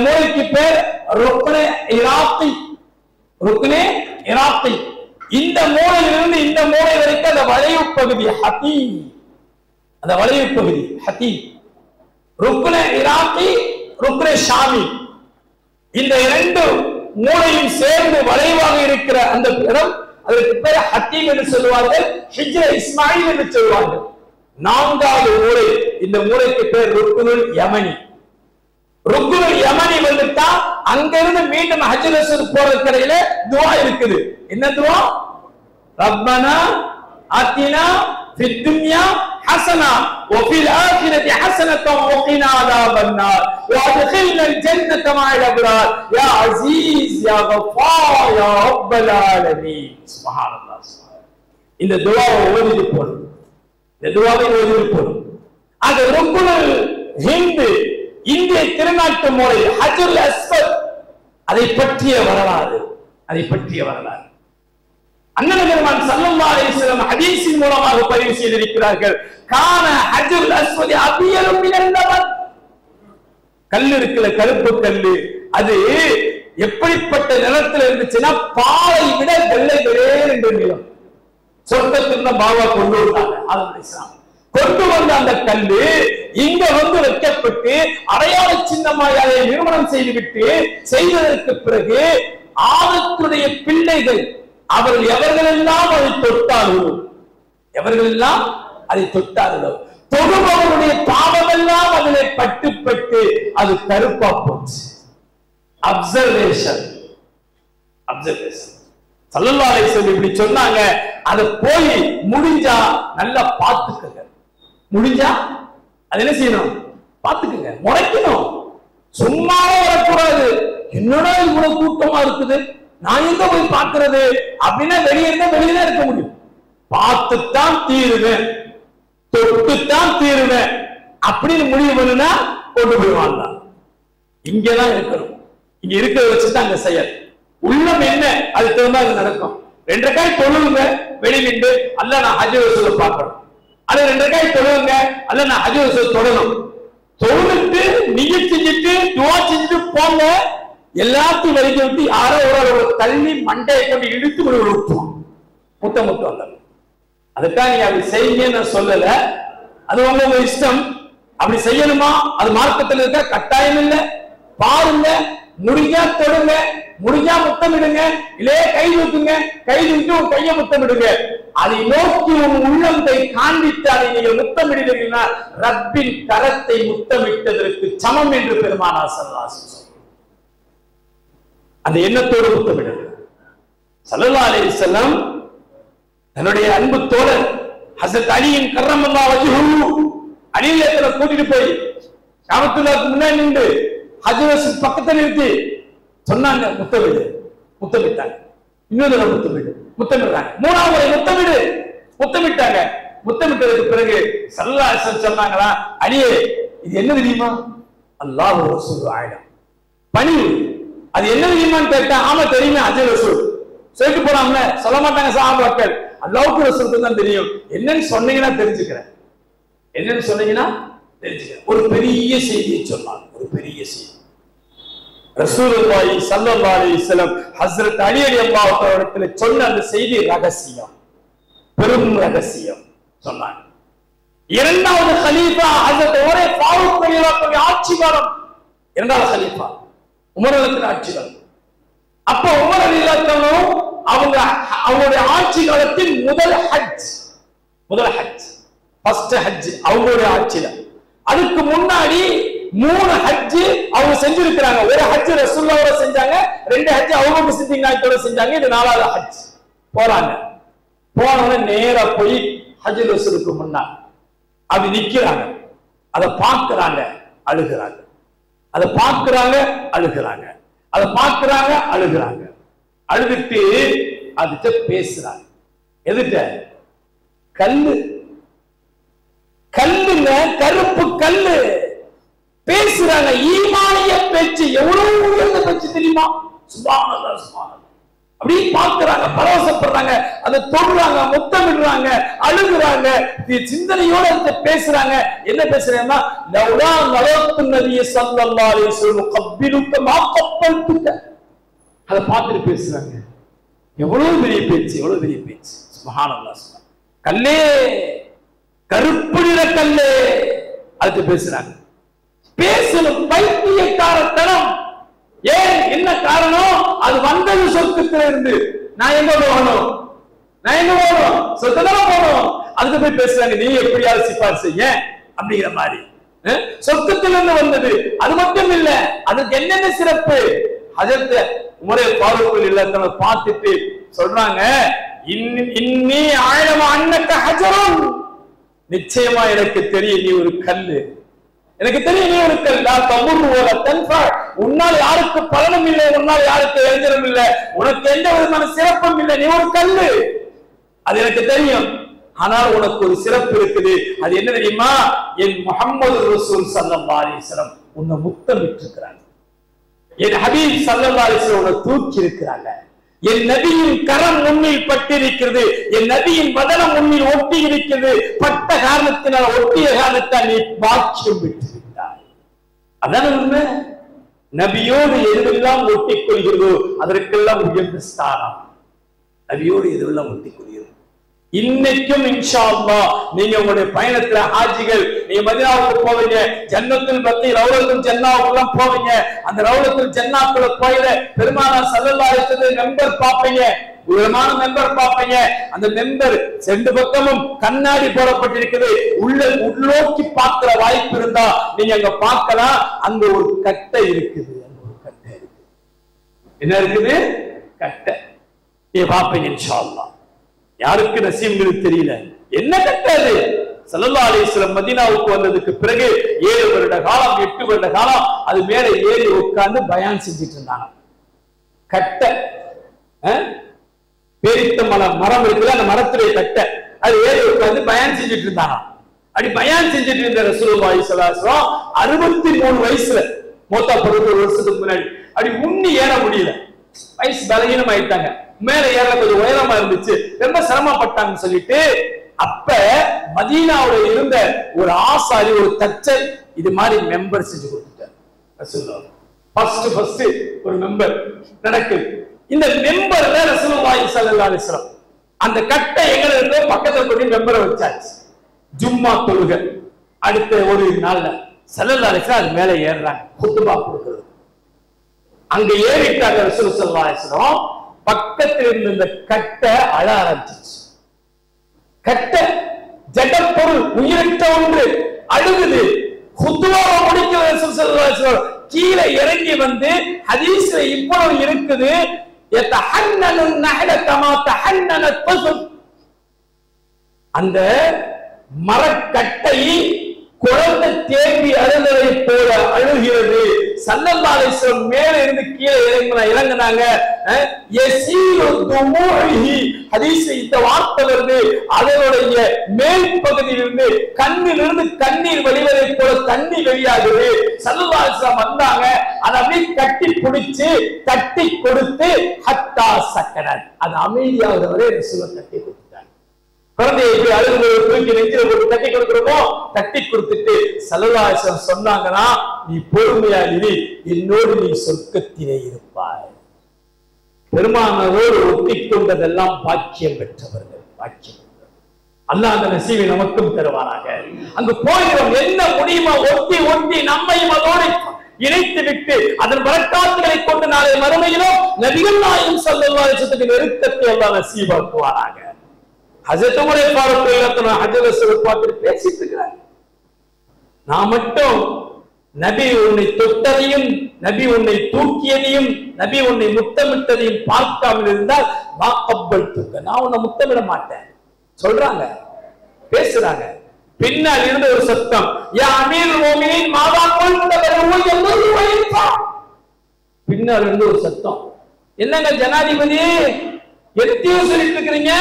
மூலைக்கு பெயர் ருக்குனே இராக்கி. ருக்குனே இராக்கி. இந்த மூலையிலிருந்து இந்த மூலை வரைக்கும் அந்த வளைவு பகுதி ஹதீம். அந்த வளைவு பகுதி ஹதீம். ருக்குனே இராக்கி, ருக்குனே ஷாமி. இந்த 2 மூலையும் சேர்ந்து வளைவாக இருக்கிற அந்த இடம், அதற்கு பேர் ஹத்தீம் என்று சொல்லுவார்கள், ஹிஜ்ர இஸ்மாயில் என்று சொல்லுவார்கள். 4வது மூலை, இந்த மூலைக்கு பேர் ருக்குனுல் யமனி. ருக்குனுல் யமனி வந்துட்டா அங்கிருந்து மீண்டும் ஹஜ்ருல் அஸ்வத் போறதுக்கு இடையில துஆ இருக்குது. என்ன துஆ? ரப்பனா ஆத்தினா ஃபித் துன்யா ஹஸனா வ ஃபில் ஆখিরাতি ஹஸனத்தன் வ கினா அஸாபன்னார் வ அத்கில்னல் ஜன்னத மஅல் அப்ரார் யா அஸீஸ் யா கஃபார் யா ரப்பல் ஆலமீன். சுப்ஹானல்லாஹ். இந்த துஆவை ஓதிட்டு போணும். இந்த துஆவை ஓதிட்டு போணும். அது ருக்குனுல் ஹிந்த், இந்திய திருநாட்டு மூலை ஹஜ்ருல் அஸ்வத். அதை பற்றிய வரலாறு. அண்ணன் பெருமான் ஸல்லல்லாஹு அலைஹி வஸல்லம் ஹதீஸின் மூலமாக பதிவு செய்திருக்கிறார்கள். கான ஹஜ்ருல் அஸ்வத் அபியலு மினல் லபன். கல்லு இருக்குல, கருப்பு கல்லு, அது எப்படிப்பட்ட நிலத்தில் இருந்துச்சுன்னா பாலை விட வெள்ளை வெளேர் என்ற நிலம். சொர்க்கத்திலிருந்து பாபா கொண்டு வந்தாங்க. ஆதம் அலைஹிஸ்ஸலாம் கொண்டு வந்த அந்த கல்லு இங்க வந்து வைக்கப்பட்டு அடையாள சின்னமாய் அதை நிறுவனம் செய்ததற்கு பிறகு ஆதத்துடைய பிள்ளைகள் அவர்கள் எவர்களெல்லாம் அதை தொட்டார்களோ தொடுபவருடைய பாவமெல்லாம் அதிலே பட்டு அது கருப்பா போச்சு. அப்சர்வேஷன். ஸல்லல்லாஹு அலைஹி வஸல்லம் இப்படி சொன்னாங்க. அதை போய் முடிஞ்சா நல்லா பார்த்துக்கங்க. முடிஞ்சா அது என்ன செய்யணும்? பார்த்துக்கங்க, முறைக்கணும். சும்மாவே வரக்கூடாது. என்னடா இவ்வளவு கூட்டமா இருக்குது, நான் எங்க போய் பார்க்கிறது அப்படின்னா வெளியே இருக்க முடியும். பார்த்துத்தான் தீருவேன், தொட்டுத்தான் தீருவேன் அப்படின்னு முடிவு பண்ணுனா கொண்டு போயிடுவாங்க. இங்கதான் இருக்கணும். இங்க இருக்கிறத வச்சுதான் அங்க செயல். உள்ளம் என்ன, அது தகுந்த அது நடக்கும். 2 காய் தொழுவுங்க வெளி நின்று, அல்ல நான் ஹஜ்ருல் அஸ்வத் பார்க்கணும். அது 2 ரக்காய் தொழுவுங்க, அல்ல நான் ஹஜ் ரசூல் தொழணும், தொழுதுட்டு நியத் செஞ்சுட்டு துஆ செஞ்சுட்டு போங்க. எல்லாத்தையும் வரைக்கும் விட்டு யாரோ ஒரு தள்ளி மண்டையை கொண்டு இழுத்து கொண்டு விட்டுருவோம், முத்தம் வந்தாங்க. அதுக்காக நீங்க அப்படி செய்யுங்க நான் சொல்லல, அது உங்க இஷ்டம். அப்படி செய்யணுமா, அது மார்க்கத்தில் இருக்க கட்டாயம் இல்லை. பாருங்க, முடிஞ்சா தொடுங்க, முடிஞ்சா முத்தமிடுங்க, இல்லே கை தூக்குங்க, கை தூக்கி உங்க கையை முத்தமிடுங்க. அதை நோக்கி உன் உள்ளத்தை காண்பித்து அதை நீங்கள் முத்தமிடுகிறீர்களா, ரப்பின் கரத்தை முத்தமிட்டதற்கு சமம் என்று பெருமானார் ஸல்லல்லாஹு அலைஹி வஸல்லம் அந்த எண்ணத்தோடு முத்தமிடுங்க. ஸல்லல்லாஹு அலைஹி வஸல்லம் தன்னுடைய அன்பு தோழர் ஹஸரத் அலியின் கர்ரமல்லாஹு வஜ்ஹு அலியத்துல கூட்டிட்டு போய் காபத்துல்லாஹ்க்கு முன்னாடி நின்று ஹஜ் ரசூல் பக்கத்துல நிறுத்தி சொன்னாங்க, முத்தமிடு. முத்தமிட்டாங்க. இன்னொரு தடவை முத்தமிடு, முத்தமிடுறாங்க. 3வது முறை முத்தமிடு, முத்தமிட்டாங்க. முத்தமிட்டதுக்கு பிறகு ஸல்லல்லாஹு அலைஹி வஸல்லம் சொன்னாங்களா, அலியே இது என்ன தெரியுமா, அல்லாஹ் ரசூல் ஆயிடம் பணிவு. அது என்ன தெரியுமான்னு கேட்டா, ஆமா தெரியுமா ஹஜ் ரசூல் சொல்லிட்டு போறாங்கல்ல, சொல்ல மாட்டாங்க சஹாபாக்கள், அல்லாஹ்வுக்கு ரசூலுக்கு தான் தெரியும். என்னன்னு சொன்னீங்கன்னா தெரிஞ்சுக்கிறேன், என்னன்னு சொன்னீங்கன்னா தெரிஞ்சுக்கிறேன். ஒரு பெரிய செய்தியை சொன்னாங்க, ஒரு பெரிய செய்தி. ரசூலுல்லாஹி ஸல்லல்லாஹு அலைஹி வஸல்லம் ஹஜ்ரத் அலி ரலியல்லாஹு தஆலா இடத்துல சொன்ன அந்த செய்தி ரகசியம், பெரும் ரகசியம் சொன்னாங்க. 2வது கலீஃபா ஹஜ்ரத் உமர் ஃபாரூக் ரலியல்லாஹு அன்ஹு ஆட்சி காலம், 2வது கலீஃபா உமர் ரலியல்லாஹு ஆட்சி காலம். அப்ப உமர் ரலியல்லாஹு அன்ஹு அவங்களுடைய ஆட்சி காலத்தின் முதல் ஹஜ் ஃபர்ஸ்ட் ஹஜ் அவங்களுடைய ஆட்சியில. அதுக்கு முன்னாடி 3 ஹஜ் அவங்க செஞ்சிருக்கிறாங்க. ஒரு ஹஜ் ரசூலுல்லாஹோட செஞ்சாங்க, 2 ஹஜ் அவங்க சித்திக் நாயகத்தோட செஞ்சாங்க, இது 4வது ஹஜ். போறாங்க, போனவங்க நேரா போய் ஹஜ் ரசூலுக்கு முன்னாடி அப்படி நிக்கிறாங்க. அதை பார்க்கிறாங்க, அழுகிறாங்க. அதை பார்க்கிறாங்க, அழுகிறாங்க. அதை பார்க்கிறாங்க, அழுகிறாங்க. அழுதுட்டு அதுட்ட பேசுறாங்க. எதுட்ட? கல்லு, கல்லுங்க, கருப்பு கல்லு பேசுறாங்க. ஈமானிய பேச்சு, எவ்வளவு உயர்ந்த பேச்சு தெரியுமா? சுப்ஹானல்லாஹ், சுப்ஹானல்லாஹ். அப்படி பார்க்கறாங்க, பரவசப்படுறாங்க, அதை தொடுறாங்க, முத்தமிடுறாங்க, அழுகுறாங்க, சிந்தனையோட பேசுறாங்க. என்ன பேசுறாங்கன்னா, லவ்லா நலத்து நபிய ஸல்லல்லாஹு அலைஹி வஸல்லம் கப்பிலுக மா கப்பல்துக. அதை பார்த்துட்டு பேசுறாங்க. எவ்வளவு பெரிய பேச்சு, எவ்வளவு பெரிய பேச்சு. சுப்ஹானல்லாஹ். கல்லே, கருப்பு நிற கல்லே, அதுக்கு பேசுறாங்க. பேசணும், பைத்தியக்காரத்தனம். ஏன், என்ன காரணம்? அது வந்தது சொர்க்கத்துல இருந்து. நான் எங்க போகணும்? நான் எங்க போகணும்? சொர்க்கத்துல போகணும். அதுக்கு போய் பேசுறாங்க, நீ எப்படியாவது சிபாரிசு செய்ய அப்படிங்கிற மாதிரி. சொர்க்கத்திலிருந்து வந்தது. அது மட்டும் இல்ல, அதுக்கு என்னென்ன சிறப்பு? ஹஜ்ரத் உமர் ஃபாரூக் ரலியல்லாஹு அன்ஹு பார்த்துட்டு சொல்றாங்க, இன்னி ஆயிரம் அன்னக ஹஜரன், நிச்சயமா எனக்கு தெரியும் நீ ஒரு கல்லு, எனக்கு தெரியும் நீ ஒரு கல். உன்னால் யாருக்கு பலனும் இல்லை, உன்னால் யாருக்கு எழுந்தரும் இல்லை, உனக்கு எந்த விதமான சிறப்பும் இல்லை, நீ ஒரு கல்லு, அது எனக்கு தெரியும். ஆனால் உனக்கு ஒரு சிறப்பு இருக்குது. அது என்ன தெரியுமா? என் முஹம்மது ரசூல் ஸல்லல்லாஹு அலைஹி வஸல்லம் உன்னை முத்தமிட்டு இருக்கிறாங்க. என் ஹபீப் ஸல்லல்லாஹு அலைஹி வஸல்லம் உன்னை தூக்கி இருக்கிறாங்க. என் நபியின் கரம் முன்னில் பட்டிருக்கிறது, என் நபியின் வதனம் முன்னில் ஒட்டி இருக்கிறது. பட்ட காரணத்தினால், ஒட்டிய காரணத்தால் நீ பாக்கியம் பெற்றிருக்கிறாய். அதான் உண்மை. நபியோடு எதுவெல்லாம் ஒட்டிக் கொள்கிறதோ அதற்கெல்லாம் உயர்ந்த ஸ்தானம். நபியோடு எதுவெல்லாம் ஒட்டிக் கொள்கிறது. இன்னைக்கும் இன்ஷா அல்லாஹ் நீங்க உங்களுடைய பயணத்துல ஹாஜிகள், நீங்க மதீனாவுக்கு போவீங்க, ஜன்னத்துல் பக்கீ ரௌலத்துல் ஜன்னாவுக்குலாம் போவீங்க. அந்த ரௌலத்துல் ஜன்னாக்குள்ள போயில பெருமானார் ஸல்லல்லாஹு அலைஹி வஸல்லம் மெம்பர் பாப்பீங்க, உயரமான மெம்பர் பாப்பீங்க. அந்த மெம்பர் 2 பக்கமும் கண்ணாடி போடப்பட்டிருக்குது. உள்நோக்கி பார்க்கிற வாய்ப்பு இருந்தா நீங்க அங்க பார்க்கலாம். அங்க ஒரு கட்டை இருக்குது, அங்க ஒரு கட்டை இருக்கு. என்ன இருக்குது? கட்டை. நீங்க பாப்பீங்க இன்ஷா அல்லாஹ். யாருக்கு நசீம்களுக்கு தெரியல என்ன கட்டாது. ஸல்லல்லாஹு அலைஹி வஸல்லம் மதீனாவுக்கு வந்ததுக்கு பிறகு 7 வருட காலம் 8 வருட காலம் அது மேல ஏறி உட்கார்ந்து பயான் செஞ்சிட்டு இருந்தாங்க. கட்டை, பேரித்த மரம் இருக்குல்ல, அந்த மரத்துடைய கட்டை, அது ஏறி உட்கார்ந்து பயான் செஞ்சிட்டு இருந்தாங்க. அப்படி பயான் செஞ்சிட்டு இருந்த ரசூலுல்லாஹி ஸல்லல்லாஹு அலைஹி வஸல்லம் 63 வயசுல மௌத்தா போறதுக்கு 1 வருஷத்துக்கு முன்னாடி அப்படி உண்ணி ஏற முடியல, வயசு பலகீனம் ஆயிட்டாங்க. மேல ஏற கொஞ்சம் உயரமா இருந்துச்சு, ரொம்ப சிரமப்பட்டாங்கன்னு சொல்லிட்டு அப்ப மதீனாவுல இருந்த ஒரு ஆசாரி, ஒரு தச்சர் இது மாதிரி மெம்பர் செஞ்சு கொடுத்துட்டார். ஃபர்ஸ்ட் ஒரு மெம்பர் நடக்குது. இந்த மெம்பர்ல ரசூலுல்லாஹி ஸல்லல்லாஹு அலைஹி வஸல்லம் அந்த கட்டை எங்க இருக்கு பக்கத்துல போய் மெம்பரை வச்சாச்சு. ஜும்மா தொழுகை அடுத்த ஒரு நாள்ல ஸல்லல்லாஹு அலைஹி வஸல்லம் அது மேல ஏறுறாங்க குத்துபா கொடுக்கிறது. அங்க ஏறிட்டாங்க ரசூல் ஸல்லல்லாஹு அலைஹி வஸல்லம். பக்கத்தில் இருந்த இந்த கட்டை அழ ஆரம்பிச்சிச்சு. கட்டை ஜடப்பொருள் உயிரற்ற ஒன்று அழுகுது. குத்துபாவை முடிக்கிற ரசூல் ஸல்லல்லாஹு அலைஹி வஸல்லம் கீழே இறங்கி வந்து ஹதீஸ்ல இவ்வளவு இருக்குது. யதஹன்னனு நஹல கமா தஹன்னன தஸுத், அந்த மரக்கட்டை குழந்தை தேம்பி அழுதலை போல அழுகிறது. ஸல்லல்லாஹு அலைஹி வஸல்லம் மேல இருந்து கீழே இறங்குனாங்க. யஸீலு துமூஹி, ஹதீஸ்ல இந்த வார்த்தை வருது. அதனுடைய மேல் பகுதியிலிருந்து கண்ணிலிருந்து கண்ணீர் வழிவதை போல தண்ணி வெளியாகுது. ஸல்லல்லாஹு அலைஹி வஸல்லம் வந்தாங்க, அதை அப்படியே கட்டி பிடிச்சு தட்டி கொடுத்து ஹத்தா சக்கரத், அது அமைதியாகிற வரை ரசூலுல்லாஹ் தட்டி கொடுத்தாங்க. குழந்தையை எப்படி அழுது தூக்கி நெஞ்சில போட்டு தட்டி கொடுக்கிறோமோ தட்டி கொடுத்துட்டு ஸல்லல்லாஹு அலைஹி வஸல்லம் சொன்னாங்கன்னா, நீ பொறுமையா இரு, என்னோடு நீ சொர்க்கத்திலே இருப்பாய். பெருமானோடு ஒட்டிக் கொண்டதெல்லாம் பாக்கியம் பெற்றவர்கள். பாக்கியம் அல்லாஹ் அந்த நசீவை நமக்கும் தருவாராக. அங்கு போகிறோம், என்ன முடியுமோ ஒட்டி ஒட்டி நம்மையும் அதோடு இணைத்து விட்டு அதன் பரக்காத்துகளை கொண்டு நாளை மறுமையிலும் நபிகள் நாயகம் ஸல்லல்லாஹு அலைஹி வஸல்லம் நெருக்கத்தை அல்லாஹ் நசீபாக்குவாராக. ஹஜ்ரத் உமர் ஃபாரூக் ரலியல்லாஹு அன்ஹு ஹஜ்ரத் பார்த்து பேசிட்டு இருக்காங்க. நான் மட்டும் நபி உன்னை தொட்டதையும் நபி உன்னை தூக்கியதையும் நபி உன்னை முத்தமிட்டதையும் பார்க்காமல் இருந்தால் நான் உன்னை முத்தமிட மாட்டேன் சொல்றாங்க, பேசுறாங்க. பின்னால் இருந்த ஒரு சத்தம், யா அமீருல் முஃமினீன் மாதா பின்னால் இருந்து ஒரு சத்தம், என்னங்க ஜனாதிபதி எத்தையும் சொல்லிட்டு இருக்கிறீங்க,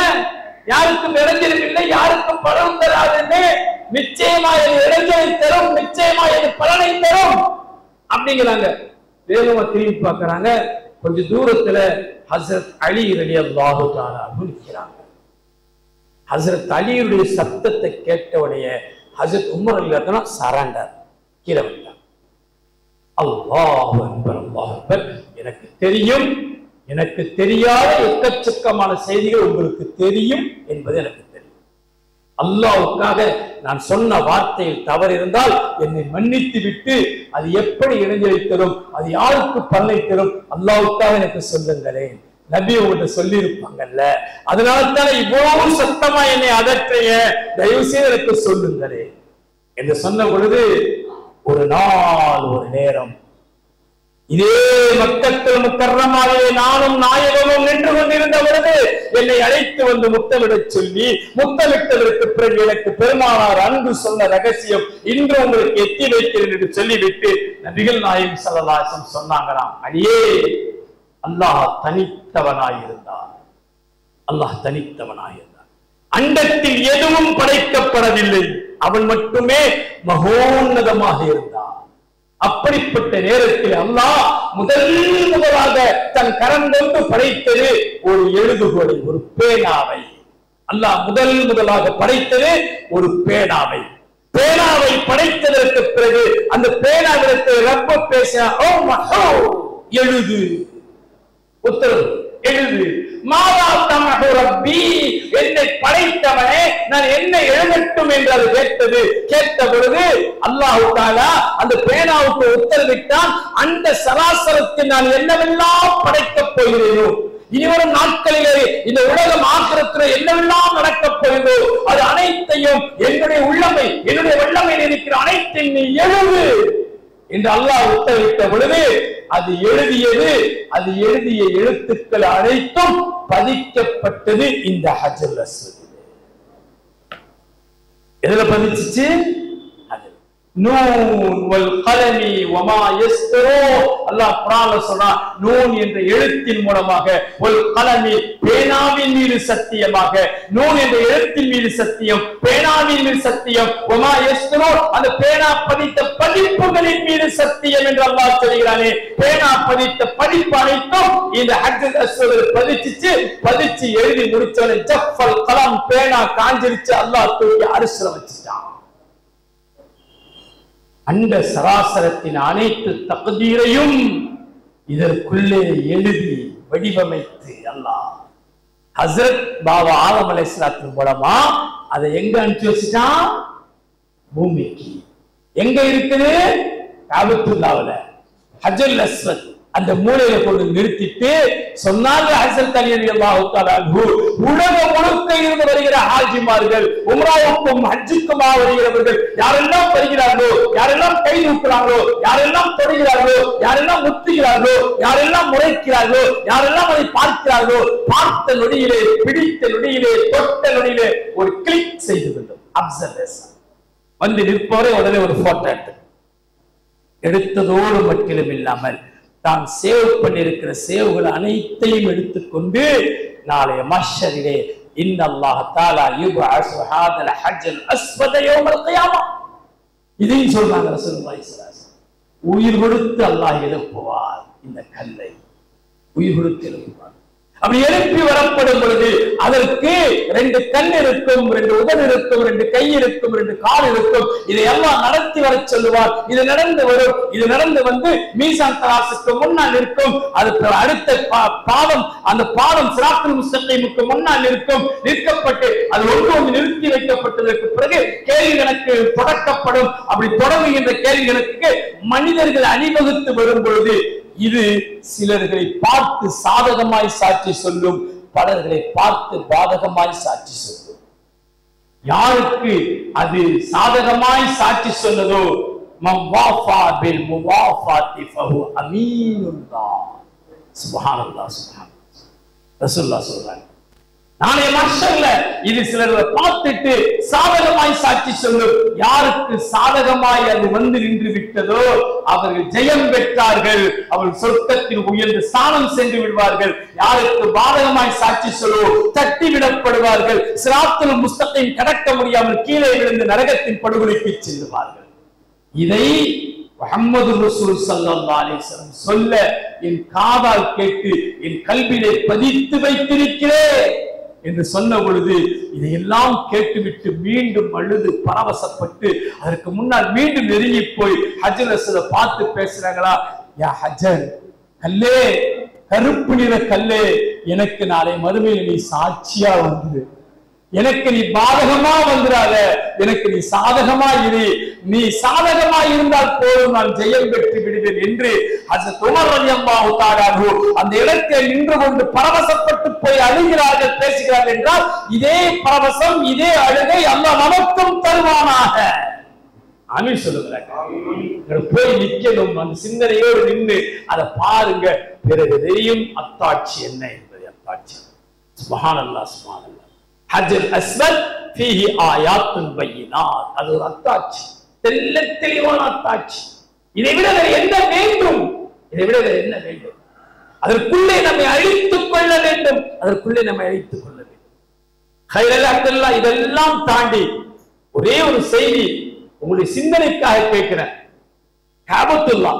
யாருக்கும் இடைஞ்சல் இல்லை, யாருக்கும் பலன் தராதுன்னு, நிச்சயமா இது இடைஞ்சலை தரும், நிச்சயமா இது பலனை தரும் அப்படிங்கிறாங்க. வேகமா திரும்பி பார்க்கறாங்க. கொஞ்சம் தூரத்துல ஹஜ்ரத் அலி ரலியல்லாஹு தஆலா நிற்கிறாங்க. ஹஜ்ரத் அலியுடைய சத்தத்தை கேட்டவுடைய ஹஜ்ரத் உமர் ரலியல்லாஹு தஆலா சரண்டர் கீழே வந்தாங்க. அல்லாஹு அக்பர், அல்லாஹு அக்பர். எனக்கு தெரியும், எனக்கு தெரியாத எக்கச்சக்கமான செய்திகள் உங்களுக்கு தெரியும் என்பது எனக்கு தெரியும். அல்லாஹ்வுக்காக நான் சொன்ன வார்த்தையில் தவறு இருந்தால் என்னை மன்னித்து விட்டு அது எப்படி இடைஞ்சலை தரும், அது யாருக்கு பலனை தரும், அல்லாஹ்வுக்காக எனக்கு சொல்லுங்களேன். நபி உங்கள்கிட்ட சொல்லி இருப்பாங்கல்ல, அதனால்தான் இவ்வளவு சத்தமா என்னை அதற்றைய தயவு செய்து எனக்கு சொல்லுங்களேன் என்று சொன்ன பொழுது ஒரு நாள் ஒரு நேரம் இதே மக்கள் முக்கர்ரமாகவே நானும் நாயகமும் நின்று கொண்டிருந்த பொழுது என்னை அழைத்து வந்து முத்தமிடச் சொல்லி, முத்தமிட்டதற்கு பிறகு எனக்கு பெருமானார் அன்பு சொன்ன ரகசியம் இன்று உங்களுக்கு எத்தி வைக்கிறேன் என்று சொல்லிவிட்டு நபிகள் நாயகம் ஸல்லல்லாஹு அலைஹி வஸல்லம் சொன்னாங்களாம், அடியே அல்லாஹ் தனித்தவனாயிருந்தார், அல்லாஹ் தனித்தவனாயிருந்தார். அண்டத்தில் எதுவும் படைக்கப்படவில்லை, அவன் மட்டுமே மகோன்னதமாக இருந்தார். அப்படிப்பட்ட நேரத்தில் அல்லாஹ் முதலாக தன் கரம் கொண்டு படைத்தது ஒரு எழுதுகோலை, ஒரு பேனாவை. அல்லாஹ் முதலாக படைத்தது ஒரு பேனாவை. பேனாவை படைத்ததற்கு பிறகு அந்த பேனாவிடத்தை ரப்ப பேச எழுது, உத்தரவு எழுது. மாதா தமஹு ரப்பி, என்னை படைத்தவனே நான் என்ன எழுதட்டும் என்று அது கேட்ட பொழுது அல்லாஹ் தஆலா அந்த பேனாவுக்கு உத்தரவிட்டான், அந்த சராசரத்தில் நான் என்னவெல்லாம் படைக்கப் போகிறேனோ, இனிவரும் நாட்களிலே இந்த உலகம் ஆக்கிரத்தில் என்னவெல்லாம் நடக்கப் போகிறதோ அது அனைத்தையும் என்னுடைய உள்ளமை, என்னுடைய வல்லமையில் இருக்கிற அனைத்தையும் நீ எழுது என்று அல்லாஹ் உத்தரவிட்ட பொழுது அது எழுதியது. அது எழுதிய எழுத்துக்கள் அனைத்தும் பதிக்கப்பட்டது இந்த ஹஜ்ருல் அஸ்வத். எதுல பதிச்சிச்சு? நூன் வல் கலமி வமா யஸ்தரூன். அல்லாஹ் குர்ஆன்ல சொல்றான், நூன் என்ற எழுத்தின் மூலமாக, வல் கலமி பேனாவின் மீது சத்தியமாக, நூன் என்ற எழுத்தின் மீது சத்தியம், பேனாவின் மீது சத்தியம், வமா யஸ்தரூன் அந்த பேனா பதித்த பதிப்புகளின் மீது சத்தியம் என்று அல்லாஹ் சொல்கிறானே. பேனா பதித்த பதிப்பு அனைத்தும் இந்த ஹஜ்ஜுல் அஸ்வதில் பதிச்சு எழுதி முடிச்சவனை ஜஃபல் கலம் பேனா காஞ்சிருச்சு, அல்லாஹ் தூக்கி அரிசில வச்சுட்டான். அண்ட சராசரத்தின் அனைத்து தக்தீரையும் இதற்குள்ளே எழுதி வடிவமைத்து அல்லாஹ் ஹஸ்ரத் பாபா ஆதம் அலைஹிஸ்ஸலாத்தின் மூலமா அதை எங்க அனுப்பிச்சு வச்சுட்டான்? பூமிக்கு. எங்க இருக்குது? காபத்துல்லாஹ்ல ஹஜ்ஜுல் அஸ்வத் அந்த மூலையில கொண்டு நிறுத்திட்டு சொன்னாங்க, ஹஸரத் அலி ரலியல்லாஹு தஆலா அன்ஹு, உலகம் முழுக்க இருந்து வருகிற ஹாஜிமார்கள், உம்ராவுக்கும் ஹஜ்ஜுக்குமா வருகிறவர்கள் யாரெல்லாம் வருகிறார்களோ, யாரெல்லாம் கை தூக்குறாங்களோ, யாரெல்லாம் தொடுகிறார்களோ, யாரெல்லாம் முத்துகிறார்களோ, யாரெல்லாம் முறைக்கிறார்களோ, யாரெல்லாம் அதை பார்க்கிறார்களோ, பார்த்த நொடியிலே, பிடித்த நொடியிலே, தொட்ட நொடியிலே ஒரு கிளிக் செய்து விடும். அப்சர்வேஷன் வந்து நிற்பவரை உடனே ஒரு போட்டோ எடுத்ததோடு மட்டும் இல்லாமல் தான் சேவ் பண்ணியிருக்கிற சேவுகள் அனைத்தையும் எடுத்துக்கொண்டு நாளைய மஹ்ஷரிலே இன்னல்லாஹ் தஆலா யுபஅஸு ஹாதல் ஹஜ்ஜல் அஸ்வத யௌமல் கியாமா. இதையும் சொல்றாங்க ரசூலுல்லாஹி ஸல்லல்லாஹு அலைஹி வஸல்லம். உயிர் கொடுத்து அல்லாஹ் எழுப்புவார் இந்த கல்லை, உயிர் கொடுத்து எழுப்புவார். அப்படி எழுப்பி வரப்படும் பொழுது அதற்கு 2 கண் இருக்கும், 2 உதடு இருக்கும், 2 கை இருக்கும், 2 கால் இருக்கும். இதையெல்லாம் நடத்தி வர சொல்லுவார். இது நடந்து வரும். இது நடந்து வந்து மீசான் தராசுக்கு முன்னால் இருக்கும். அதுக்கு அடுத்த பாதம், அந்த பாதம் சிராத்துல் முஸ்தகீமுக்கு முன்னால் இருக்கும். நிற்கப்பட்டு அது ஒன்று நிறுத்தி வைக்கப்பட்டதற்கு பிறகு கேள்வி கணக்கு தொடக்கப்படும். அப்படி தொடங்குகின்ற கேள்வி கணக்குக்கு மனிதர்கள் அணிவகுத்து வரும் பொழுது இது சிலர்களை பார்த்து சாதகமாய் சாட்சி சொல்லும், பலர்களை பார்த்து பாதகமாய் சாட்சி சொல்லும். யாருக்கு அது சாதகமாய் சாட்சி சொன்னதோ, மவாஃபா பில் முவாஃபாத்தி ஃபஹு அமீனுல்லாஹ். சுப்ஹானல்லாஹ், சுப்ஹானல்லாஹ். ரசூலுல்லாஹ் சொல்றாங்க, நாளைய மஹ்ஷர்ல இது சிலரை பார்த்துட்டு சாதகமாய் சாட்சி சொல்லும். யாருக்கு சாதகமாய் அது வந்து நின்று விட்டதோ அவர்கள் ஜெயம் பெற்றார்கள், அவர்கள் சொர்க்கத்தில் உயர்ந்து ஸ்தானம் சென்று விடுவார்கள். யாருக்கு பாதகமாய் சாட்சி சொல்லுவோ தட்டி விடப்படுவார்கள். சிராத்துல் முஸ்தகீம் கடக்க முடியாமல் கீழே விழுந்து நரகத்தின் படுகொலைக்கு செல்லுவார்கள். இதை முஹம்மது ரசூல் ஸல்லல்லாஹு அலைஹி வஸல்லம் சொல்ல என் காதால் கேட்டு என் கல்வியிலே பதித்து வைத்திருக்கிறேன் என்று சொன்ன பொழுது இதையெல்லாம் கேட்டுவிட்டு மீண்டும் அழுது பரவசப்பட்டு அதற்கு முன்னால் மீண்டும் நெருங்கி போய் ஹஜ்ஜுல் அஸ்வத பார்த்து பேசுறாங்களா, யா ஹஜர் கல்லே, கருப்பு நிற கல்லே, எனக்கு நாளை மறுமையில் நீ சாட்சியா வந்து, எனக்கு நீ பாதகமா வந்துடாத, எனக்கு நீ சாதகமா இரு. நீ சாதகமா இருந்தால் போதும், நான் ஜெயம் பெற்று விடுவேன் என்று ஹஜ்ரத் உமர் ரலியல்லாஹு தஆலா அன்ஹு அந்த இடத்தில் நின்று கொண்டு பரவசப்பட்டு போய் அழுகிறார்கள், பேசுகிறார்கள் என்றால் இதே பரவசம், இதே அழுகை அல்லாஹ் நமக்கும் தருவானாக. ஆமீன் சொல்லுகிறாங்க. போய் நிக்கணும், அந்த சிந்தனையோடு நின்று அதை பாருங்க, பிறகு தெரியும் அத்தாட்சி என்ன என்பது. அத்தாட்சி சுப்ஹானல்லாஹ், சுப்ஹானல்லாஹ். ஹஜ்ஜுல் அஸ்வத் ஃபீஹி ஆயாத்துன் பையினாத், அது ஒரு அத்தாட்சி, தெளிவான அத்தாட்சி. இதை விட என்ன வேண்டும்? இதை விட என்ன வேண்டும்? அதற்குள்ளே நம்மை அழித்துக் கொள்ள வேண்டும், அதற்குள்ளே நம்மை அழித்துக் கொள்ள வேண்டும். ஹைரல் அப்துல்லா, இதெல்லாம் தாண்டி ஒரே ஒரு செய்தி உங்களுடைய சிந்தனைக்காக கேட்கிறேன். காபத்துல்லா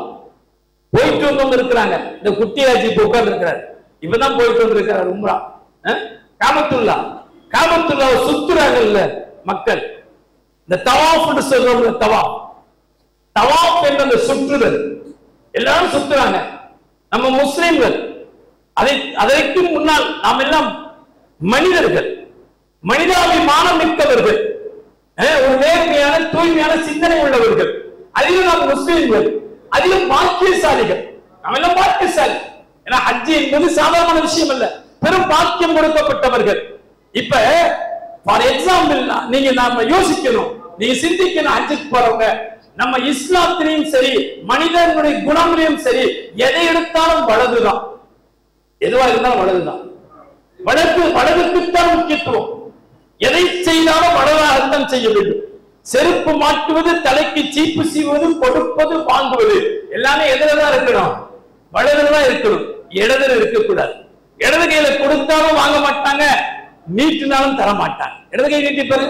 போயிட்டு வந்து இருக்கிறாங்க, இந்த குட்டியாச்சி உட்கார்ந்து இருக்கிறார், இப்பதான் போயிட்டு வந்து இருக்கிறார் உம்ரா. காபத்துல்லா சுத்துறாங்கல்ல மக்கள், இந்த தவாஃப் சொல்றவங்க, தவாஃப் என்ற அந்த சுற்றுதல் எல்லாரும் சுத்துறாங்க. நம்ம முஸ்லிம்கள் அதற்கு முன்னால் நாம் எல்லாம் மனிதர்கள், மனிதாபிமானம் மிக்கவர்கள், ஒரு நேர்மையான தூய்மையான சிந்தனை உள்ளவர்கள். அதிலும் நாம் முஸ்லிம்கள், அதிலும் பாக்கியசாலிகள். நாம் எல்லாம் பாக்கியசாலி. ஏன்னா ஹஜ் என்பது சாதாரண விஷயம் அல்ல, பெரும் பாக்கியம் கொடுக்கப்பட்டவர்கள். இப்ப ஃபார் எக்ஸாம்பிள் நீங்க நாம யோசிக்கணும், நீங்க சிந்திக்கணும். ஹஜ்ஜுக்கு போறவங்க நம்ம இஸ்லாத்திலையும் சரி மனிதனுடைய குணங்களையும் சரி எதை எடுத்தாலும் வலதுதான், எதுவா இருந்தாலும் வலதுதான். வலதுக்குத்தான் முக்கியத்துவம். எதை செய்தாலும் வலதாகத்தான் செய்ய வேண்டும். செருப்பு மாட்டுவது, தலைக்கு சீப்பு சீவுவது, கொடுப்பது, வாங்குவது எல்லாமே எதுலதான் இருக்கணும்? வலதுலதான் இருக்கணும். இடதுல இருக்கக்கூடாது. இடது கையில கொடுத்தாலும் வாங்க மாட்டாங்க, நீட்டினாலும் தர மாட்டாங்க. இடது கை நீட்டி பாரு,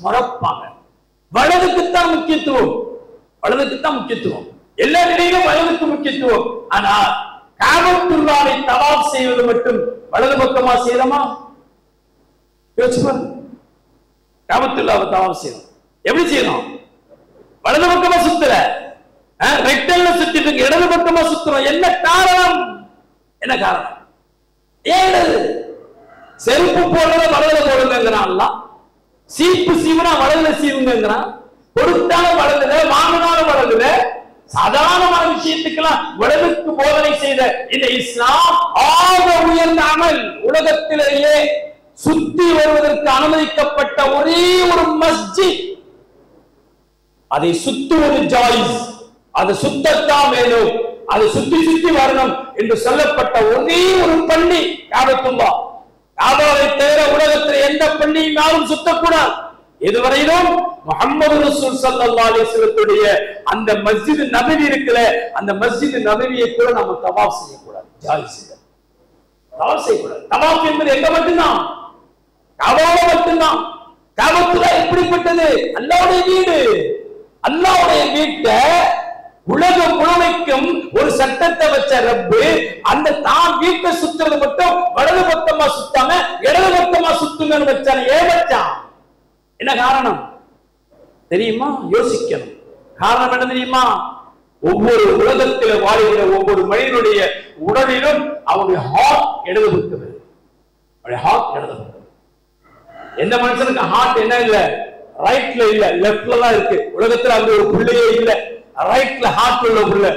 மறப்பாங்க. வலதுக்குத்தான் முக்கியத்துவம், வலதுக்குத்தான் முக்கியத்துவம். எல்லா நிலையிலும் வலதுக்கு முக்கியத்துவம். ஆனா காபத்துல்லாவை தவாப் செய்வது மட்டும் வலது பக்கமா செய்யலாமா? யோசிச்சு பாருங்க. காபத்துல்லாவை தவாப் செய்யணும், எப்படி செய்யணும்? வலது பக்கமா சுத்துற, ரெக்டல்ல சுத்திட்டு இருக்கு, இடது பக்கமா சுத்துறோம். என்ன காரணம்? என்ன காரணம்? ஏன் செருப்பு போடுறத வலதுல போடுங்கிறான், சீப்பு சீவனா வலதுல சீவுங்கிறான், கொடுத்தாலும் வலதுல, வாங்கினாலும் வலதுல. சாதாரணமான விஷயத்துக்கெல்லாம் வலதுக்கு போதனை செய்த இந்த இஸ்லாம் ஆக உயர்ந்த அமல். உலகத்திலேயே சுத்தி வருவதற்கு அனுமதிக்கப்பட்ட ஒரே ஒரு மஸ்ஜித், அதை சுத்துவது ஜாயிஸ், அது சுத்தத்தான் வேணும், அது சுத்தி சுத்தி வரணும் என்று சொல்லப்பட்ட ஒரே ஒரு பள்ளி காபத்துல்லாஹ். காபாவை தவிர உலகத்தில் எந்த பள்ளியும் யாரும் சுத்தக்கூடாது. இதுவரையிலும் முஹம்மது ரசூல் ஸல்லல்லாஹு அலைஹி வஸல்லத்துடைய அந்த மஸ்ஜித் நபவி இருக்குல, அந்த மஸ்ஜித் நபவியை கூட நம்ம தவாப் செய்யக்கூடாது, ஜாயிஸ் இல்லை. தவாப் செய்யக்கூடாது. தவாப் என்பது எங்க மட்டும்தான்? காபால மட்டும்தான். காபத்துல்லாஹ் எப்படிப்பட்டது? அல்லாஹ்வுடைய வீடு. அல்லாஹ்வுடைய வீட்டை உலகம் முழுமைக்கும் ஒரு சட்டத்தை வச்ச ரப்பு அந்த தான் வீட்டை சுத்துறது மட்டும் வலது பக்கமா சுத்தாம இடது பக்கமா சுத்துங்கன்னு வச்சான். ஏன் வச்சான்? என்ன காரணம் தெரியுமா? யோசிக்கணும். காரணம் என்ன தெரியுமா? ஒவ்வொரு உலகத்தில் வாழ்கிற ஒவ்வொரு மனிதனுடைய உடலிலும் அவருடைய ஹார்ட் இடது பக்கம், அவருடைய ஹார்ட் இடது பக்கம். எந்த மனுஷனுக்கு ஹார்ட் என்ன இல்ல? ரைட்ல இல்ல, லெப்ட்ல தான் இருக்கு. உலகத்துல அந்த ஒரு புள்ளையே இல்ல ரைட்ல ஹார்ட் உள்ள புள்ள,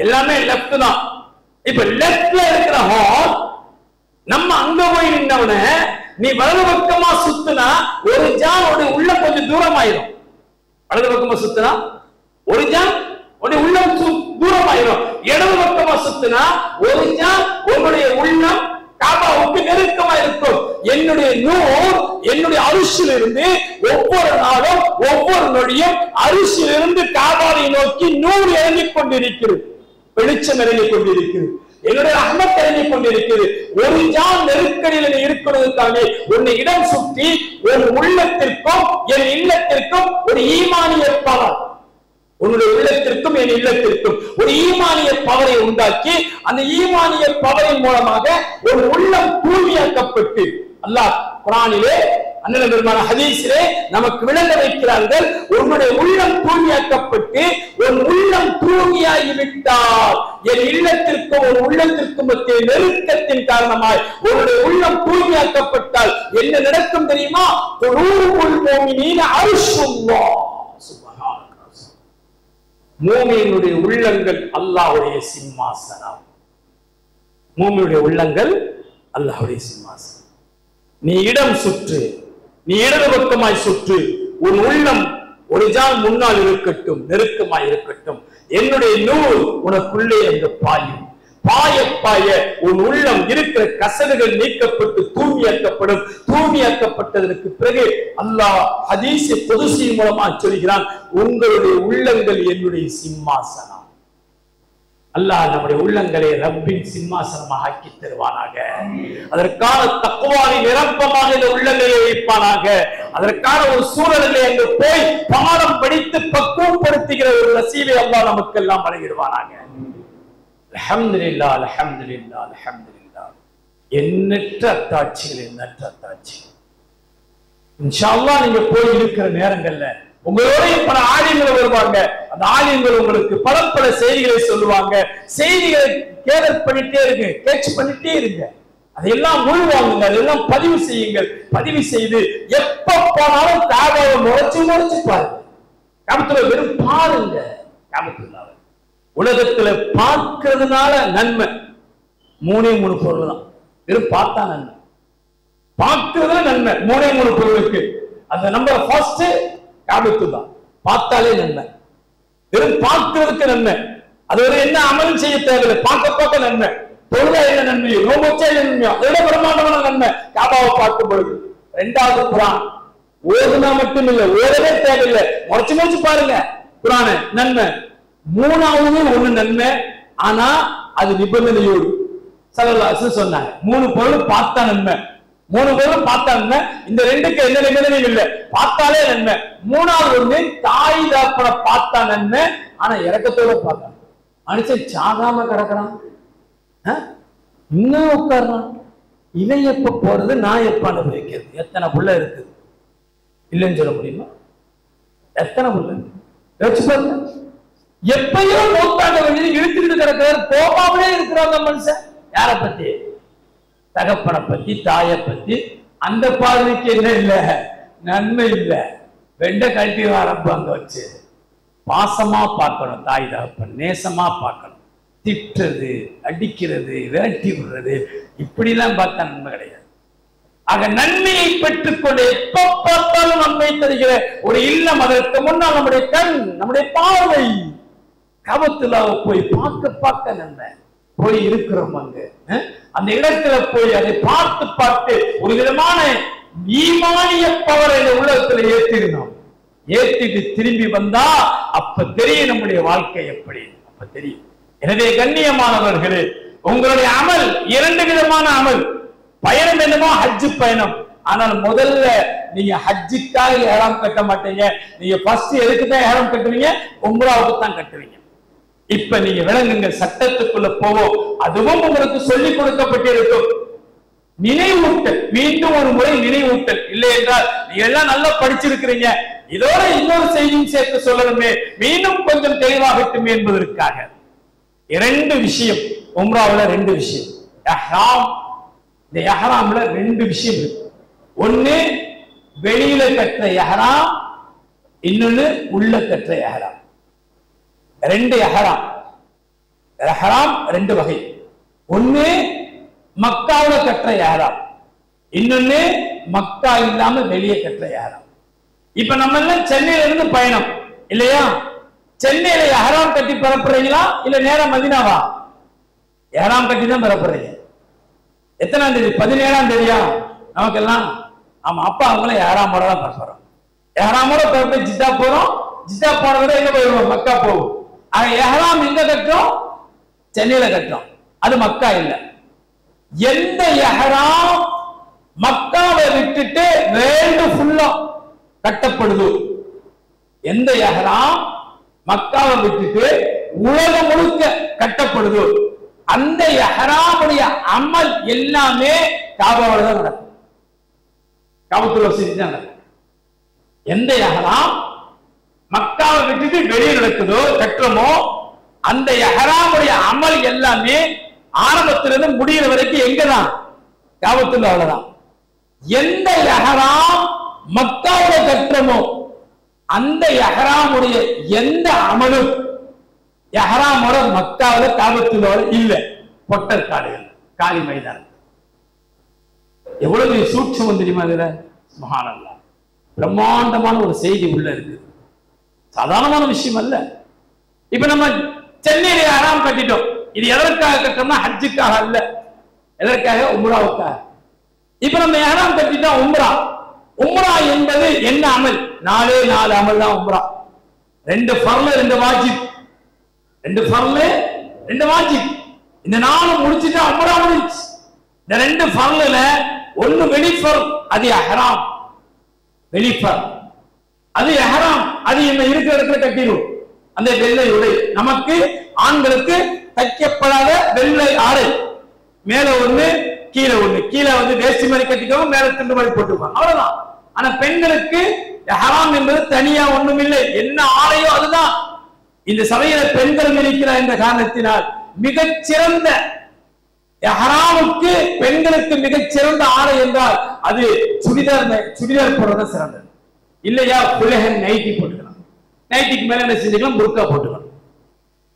எல்லாமே லெப்ட் தான். இப்ப லெப்ட்ல இருக்கிற ஹார்ட் நம்ம அங்க போய் நின்னவன நீ வலது பக்கமா சுத்துனா ஒரு ஜான் உள்ள கொஞ்சம் தூரம் ஆயிரும். வலது பக்கமா சுத்துனா ஒரு ஜான் உள்ள தூரம் ஆயிரும். இடது பக்கமா சுத்துனா ஒரு ஜான் உங்களுடைய உள்ளம் காபாவுக்கு நெருக்கமா இருக்கும். என்னுடைய நூர் என்னுடைய அரிசியிலிருந்து ஒவ்வொரு நாளும் ஒவ்வொரு நொடியும் அரிசியிலிருந்து காபாவை நோக்கி நூறு இறங்கிக் கொண்டிருக்கிறது, வெளிச்சம் இறங்கிக் கொண்டிருக்கிறது, என்னுடைய ரஹ்மத் இறங்கிக் கொண்டிருக்கிறது. ஒரு ஜான் நெருக்கடியில் இருக்கிறதுக்காக உன்னை இடம் சுற்றி ஒரு உள்ளத்திற்கும் என் இல்லத்திற்கும் ஒரு ஈமானிய பவர், உன்னுடைய உள்ளத்திற்கும் என் இல்லத்திற்கும் ஒரு ஈமானிய பவரை உண்டாக்கி அந்த ஈமானிய பவரின் மூலமாக ஒரு உள்ளம் தூய்மையாக்கப்பட்டு அல்லாஹ் குர்ஆனிலே அண்ணல் பெருமான ஹதீஸிலே நமக்கு விளங்க வைக்கிறார்கள். உன்னுடைய உள்ளம் தூய்மையாக்கப்பட்டு ஒரு உள்ளம் தூய்மையாகிவிட்டால் என் இல்லத்திற்கும் ஒரு உள்ளத்திற்கும் மத்திய நெருக்கத்தின் காரணமாய் உன்னுடைய உள்ளம் தூய்மையாக்கப்பட்டால் என்ன நடக்கும் தெரியுமா? குலூபுல் முஃமினீன அர்ஷுல்லாஹ். மூமினுடைய உள்ளங்கள் அல்லாஹ்வுடைய சிம்மாசனம். மூமினுடைய உள்ளங்கள் அல்லாஹ்வுடைய சிம்மாசனம். நீ இடம் சுற்று, நீ இடது பக்கமாய் சுற்று, உன் உள்ளம் ஒரு ஜான் முன்னால் இருக்கட்டும், நெருக்கமாய் இருக்கட்டும். என்னுடைய நூல் உனக்குள்ளே அங்கு பாயும். பாய பாய உன் உள்ளம் இருக்கிற கசடுகள் நீக்கப்பட்டு தூய்மையாக்கப்படும். தூய்மையாக்கப்பட்டதற்கு பிறகு அல்லாஹ் ஹதீஸை குதுஸி மூலமாக சொல்கிறான், உங்களுடைய உள்ளங்கள் என்னுடைய சிம்மாசனம். அல்லாஹ் நம்முடைய உள்ளங்களை ரப்பின் சிம்மாசனமாக ஆக்கி தருவானாக. அதற்கான தக்வாவை நிரப்பமாக இந்த உள்ளங்களை வைப்பானாக. அதற்கான ஒரு சூழலை அங்கு போய் பாடம் படித்து பக்குவப்படுத்துகிற ஒரு நசீபை அல்லாஹ் நமக்கு எல்லாம் வழங்கிடுவானாக. அல்ஹம்துலில்லாஹ், அல்ஹம்துலில்லாஹ், அல்ஹம்துலில்லாஹ். எண்ணற்ற அத்தாட்சிகள், எண்ணற்ற அத்தாட்சிகள். இன்ஷா அல்லாஹ் நீங்க போய் இருக்கிற நேரங்கள்ல உங்களோட பல ஆலிம்கள் வருவாங்க. அந்த ஆலிம்கள் உங்களுக்கு பல பல செய்திகளை சொல்லுவாங்க. செய்திகளை கேதர் பண்ணிட்டே இருங்க, கேட்ச் பண்ணிட்டே இருங்க. அதையெல்லாம் உள்வாங்குங்க, அதெல்லாம் பதிவு செய்யுங்கள். பதிவு செய்து எப்ப போனாலும் காபாவை முறைச்சு பாருங்க. காபத்துல வெறும் பாருங்க. காபத்துல உலகத்துல பார்க்கிறதுனால நன்மை மூணு பொருள் தான். வெறும் பார்த்தா நன்மை, பார்க்கிறதுல நன்மை மூணு பொருளுக்கு. அந்த நம்பர் ஃபர்ஸ்ட் காபத்து தான். பார்த்தாலே நன்மை, வெறும் பார்க்கிறதுக்கு நன்மை. அது ஒரு என்ன அமல் செய்ய தேவையில்லை, பார்க்க நன்மை. தொழுகை என்ன நன்மையோ, நோம்பச்சா என்ன நன்மையோ, அதோட பிரமாண்டமான நன்மை காபாவை பார்க்கும் பொழுது. இரண்டாவது குர்ஆன், ஓதுனா மட்டும் இல்ல, ஓதவே தேவையில்லை, முறைச்சு பாருங்க குர்ஆன் நன்மை. மூணாவது ஒண்ணு நன்மை, ஆனா அது நிபந்தனையோடு. ஸல்லல்லாஹு அலைஹி வஸல்லம் சொன்னாங்க 3 பொருள் பார்த்தா நன்மை, 3 பொருள் பார்த்தா நன்மை. இந்த ரெண்டுக்கு எந்த நிபந்தனையும் இல்லை, பார்த்தாலே நன்மை. மூணாவது ஒண்ணு தாய் தகப்பனை பார்த்தா நன்மை, ஆனா இறக்கத்தோட பார்த்தா. மனுஷன் சாகாம கிடக்குறான், இன்னும் உட்கார்றான், இவன் எப்ப போறது நான் எப்ப அனுபவிக்கிறது? எத்தனை புள்ள இருக்குது இல்லைன்னு சொல்ல முடியுமா? எத்தனை புள்ள யோசிச்சு பாருங்க. எப்பயோ நோக்காக வேண்டியது இழுத்துக்கிட்டு கிடக்கிறார், போகாமலே இருக்கிறாங்க மனுஷன். யார பத்தி? தகப்பனை பத்தி, தாயை பத்தி. அந்த பார்வைக்கு என்ன இல்லை, நன்மை இல்லை. வெண்டை கழட்டி ஆரம்பிப்பாங்க வச்சு. பாசமா பார்க்கணும், தாய் தகப்பன் நேசமா பார்க்கணும். திட்டுறது, அடிக்கிறது, விரட்டி விடுறது, இப்படிலாம் பார்த்தா நன்மை கிடையாது. ஆக நன்மையை பெற்றுக்கொண்டு எப்ப பார்த்தாலும் நன்மை தருகிற ஒரு இல்லம். அதற்கு முன்னால் நம்முடைய கண், நம்முடைய பார்வை. காபத்துல்லாஹ் போய் பார்க்க நன்மை. போய் இருக்கிறோம் அங்க, அந்த இடத்துல போய் அதை பார்த்து ஒரு விதமான ஈமானிய பவரை உள்ளத்துல ஏற்றிருந்தோம். ஏற்றிட்டு திரும்பி வந்தா அப்ப தெரியும் நம்முடைய வாழ்க்கை எப்படி, அப்ப தெரியும். எனவே கண்ணியமானவர்களே, உங்களுடைய அமல் 2 விதமான அமல். பயணம் என்னமோ ஹஜ் பயணம். ஆனால் முதல்ல நீங்க ஹஜ்ஜுக்காக ஏலம் கட்ட மாட்டீங்க. நீங்க ஃபர்ஸ்ட் எதுக்கு தான் ஏலம் கட்டுவீங்க? உம்ராவுக்கு தான் கட்டுவீங்க. இப்ப நீங்க விளங்குங்க, சட்டத்துக்குள்ள போவோம். அதுவும் உங்களுக்கு சொல்லிக் கொடுக்கப்பட்டிருக்கும். நினைவூட்டல், மீண்டும் ஒரு முறை நினைவூட்டல். இல்லை என்றால் நீங்க எல்லாம் நல்லா படிச்சிருக்கிறீங்க, இதோட இன்னொரு செய்தியும் சேர்த்து சொல்லணுமே, மீண்டும் கொஞ்சம் தெளிவாகட்டுமே என்பதற்காக 2 விஷயம். உம்ராவுல 2 விஷயம். இஹ்ராம், இந்த இஹ்ராம்ல 2 விஷயம் இருக்கு. ஒண்ணு வெளியில கற்ற இஹ்ராம், இன்னொன்னு உள்ள கற்ற இஹ்ராம். 2 இஹ்ராம். இஹ்ராம் 2 வகை. ஒண்ணு மக்காவுல கற்ற இஹ்ராம், இன்னொன்னு மக்கா இல்லாம வெளியே கற்ற இஹ்ராம். இப்ப நம்ம எல்லாம் சென்னையில இருந்து பயணம் இல்லையா? சென்னையில இஹ்ராம் கட்டி பரப்புறீங்களா இல்ல நேரா மதீனாவா? இஹ்ராம் கட்டி தான் பரப்புறீங்க. எத்தனாம் தேதி? 17ஆம் தேதியா நமக்கெல்லாம்? ஆமா, அப்பா அவங்கள இஹ்ராமோட தான் பரப்புறோம். இஹ்ராமோட பரப்பி ஜித்தா போறோம். ஜித்தா போனதை எங்க போயிடுவோம்? மக்கா போவோம். ஆக இஹ்ராம் எங்க கட்டுறோம்? சென்னையில கட்டுறோம். அது மக்கா இல்லை. எந்த இஹ்ராம் மக்காவை விட்டுட்டு வேர்ல்டு ஃபுல்லா கட்டப்படுது, எந்த இஹ்ராம் மக்காவை விட்டுட்டு உலகம் முழுக்க கட்டப்படுது, அந்த இஹ்ராமுடைய அமல் எல்லாமே காபாவோட தான் நடக்கும். காபத்துல் வசீத் தான் நடக்கும். எந்த இஹ்ராம் மக்காவை விட்டுட்டு வெளியே நடக்குதோ, கட்டுறமோ, அந்த இஹ்ராமுடைய அமல் எல்லாமே ஆரம்பத்திலிருந்து முடிகிற வரைக்கும் எங்கதான்? காபத்துல்லாஹ்ல தான். எந்த இஹ்ராம் மக்காவுல கட்டுறமோ அந்த இஹ்ராமுடைய எந்த அமலும் இஹ்ராமோட மக்காவுல காபத்துல்லாஹ்ல இல்ல. பொட்டர் காடுகள், காலி மைதானம். எவ்வளவு சூட்சமம் தெரியுமா இதுல? சுப்ஹானல்லாஹ். பிரம்மாண்டமான ஒரு செய்தி உள்ள இருக்கு, சாதாரணமான விஷயம் அல்ல. இப்ப நம்ம சென்னையில இஹ்ராம் கட்டிட்டோம். இது எதற்காக கட்டணும்னா ஹஜ்ஜுக்காக அல்ல. எதற்காக? உம்ராவுக்காக. இப்ப நம்ம இஹ்ராம் கட்டிட்டோம், உம்ரா. உம்ரா என்பது என்ன அமல்? 4 அமல் தான் உம்ரா. 2 ஃபர்ல் 2 வாஜிப். 2 ஃபர்ல் 2 வாஜிப். இந்த 4 முடிச்சிட்டா உம்ரா முடிச்சு. இந்த 2 ஃபர்ல்ல ஒன்னு வெளி ஃபர்ல், அது இஹ்ராம். வெளி ஃபர்ல் அது இஹ்ராம். அது என்ன இருக்கிற இடத்துல கட்டிடும். அந்த வெள்ளை உடை நமக்கு ஆண்களுக்கு தைக்கப்படாத வெள்ளை ஆடை, மேல ஒண்ணு கீழே ஒண்ணு. கீழே வேஷ்டி மாதிரி கட்டிக்கோங்க, மேல துண்டு மாதிரி போட்டுப்பாங்க, அவ்வளவுதான். ஆனா பெண்களுக்கு இஹ்ராம் என்பது தனியா ஒண்ணும் இல்லை. என்ன ஆடையோ அதுதான். இந்த சபையில பெண்கள் இருக்கிறார் என்ற காரணத்தினால் மிகச்சிறந்த இஹ்ராமுக்கு பெண்களுக்கு மிகச்சிறந்த ஆடை என்றால் அது சுடிதார் போடுறது சிறந்தது. இல்லையா புலகன் நைட்டி போட்டுக்கலாம். நைட்டிக்கு மேல என்ன செஞ்சுக்கலாம்? புர்கா போட்டுக்கலாம்.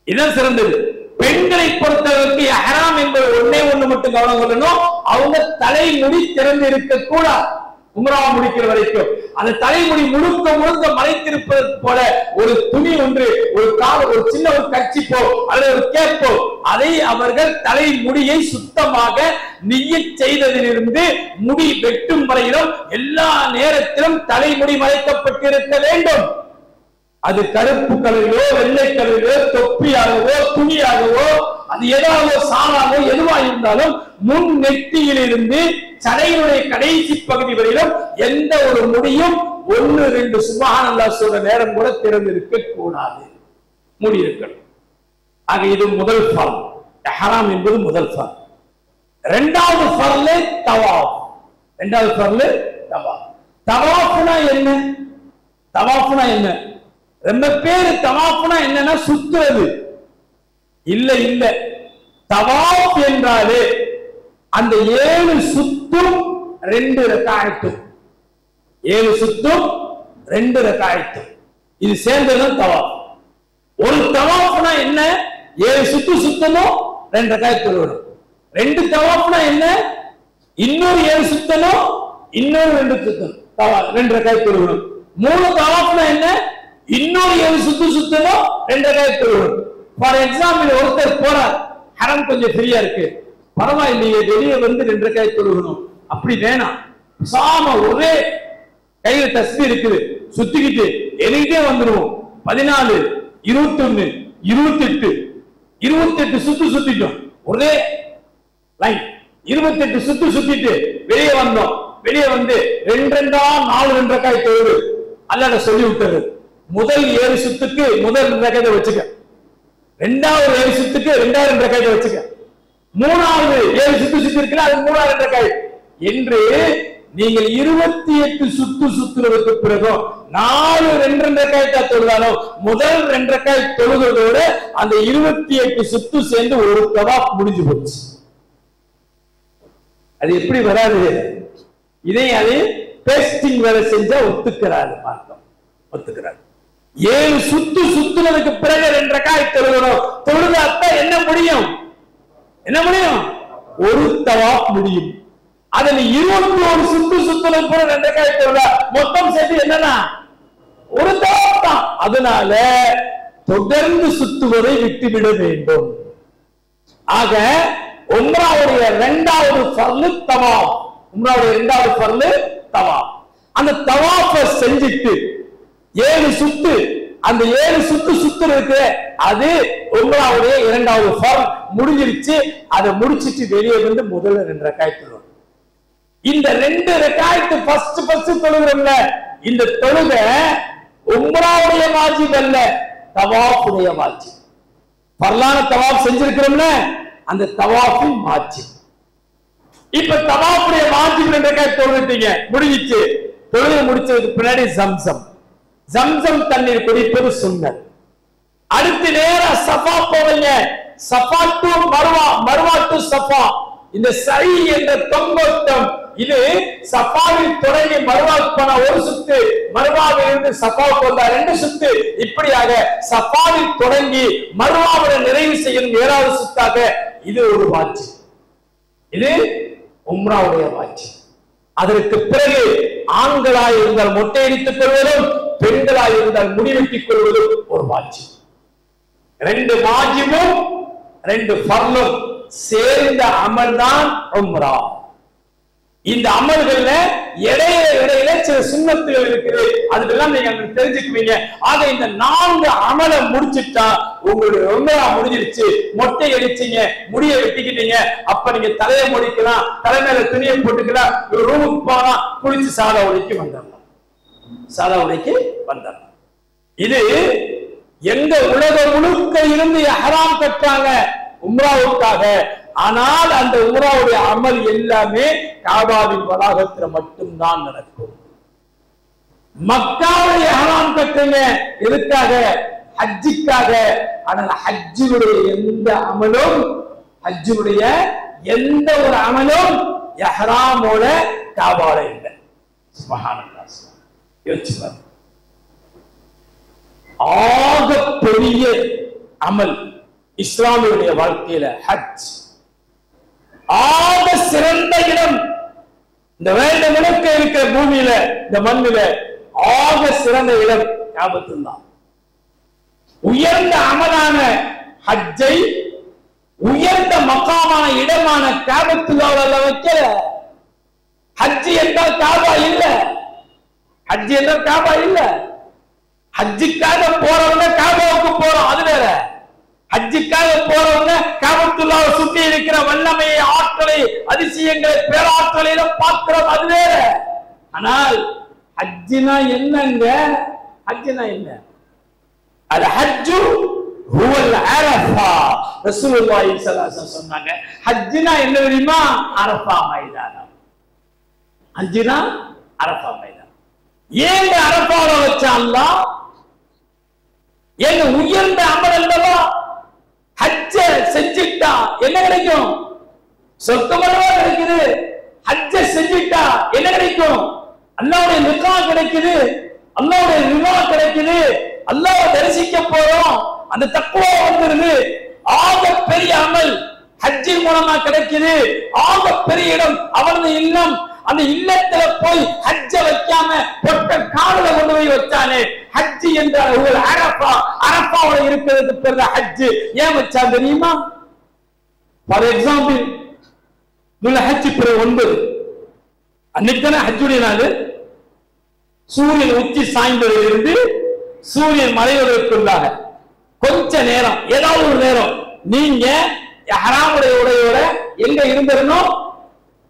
இதுதான் சிறந்தது. பெண்களை பொறுத்தவரைக்கு இஹ்ராம் என்பது ஒண்ணே ஒண்ணு மட்டும் கவனம் கொள்ளணும், அவங்க தலைமுடி திறந்து இருக்க கூடாது. உம்ரா முடிக்கிற வரைக்கும். அந்த தலைமுடி முழுக்க முழுக்க மறைத்திருப்பது போல ஒரு துணி ஒன்று, ஒரு சின்ன ஒரு கர்ச்சிப்போ அல்லது ஒரு கேப்போ, அதை அவர்கள் தலைமுடியை சுத்தமாக நிய்யத் செய்ததிலிருந்து முடி வெட்டும் வரையிலும் எல்லா நேரத்திலும் தலைமுடி மறைக்கப்பட்டிருக்க வேண்டும். அது கருப்பு கலரிலோ வெள்ளை கலரிலோ தொப்பியாகவோ துணியாகவோ அது ஏதாவது சாணாகவோ எதுவாக இருந்தாலும் முன் நெற்றியிலிருந்து சடையினுடைய கடைசி பகுதி வரையிலும் எந்த ஒரு முடியும் 1-2 சுப்ஹானல்லாஹ் சொல்ற நேரம் கூட திறந்திருக்க கூடாது, முடி இருக்கணும். ஆக இது முதல் ஃபர்ல். இஹ்ராம் என்பது முதல் ஃபர்ல். இரண்டாவது ஃபர்ல் தவாஃப். இரண்டாவது ஃபர்ல் தவாஃப். தவாஃப்னா என்ன? தவாஃப்னா என்ன? ரொம்ப பேரு தவாஃப்னா என்னன்னா சுத்துறது. இல்ல தவாஃப் என்றாலே அந்த 7 சுத்தும் 2 ரக்காயத்தும், 7 சுத்தும் 2 ரக்காயத்தும், இது சேர்ந்ததுதான் தவாஃப். ஒரு தவாஃப்னா என்ன? 7 சுத்து சுத்தணும் 2 ரக்காயத் தொழணும். 2 தவாஃப்னா என்ன? இன்னொரு 7 சுத்தணும் இன்னொரு 2 சுத்தணும் 2 ரக்காயத் தொழணும். 3 தவாஃப்னா என்ன? இன்னொரு 7 சுத்து சுத்தணும் 2 ரக்காயத் தொழணும். ஃபார் எக்ஸாம்பிள், ஒருத்தர் போறார், ஹரம் கொஞ்சம் ஃப்ரீயா இருக்கு, பரவாயில்லையே வெளியே வந்து 2 ரக்காயத் தொழுகணும், அப்படி வேணாம். சாம ஒரே கையில தஸ்பீஹ் இருக்குது, சுத்திக்கிட்டு எதுக்கிட்டே வந்துருவோம். 14 21 28 28 சுத்து சுத்திட்டோம், ஒரே லைன் 28 சுத்து சுத்திட்டு வெளியே வந்தோம். வெளியே வந்து 2 4 ரக்காயத் தொழுது அல்லாஹ் சொல்லி விட்டாரு. முதல் 7 சுத்துக்கு முதல் 2 ரக்காயத்தை வச்சுக்க, இரண்டாவது 7 சுத்துக்கு 2 ரக்காயத்தை வச்சுக்க, மூணாவது 7 சுத்து சுத்தி இருக்குல்ல அது 3 ரக்காயத் என்று நீங்கள் 28 சுத்து சுத்துறதுக்கு பிறகு 4 2 ரக்காயத்தா தொழுதாலும் முதல் 2 ரக்காயத் தொழுகிறதோட அந்த 28 சுத்து சேர்ந்து ஒரு தவாஃப் முடிஞ்சு போச்சு. அது எப்படி வராது? இதை அது பேஸ்டிங் வேலை செஞ்சா ஒத்துக்கிறாரு, பார்த்தோம் ஒத்துக்கிறாரு. 7 சுத்து சுத்துனதுக்கு பிறகு 2 ரக்காயத் தொழுகணும். தொழுதாத்தான் என்ன முடியும்? என்ன முடியும்? ஒரு தவாஃப் முடியும். அதுல 21 சுத்து சுத்துனதுக்கு பிறகு 2 ரக்காயத் தொழுதா மொத்தம் சேர்த்து என்னன்னா ஒரு தவாஃப் தான். அதனால தொடர்ந்து சுத்துவதை விட்டுவிட வேண்டும். ஆக உம்ராவுடைய 2வது ஃபர்ல் தவாஃப். உம்ராவுடைய 2வது ஃபர்ல் தவாஃப். அந்த தவாஃபை செஞ்சிட்டு 7 சுத்து, அந்த 7 சுத்து சுத்துறதுக்கு அது உம்ராவுடைய 2வது ஃபர்ல் முடிஞ்சிருச்சு. அதை முடிச்சிட்டு வெளியே வந்து முதல்ல 2 ரக்காயத் தொழுகணும். இந்த 2 ரக்காயத்து ஃபர்ஸ்ட் தொழுகிறோம்ல, இந்த தொழுகை உம்ராவுடைய வாஜிப் அல்ல, தவாஃபுடைய வாஜிப். ஃபர்லான தவாஃப் செஞ்சிருக்கிறோம்ல, அந்த தவாஃபின் வாஜிப். இப்ப தவாஃபுடைய வாஜிப் 2 ரக்காயத் தொழுதிட்டீங்க, முடிஞ்சிச்சு. தொழுகை முடிச்சதுக்கு பின்னாடி ஜம்சம் தண்ணீர் குடிப்பது சுன்னத். அடுத்து நேரா சஃபா போவீங்க. Safa to Marwa, Marwa to Safa. இந்த சை என்ற தொங்கோட்டம் இது சஃபாவில் தொடங்கி மர்வாவுக்கு போன ஒரு சுத்து, மர்வாவில் இருந்து சஃபாவுக்கு வந்தா 2 சுத்து, இப்படியாக சஃபாவில் தொடங்கி மர்வாவை நிறைவு செய்யும் 7வது சுத்தாக இது ஒரு வாஜிப். இது உம்ராவுடைய வாஜிப். அதற்கு பிறகு ஆண்களாய் இருந்தால் மொட்டையடித்துக் கொள்வதும், பெண்களாய் இருந்தால் முடிவெட்டிக் கொள்வதும் ஒரு வாஜிப். 2 வாஜிபும் 2 ஃபர்லும் சேர்ந்த அமல் தான் உம்ரா. இந்த அமல்கள்ல இடையில சில சுன்னத்துகள் இருக்குது, அதுக்கெல்லாம் நீங்க தெரிஞ்சுக்குவீங்க. ஆக இந்த 4 அமலை முடிச்சுட்டா உங்களுடைய உம்ரா முடிஞ்சிருச்சு. மொட்டை அடிச்சீங்க, முடிய வெட்டிக்கிட்டீங்க, அப்ப நீங்க தலையை முடிக்கலாம், தலைமையில துணியை போட்டுக்கலாம், ஒரு ரூமுக்கு போனா குளிச்சு சாதா உடைக்கு வந்துடலாம், சாதா உடைக்கு வந்துடலாம். இது எங்க உலகம் முழுக்க இருந்து இஹ்ராம் கட்டாங்க உம்ராவுக்காக. ஆனால் அந்த உம்ராவுடைய அமல் எல்லாமே காபாவின் வளாகத்தில் மட்டும்தான் நடக்கும். மக்காவுடைய இஹ்ராம் கட்டுங்க எதுக்காக? ஹஜ்ஜுக்காக. ஆனால் ஹஜ்ஜுடைய எந்த ஒரு அமலும் இஹ்ராமோட காபால இல்லை. சுப்ஹானல்லாஹ். யோசிச்சு பாருங்க. ஆக பெரிய அமல் இஸ்லாமியுடைய வாழ்க்கையில ஹஜ். ஆக சிறந்த இடம் இந்த வேண்ட முழுக்க இருக்கிற பூமியில, இந்த மண்ணில ஆக சிறந்த இடம் காபத்துல் தான். உயர்ந்த அமலான ஹஜ்ஜை உயர்ந்த மக்காமான இடமான காபத்துல்லாஹ்ல வைக்கல. ஹஜ் என்றால் காபா இல்ல, ஹஜ் என்றால் காபா இல்ல. ஹஜ்ஜுக்காக போறவங்க காபாவுக்கு போறோம், அது வேற. ஹஜ்ஜுக்காக போறவங்க காபத்துல்லாஹ்வை சுற்றி இருக்கிற வல்லமையை, ஆற்றலை, அதிசயங்களை, பேராற்றலை பார்க்கிறோம், அது வேற. ஆனால் ஹஜ்ஜினா என்னங்க? ஹஜ்ஜினா என்ன? அது ஹஜ்ஜு ஹுவல் அரஃபா. ரசூலுல்லாஹி ஸல்லல்லாஹு அலைஹி வஸல்லம் சொன்னாங்க, ஹஜ்ஜினா என்ன தெரியுமா? அரஃபா மைதானம். ஹஜ்ஜினா அரஃபா மைதானம். ஏன் அரஃபால வச்சா அல்லாஹ்? ஏன் உயர்ந்த அமல் அல்லவா? ஹஜ்ஜ செஞ்சிட்டா என்ன கிடைக்கும்? சொர்க்கமல்லவா கிடைக்குது. ஹஜ்ஜ செஞ்சிட்டா என்ன கிடைக்கும்? அல்லாஹ்வுடைய லிகா கிடைக்குது, அல்லாஹ்வுடைய ரிவா கிடைக்குது, அல்லாஹ்வை தரிசிக்க போறோம், அந்த தக்வா வந்துருது. ஆக பெரிய அமல் ஹஜ்ஜின் மூலமா கிடைக்குது. ஆக பெரிய இடம் அவனது இல்லம். அந்த இல்லத்துல போய் ஹஜ்ஜ வைக்காம பொட்ட காலில கொண்டு போய் வச்சானே, ஹஜ் என்ற ஒரு அரஃபா, அரஃபாவோட இருக்கிறது பேர் ஹஜ். ஏன் வச்சா தெரியுமா? ஃபார் எக்ஸாம்பிள், துல்ஹஜ் பிறை 9 அன்னைக்கு தானே ஹஜ்ஜுடைய நாள். சூரியன் உச்சி சாய்ந்ததிலிருந்து சூரியன் மறைவதற்குள்ளாக கொஞ்ச நேரம், ஏதாவது ஒரு நேரம் நீங்க ஹராமுடைய உடையோட எங்க இருந்திருந்தோம்?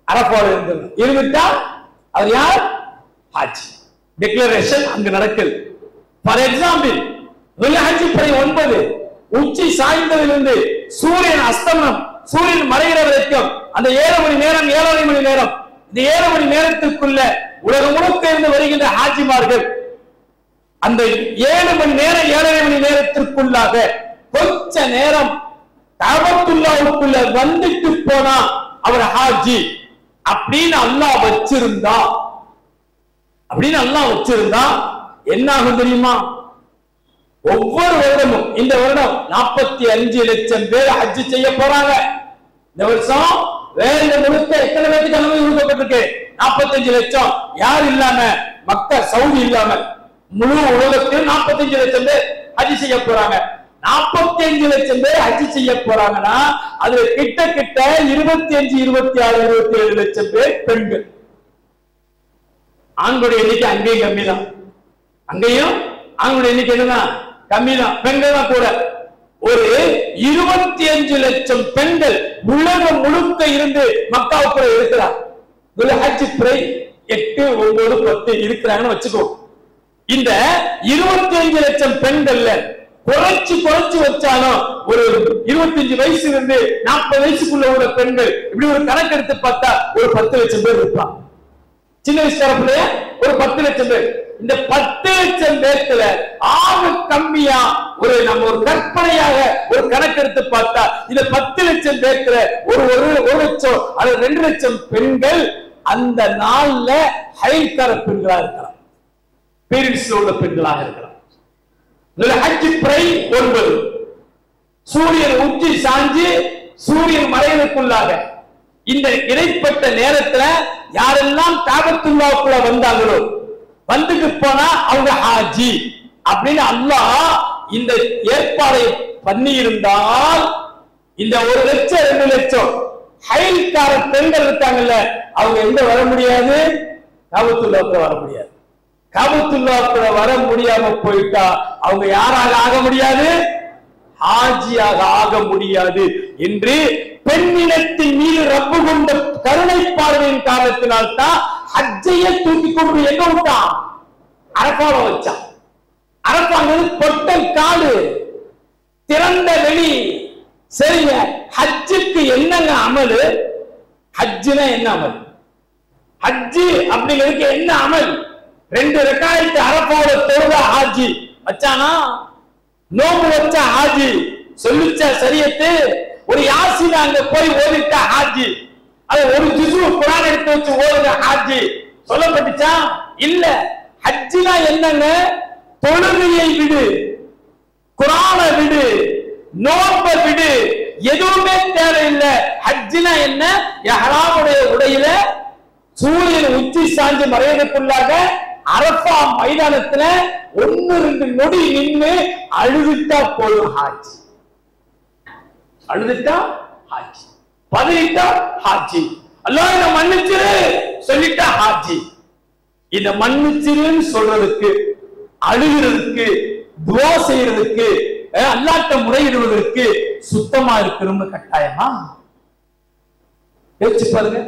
அரஃபால இருந்திருந்தோம். இருந்துட்டா அவர் யார்? ஹஜ் டிக்ளரேஷன் அங்க நடக்குது. ஃபார் எக்ஸாம்பிள், துல்ஹஜ் பிறை 9 உச்சி சாய்ந்ததிலிருந்து சூரியன் அஸ்தமனம், சூரியன் மறைகிற வரைக்கும் அந்த 7 மணி நேரம், 7.5 மணி நேரம், இந்த 7 மணி நேரத்திற்குள்ள உலகம் முழுக்க இருந்து வருகின்ற ஹாஜிமார்கள் அந்த 7 மணி நேரம், 7.5 மணி நேரத்திற்குள்ளாக கொஞ்ச நேரம் காபத்துல்லாஹ்வுக்குள்ள வந்துட்டு போனா அவர் ஹாஜி அப்படின்னு அல்லாஹ் வச்சிருந்தா, என்ன ஆகும் தெரியுமா? ஒவ்வொரு வருடமும், இந்த வருடம் 45 லட்சம் பேர் ஹஜ் செய்ய போறாங்க. இந்த வருஷம் வேற முழுக்க எத்தனை பேருக்கு அனுமதி கொடுக்கப்பட்டிருக்கு? 45 லட்சம். யார் இல்லாம? மக்கள், சவுதி இல்லாம முழு உலகத்தில் 45 லட்சம் பேர் ஹஜ் செய்ய போறாங்க. 45 லட்சம் பேர் ஹஜ் செய்ய போறாங்கன்னா அதுல கிட்டத்தட்ட 25, 26, 27 லட்சம் பேர் பெண்கள். ஆண்களுடைய எண்ணிக்கை அங்கேயும் கம்மி தான். அங்கேயும் ஆண்களுடைய எண்ணிக்கை என்னதான்? கம்மி தான். பெண்கள் தான் கூட. ஒரு 25 லட்சம் பெண்கள் உலகம் முழுக்க இருந்து மக்காவுக்குள்ள இருக்கிறார். துல்ஹஜ் பிறை 8, 9, 10 இருக்கிறாங்கன்னு வச்சுக்கோ. இந்த 25 லட்சம் பெண்கள்ல குறைச்சு வச்சாலும் ஒரு 25 வயசுல இருந்து 40 வயசுக்குள்ள உள்ள பெண்கள் இப்படி ஒரு கணக்கு எடுத்து பார்த்தா ஒரு 10 லட்சம் பேர் இருப்பாங்க. சின்ன வயசு தரப்புலயே ஒரு 10 லட்சம் பேர். இந்த 10 லட்சம் பேர்த்துல ஆக கம்மியா நம்ம ஒரு கற்பனையாக ஒரு கணக்கு எடுத்து பார்த்தா இந்த 10 லட்சம் பேர்த்துல ஒரு 1 லட்சம் அல்லது 2 லட்சம் பெண்கள் அந்த நாள்ல ஹைல்கார பெண்களா இருக்கலாம், பீரியட்ஸ்ல உள்ள பெண்களாக இருக்கலாம். ஹஜ் பிறை 9 சூரியன் உச்சி சாஞ்சி சூரியன் மறைவதற்குள்ளாக இந்த இடைப்பட்ட நேரத்துல யாரெல்லாம் காபத்துல்லாஹ்வுக்குள்ள வந்தாங்களோ, வந்துட்டு போனா அவங்க ஹாஜி அப்படின்னு அல்லாஹ் இந்த ஏற்பாடை பண்ணி இருந்தால் இந்த 1 லட்சம் 2 லட்சம் ஹைல்கார பெண்கள் இருக்காங்கல்ல, அவங்க எங்க வர முடியாது? காபத்துல்லாஹ்வுக்குள்ள வர முடியாது. காபத்துல்லாஹ்வுக்குள்ள வர முடியாம போயிட்டா அவங்க யாராக ஆக முடியாது? ஹாஜியாக ஆக முடியாது என்று பெண்ணினத்தின் மீது ரப்பு கொண்ட கருணை பார்வையின் காரணத்தினால் தான் ஹஜ்ஜையை தூக்கி கொண்டு எங்க விட்டான்? அரஃபால வச்சான். அரஃபாங்கிறது பொட்டல் காடு, திறந்த வெளி. சரிங்க, ஹஜ்ஜுக்கு என்னங்க அமலு? ஹஜ்ஜுனா என்ன அமல்? ஹஜ்ஜு அப்படிங்கிறதுக்கு என்ன அமல்? 2 ரக்காயத்து அரஃபால தொழுதா ஹாஜி வச்சானா? நோம்பு வச்சா ஹாஜி? சொல்லிச்சா ஷரியத்து? ஒரு யாசின் அங்க போய் ஓதிட்டா ஹாஜி? அது ஒரு ஜுஸு குர்ஆன் எடுத்து வச்சு ஓதுற ஹாஜி சொல்லப்பட்டுச்சா? இல்ல. ஹஜ்ஜினா என்னங்க? தொழுகையை விடு, குர்ஆனை விடு, நோம்பை விடு, எதுவுமே தேவையில்லை. ஹஜ்ஜினா என்ன? இஹ்ராமுடைய உடையில சூரியன் உச்சி சாஞ்சு மறைவதற்குள்ளாக அரஃபா மைதானத்துல 1-2 நொடி நின்று அழுதுட்டா போதும் ஹாஜ். அழுதுட்டா ஹாஜ், பதறிட்டா ஹாஜி. அல்லாஹ் என்ன மன்னிச்சிரு சொல்லிட்டா ஹாஜி. இந்த மன்னிச்சிருன்னு சொல்றதுக்கு, அழுகிறதுக்கு, துவா செய்யறதுக்கு, அல்லாஹ்ட்ட முறையிடுவதற்கு சுத்தமா இருக்கணும்னு கட்டாயமா? யோசிச்சு பாருங்க.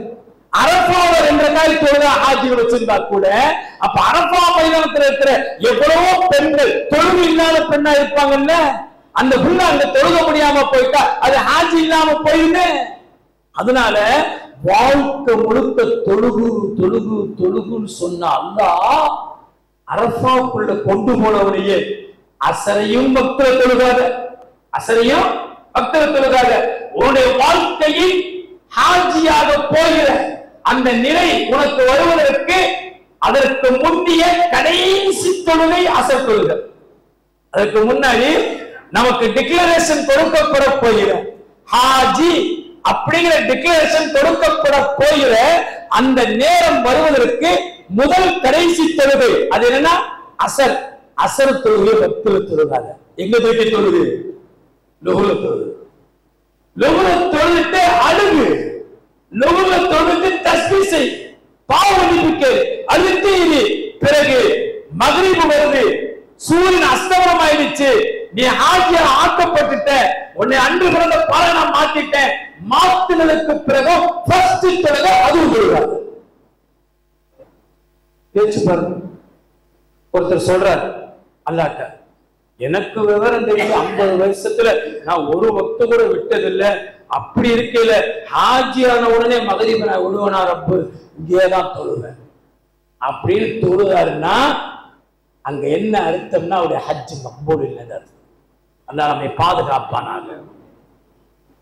அரஃபாவை 2 ரக்காத் தொழுத ஹாஜிகள் வச்சிருந்தா கூட, அப்ப அரஃபா மைதானத்துல இருக்கிற எவ்வளவோ பெண்கள் தொழுகை இல்லாத பெண்ணா இருப்பாங்கல்ல, அந்த புள்ள அங்க தொழுக முடியாம போயிட்டா அது ஹாஜி இல்லாம போயிடுது. அதனால வாழ்க்கை முழுக்க தொழுகு தொழுகு தொழுகுன்னு சொன்ன அல்லாஹ் அரஃபாக்குள்ள கொண்டு போனவனையே அசரையும் பக்தர தொழுகாத, அசரையும் பக்தர தொழுகாத உன்னுடைய வாழ்க்கையில் ஹாஜியாக போகிற அந்த நிலை உனக்கு வருவதற்கு அதற்கு முந்தைய கடைசி தொழுகை அசர் தொழுகை. அதற்கு முன்னாடி நமக்கு டிக்ளரேஷன் கொடுக்கப்பட போகிற ஹாஜி அப்படிங்கிற டிக்ளரேஷன் கொடுக்கப்பட போகிற அந்த நேரம் வருவதற்கு முதல் கடைசி தொழுகை அது என்னன்னா அசர். அசர் தொழுகை பக்தில தொழுகாத. எங்க போயிட்டு தொழுது? லுஹுல தொழுது. லுஹுல தொழுது அழுகு, லுஹுல தொழுது தஸ்பீஹ் செய், பாவ மன்னிப்பு அழுத்தி இரு. பிறகு மக்ரிப் வருது, சூரியன் அஸ்தமனம் ஆயிடுச்சு, நீ ஹாஜியா ஆக்கப்பட்டுட்ட, உன்னை அன்று பிறந்த பாலனா மாத்திட்ட. மாத்தினதுக்கு பிறகு ஃபர்ஸ்ட் தொழுகை அதுவும் தொழுகாது. யோசிச்சு பாருங்க. ஒருத்தர் சொல்றார் அல்லாஹ்ட்ட, எனக்கு விவரம் தெரிஞ்சு 50 வருஷத்துல நான் ஒரு வக்து கூட விட்டதில்லை, அப்படி இருக்கையில ஹாஜியான உடனே மகரிப நான் விடுவனா ரப்பு, இங்கேதான் தொழுவேன் அப்படின்னு தொழுதாருன்னா அங்க என்ன அர்த்தம்னா அவருடைய ஹஜ் மக்பூல் இல்லைன்னு அர்த்தம். அல்லாஹ் நம்மை பாதுகாப்பானாக.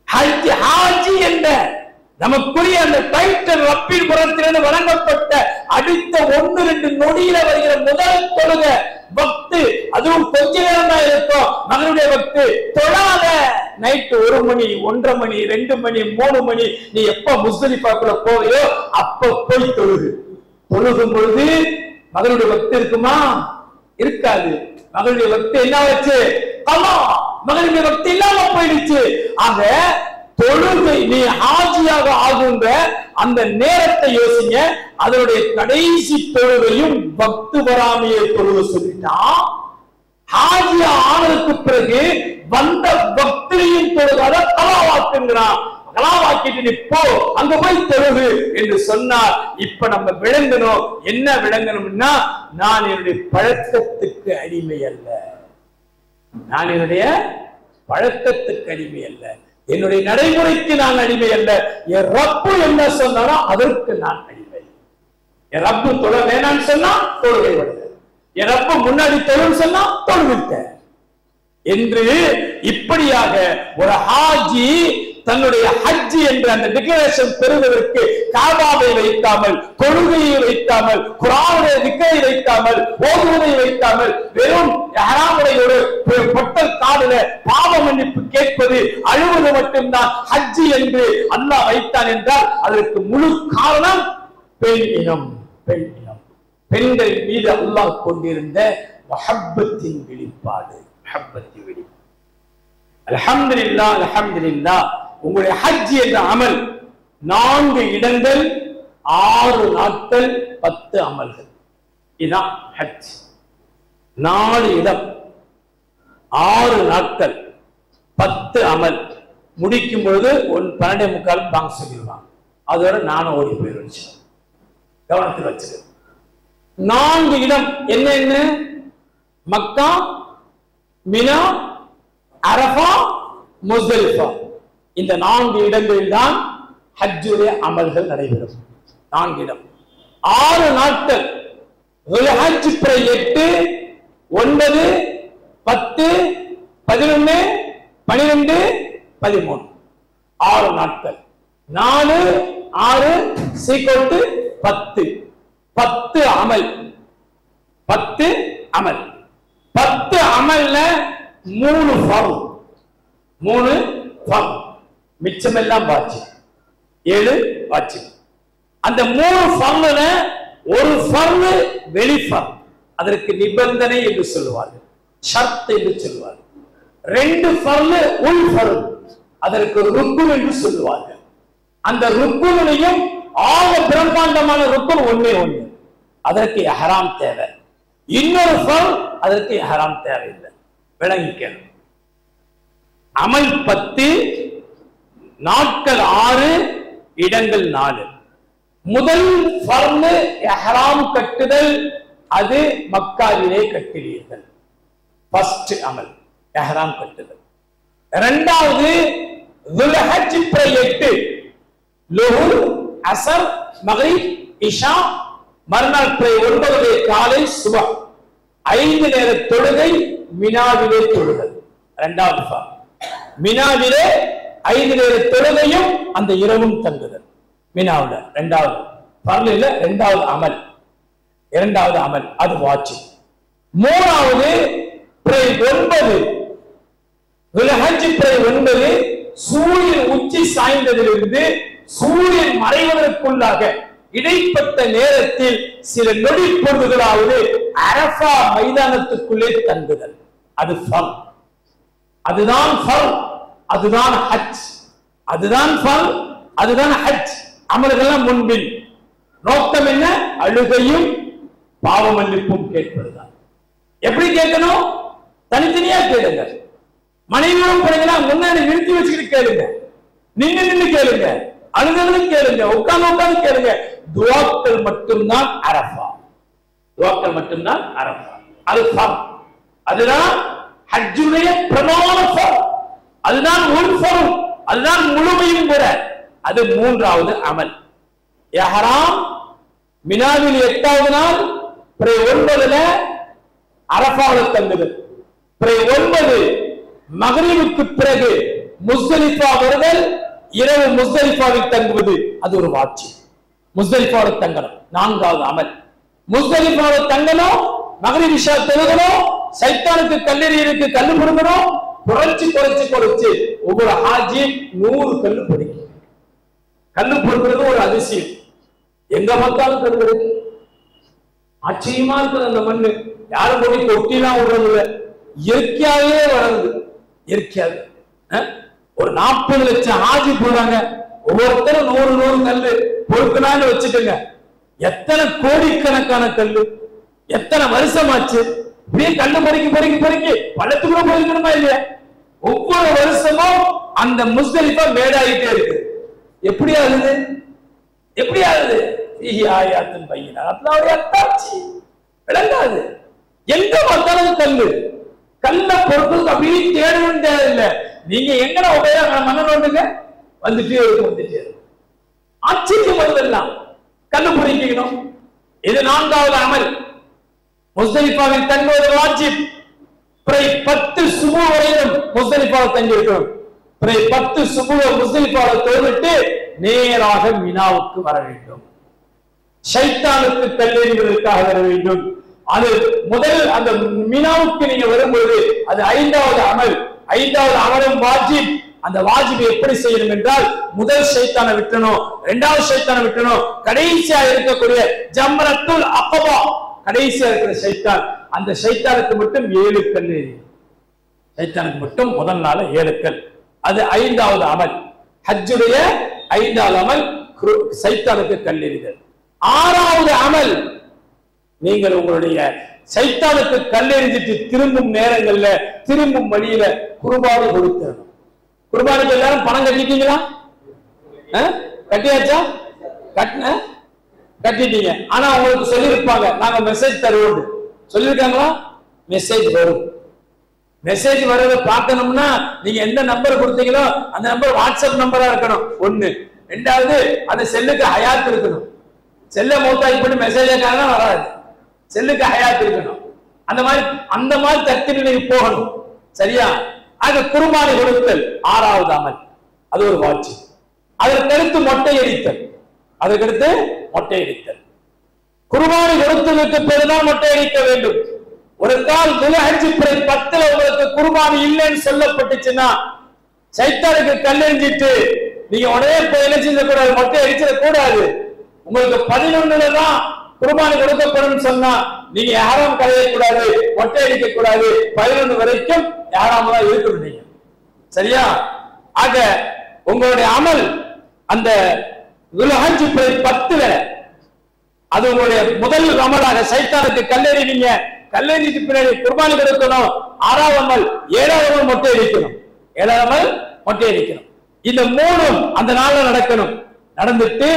ஹாஜி என்ற நமக்குரிய அந்த டைட்டில் ரப்பின் புறத்திலிருந்து வழங்கப்பட்ட அடுத்த 1-2 நொடியில வருகிற முதல் தொழுகை பக்து, அதுவும் கொஞ்ச நேரம் தான் இருக்கும். மகனுடைய பக்து தொழாத. நைட்டு 1 மணி, 1:30 மணி, 2 மணி, 3 மணி நீ எப்ப முஸ்தலிஃபாக்குள்ள போவையோ அப்ப போய் தொழுகு. தொழுகும் பொழுது மகனுடைய பக்தி இருக்குமா? இருக்காது. மகனுடைய பக்தி என்ன வச்சு மகனுடைய பக்தி இல்லாம போயிடுச்சு. ஆக தொழுகை நீ ஹாஜியாக ஆகுங்க அந்த நேரத்தை யோசிங்க. அதனுடைய கடைசி தொழுகையும் பக்து வராமையே தொழுகை சொல்லிட்டான். ஹாஜியா ஆனதுக்கு பிறகு வந்த பக்தியையும் தொழுகாத கலாவாக்குங்கிறான். கலாவாக்கிட்டு நீ போ, அங்க போய் தொழுகு என்று சொன்னார். இப்ப நம்ம விளங்கணும். என்ன விளங்கணும்னா, நான் என்னுடைய பழக்கத்துக்கு அடிமை அல்ல, நான் என்னுடைய பழக்கத்துக்கு அடிமை அல்ல, என்னுடைய நடைமுறைக்கு நான் அடிமை அல்ல. என் ரப்பு என்ன சொன்னாரோ அதற்கு நான் அடிமை. என் ரப்பு தொழ வேணான்னு சொன்னா தொழுகை விடுங்க, என் ரப்பு முன்னாடி தொழுன்னு சொன்னா தொழுவிட்ட என்று இப்படியாக ஒரு ஹாஜி தன்னுடைய ஹஜ் என்ற அந்த டிக்ளரேஷன் பெறுவதற்கு காபாவை வைக்காமல், தொழுகையை வைக்காமல், குர்ஆனுடைய திக்ரை வைக்காமல், ஓதுவதை வைக்காமல், வெறும் இஹ்ராமுடைய ஒரு பொட்டல் காலில பாவ மன்னிப்பு கேட்பது, அழுவது மட்டும்தான் ஹஜ் என்று அல்லாஹ் வைத்தான் என்றால் அதற்கு முழு காரணம் பெண் இனம். பெண் இனம், பெண்கள் மீது அல்லாஹ் கொண்டிருந்த மஹப்பத்தின் வெளிப்பாடு. மஹப்பத்தின் வெளிப்பாடு. அல்ஹம்துலில்லாஹ், அல்ஹம்துலில்லாஹ். உங்களுடைய ஹஜ் என்ற அமல் 4 இடங்கள் 6 நாட்கள் 10 அமல்கள். இதுதான் ஹஜ். 4 இடம் 6 நாட்கள் 10 அமல். முடிக்கும் பொழுது 12:45 பாங்க் சொல்லிடுவாங்க. அதோட நானும் ஓடி போயிருச்சு. கவனத்தில் வச்சு 4 இடம் என்ன? மக்கா, மினா, அரஃபா, முஸ்தலிஃபா. இந்த 4 இடங்களில் தான் ஹஜ்ஜுடைய அமல்கள் நடைபெறும். 4 இடம் 6 நாட்கள். ஹஜ் 8, 9, 10, 11, 12, 13 6 நாட்கள். 4, 6 = 10. 10 அமல். 10 அமல். 10 அமல்ல 3 ஃபர்ல். 3 ஃபர்ல். மிச்சமெல்லாம் வாஜிப். 7 வாஜிப். அந்த 3 ஃபர்லுல ஒரு ஃபர்லு வெளி ஃபர்ல், அதற்கு நிபந்தனை என்று சொல்லுவார்கள், ஷர்த் என்று சொல்லுவார்கள். 2 ஃபர்லு உள் ஃபர்ல், அதற்கு ருக்குன் என்று சொல்லுவார்கள். அந்த ருக்குனையும் ஆக பிரம்மாண்டமான ருக்குன் ஒண்ணே ஒண்ணு, அதற்கு இஹ்ராம் தேவை. இன்னொரு ஃபர்ல், அதற்கு இஹ்ராம் தேவையில்லை. விளங்கிக்கணும். அமல் 10, நாட்கள் 6, இடங்கள் 4. முதல் ஃபர்லு இஹ்ராம் கட்டுதல், அது மக்காவிலே கட்டுவீர்கள். ஃபர்ஸ்ட் அமல் இஹ்ராம் கட்டுதல். இரண்டாவது துல்ஹஜ் 8, லுஹர், அஸர், மக்ரிப், இஷா, மறுநாள் 9 காலை சுபஹ் 5 நேர தொழுகை மினாவிலே தொழுதல். இரண்டாவது ஃபர்ல் மினாவிலே 5 நேர தொழுகையும் அந்த இரவும் தங்குதல் மினாவுல. இரண்டாவது ஃபர்ல் இல்ல, இரண்டாவது அமல், அது வாஜிப். மூணாவது 9 துல்ஹஜ் 9 சூரியன் உச்சி சாய்ந்ததிலிருந்து சூரியன் மறைவதற்குள்ளாக இடைப்பட்ட நேரத்தில் சில நொடி பொழுதுகளாவது அரஃபா மைதானத்துக்குள்ளே தங்குதல், அது ஃபர்ல். அதுதான் ஃபர்ல், அதுதான் ஹஜ், அதுதான் ஃபர்ல், அதுதான் ஹஜ். அமல்கள் முன்பில் நோக்கம் என்ன? அழுகையும் பாவ மன்னிப்பும் கேட்பதுதான். எப்படி கேட்கணும்? தனித்தனியா கேளுங்க. மனைவியோடும் போனீங்கன்னா முன்னாடி நிறுத்தி வச்சுக்கிட்டு கேளுங்க, நின்று கேளுங்க, அழுதுகளும் கேளுங்க, உட்கார்ந்து கேளுங்க. துஆக்கள் மட்டும்தான் அரஃபா, துஆக்கள் மட்டும்தான் அரஃபா. அது ஃபர்ல், அதுதான் ஹஜ்ஜுடைய பிரதான ஃபர்ல், அதுதான் உள் ஃபர்ல், அதுதான் முழுமையும் கூட. அது மூன்றாவது அமல். இஹ்ராம் மினாவில் 8வது நாள், 9ல அரஃபாவில் தங்குதல், 9 மக்ரிபுக்கு பிறகு முஸ்தலிஃபா வருதல், இரவு முஸ்தலிஃபாவில் தங்குவது, அது ஒரு வாஜிப். முஸ்தலிஃபாவில் தங்கணும். 4வது அமல் முஸ்தலிஃபாவில் தங்கணும், மக்ரிப் இஷா தொழுகணும், சைத்தானுக்கு கல்லெறியருக்கு கல்லு பொறுக்கணும். குறைச்சு ஒவ்வொரு ஹாஜியும் 100 கல்லு பொறுக்கி. கல்லு பொறுக்கிறது ஒரு அதிசயம். எங்க பார்த்தாலும் கல்லு இருக்கு. ஆச்சரியமா இருக்குது அந்த மண்ணு. யாரும் போய் கொட்டிலாம் விடுறது இல்லை, இயற்கையாவே வளருது. இயற்கையாவே ஒரு 40 லட்சம் ஹாஜி போறாங்க, ஒவ்வொருத்தரும் 100 கல்லு பொறுக்கலான்னு வச்சுக்கோங்க. எத்தனை கோடிக்கணக்கான கல்லு, எத்தனை வருஷமாச்சு. இப்படியே கல்லு பொறுக்கி பள்ளத்துக்குள்ள போயிருக்கணுமா இல்லையா? ஒவ்வொரு வருஷமும் அந்த முஸ்தலிஃபா மேடாயிட்டே இருக்கு. எப்படி ஆகுது? விளங்காது. எங்க பார்த்தாலும் கல்ல பொறுப்பு அப்படியே தேடணும் தேவையில்லை. நீங்க எங்கட மன்னனுங்க வந்துட்டே இருக்கும். ஆச்சரியம் வருதெல்லாம் கல்லு பொறுக்கணும். இது 4வது அமல். முஸ்தலிஃபாவில் தங்குவது வாஜிப். 10 சுபு வரையிலும் முஸ்தலிஃபாவில் தங்கி இருக்கணும். 10 சுபுவை முஸ்தலிஃபாவில் தொழுவிட்டு நேராக மினாவுக்கு வர வேண்டும். ஷைத்தானுக்கு கல்லெறிவதற்காக வர வேண்டும். அது முதல் அந்த மினாவுக்கு நீங்க வரும்போது அது 5வது அமல். 5வது அமலும் வாஜிப். அந்த வாஜிபை எப்படி செய்யணும் என்றால், முதல் ஷைத்தானை விட்டணும், 2வது ஷைத்தானை விட்டணும், கடைசியா இருக்கக்கூடிய ஜம்ரத்துல் அக்பா, கடைசியா இருக்கிற ஷைத்தான், அந்த ஷைத்தானுக்கு மட்டும் 7 கல். ஷைத்தானுக்கு மட்டும் முதல் நாள் 7 கல். அது 5வது அமல். ஹஜ்ஜுடைய 5வது அமல் சைத்தானுக்கு கல்லெறிதல். 6வது அமல், நீங்கள் உங்களுடைய சைத்தானுக்கு கல்லெறிஞ்சிட்டு திரும்பும் நேரங்கள்ல, திரும்பும் வழியில குர்பானி கொடுத்தணும். குர்பானிக்கு எல்லாரும் பணம் கட்டிட்டீங்களா? கட்டியாச்சா? கட்டிட்டீங்க. ஆனா உங்களுக்கு சொல்லியிருப்பாங்க, நாங்க மெசேஜ் தருவோம். சொல்லியிருக்காங்களா? மெசேஜ் வரும். மெசேஜ் வரத பார்க்கணும்னா நீங்க எந்த நம்பர் கொடுத்தீங்களோ அந்த நம்பர் வாட்ஸ்அப் நம்பரா இருக்கணும். 1. 2வது அந்த செல்லுக்கு ஹயாத் இருக்கணும். செல்ல மௌத்தாய் பண்ணி மெசேஜ் வராது. செல்லுக்கு ஹயாத் இருக்கணும். அந்த மாதிரி தர்த்தில நீங்க போகணும். சரியா? அது குர்பானி கொடுத்தல் 6வது அமல். அது ஒரு வாஜிப். அதற்கடுத்து மொட்டை அடித்தல். குர்பானி கொடுத்ததுக்கு பிறகுதான் மொட்டை அடிக்க வேண்டும். ஒரு கால் துல்ஹஜ் 10ல உங்களுக்கு குர்பானி இல்லைன்னு சொல்லப்பட்டுச்சுன்னா, சைத்தானுக்கு கல்லெறிஞ்சிட்டு நீங்க உடனே போய் என்ன செய்ய கூடாது, மொட்டை அடிச்சிட கூடாது. உங்களுக்கு 11ல தான் குர்பானி கொடுக்கப்படும் சொன்னா நீங்க யாரும் கலையக்கூடாது, மொட்டை அடிக்க கூடாது. 11 வரைக்கும் யாராம தான் இருக்கணும் நீங்க. சரியா? ஆக உங்களுடைய அமல் அந்த துல்ஹஜ் 10ல அது உங்களுடைய முதல் அமலாக சைத்தானுக்கு கல்லெறிவீங்க. கல்லெறிக்கு பின்னாடி குர்பானி கொடுக்கணும். 6வது அமல் 7வது அமல் மொட்டை அடிக்கணும். 7வது அமல் மொட்டை அடிக்கணும். இந்த 3ம் அந்த நாள்ல நடக்கணும். நடந்துட்டு